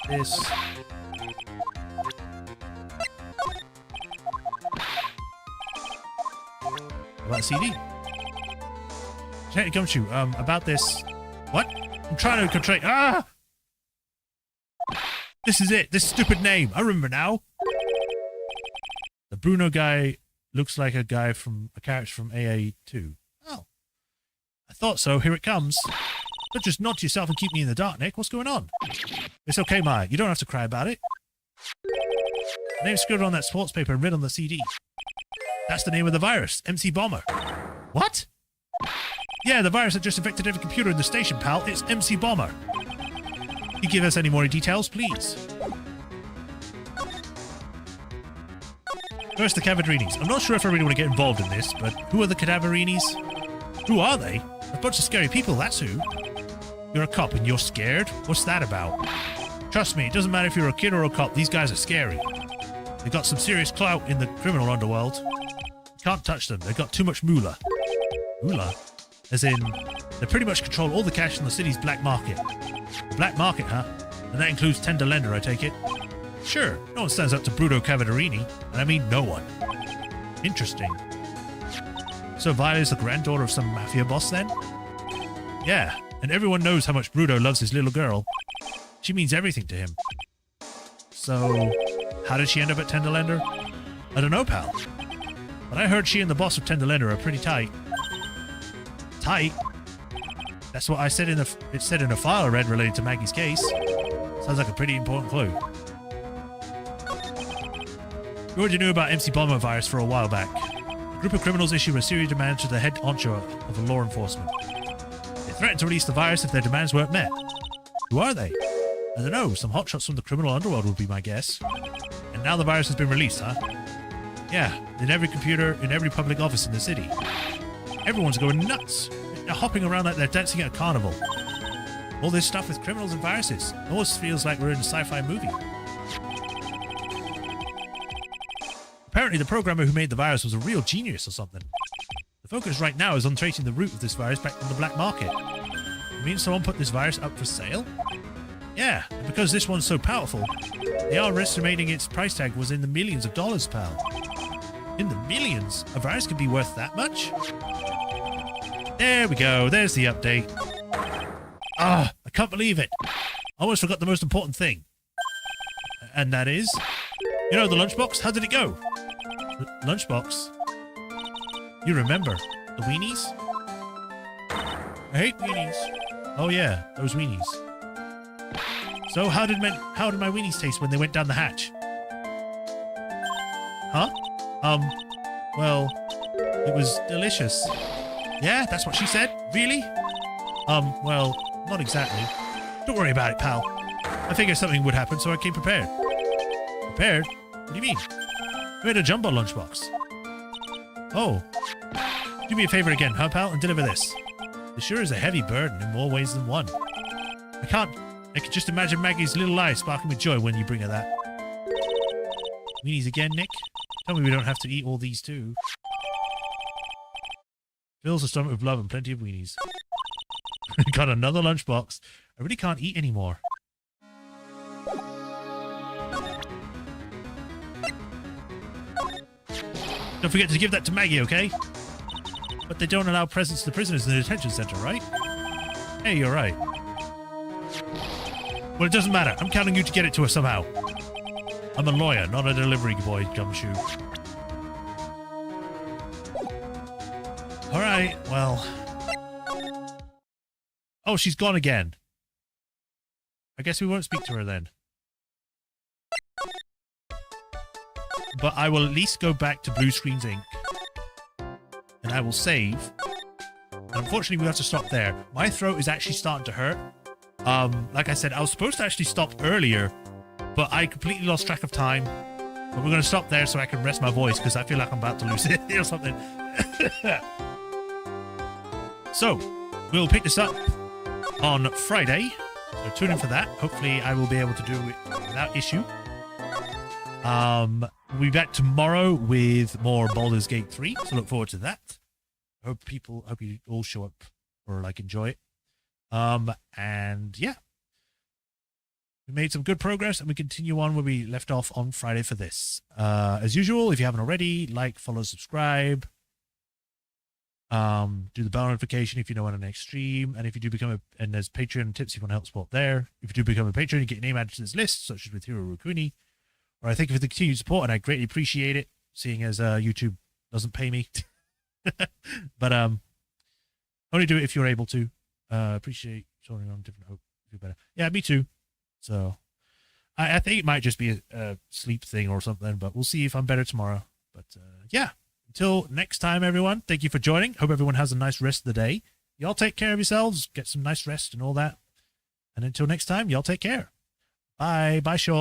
this. About CD. Hey, Gumshoe, about this. What? I'm trying to concentrate. Ah! This is it. This stupid name. I remember now. The Bruno guy looks like a guy from a character from AA2. Oh. I thought so. Here it comes. Don't just nod to yourself and keep me in the dark, Nick. What's going on? It's okay, Maya. You don't have to cry about it. The name's scribbled on that sports paper and written on the CD. That's the name of the virus. MC Bomber. What? Yeah, the virus that just infected every computer in the station, pal. It's MC Bomber. Can you give us any more details, please? First, the Cavadrinis. I'm not sure if I really want to get involved in this, but who are the Cadaverinis? Who are they? A bunch of scary people, that's who. You're a cop and you're scared? What's that about? Trust me, it doesn't matter if you're a kid or a cop, these guys are scary. They've got some serious clout in the criminal underworld. You can't touch them, they've got too much moolah. Moolah? As in, they pretty much control all the cash in the city's black market. The black market, huh? And that includes tender lender, I take it? Sure, no one stands up to Bruno Cavadarini, and I mean no one. Interesting. So Viola's the granddaughter of some mafia boss then? Yeah, and everyone knows how much Bruno loves his little girl. She means everything to him. So, how did she end up at Tenderlender? I don't know, pal. But I heard she and the boss of Tenderlender are pretty tight. Tight? That's what I said in the it said in a file I read related to Maggie's case. Sounds like a pretty important clue. We already knew about MC Bomber virus for a while back. A group of criminals issued a series of demands to the head honcho of the law enforcement. They threatened to release the virus if their demands weren't met. Who are they? I don't know, some hotshots from the criminal underworld would be my guess. And now the virus has been released, huh? Yeah, in every computer, in every public office in the city. Everyone's going nuts. They're hopping around like they're dancing at a carnival. All this stuff with criminals and viruses. It almost feels like we're in a sci-fi movie. Apparently the programmer who made the virus was a real genius or something. The focus right now is on tracing the root of this virus back from the black market. You mean someone put this virus up for sale? Yeah, and because this one's so powerful, they are estimating its price tag was in the millions of dollars, pal. In the millions? A virus could be worth that much? There we go, there's the update. Ah, I can't believe it. I almost forgot the most important thing. And that is... You know, the lunchbox? How did it go? Lunchbox? You remember. The weenies? I hate weenies. Oh yeah, those weenies. So how did my weenies taste when they went down the hatch? Huh? Well, it was delicious. Yeah, that's what she said? Really? Well, not exactly. Don't worry about it, pal. I figured something would happen, so I came prepared. Prepared? What do you mean? I made a jumbo lunchbox. Oh. Do me a favor again, huh, pal, and deliver this. It sure is a heavy burden in more ways than one. I can just imagine Maggie's little eyes sparkling with joy when you bring her that. Weenies again, Nick? Tell me we don't have to eat all these too. Fills the stomach with love and plenty of weenies. Got another lunchbox. I really can't eat anymore. Don't forget to give that to Maggie, okay? But they don't allow presents to the prisoners in the detention center, right? Hey, you're right. Well, it doesn't matter. I'm counting you to get it to her somehow. I'm a lawyer, not a delivery boy, Gumshoe. Alright, well... Oh, she's gone again. I guess we won't speak to her then. But I will at least go back to Blue Screens Inc. And I will save. And unfortunately, we have to stop there. My throat is actually starting to hurt. Like I said, I was supposed to actually stop earlier, but I completely lost track of time. But we're going to stop there so I can rest my voice, because I feel like I'm about to lose it or something. So, we'll pick this up on Friday. So tune in for that. Hopefully, I will be able to do it without issue. We'll be back tomorrow with more Baldur's Gate 3, so look forward to that. Hope you all show up or like enjoy it. And yeah, we made some good progress, and we continue on where we left off on Friday for this. As usual, if you haven't already, like, follow, subscribe. Do the bell notification if you know when our next stream, and if you do become and there's Patreon tips if you want to help support there. If you do become a patron, you get your name added to this list, such as with Hiro Rukuni. Or I thank you for the continued support, and I greatly appreciate it, seeing as YouTube doesn't pay me. But only do it if you're able to. Appreciate showing on different hope. Do better. Yeah, me too. So I think it might just be a sleep thing or something, but we'll see if I'm better tomorrow. But yeah, until next time, everyone, thank you for joining. Hope everyone has a nice rest of the day. Y'all take care of yourselves, get some nice rest and all that. And until next time, y'all take care. Bye. Bye, Sean.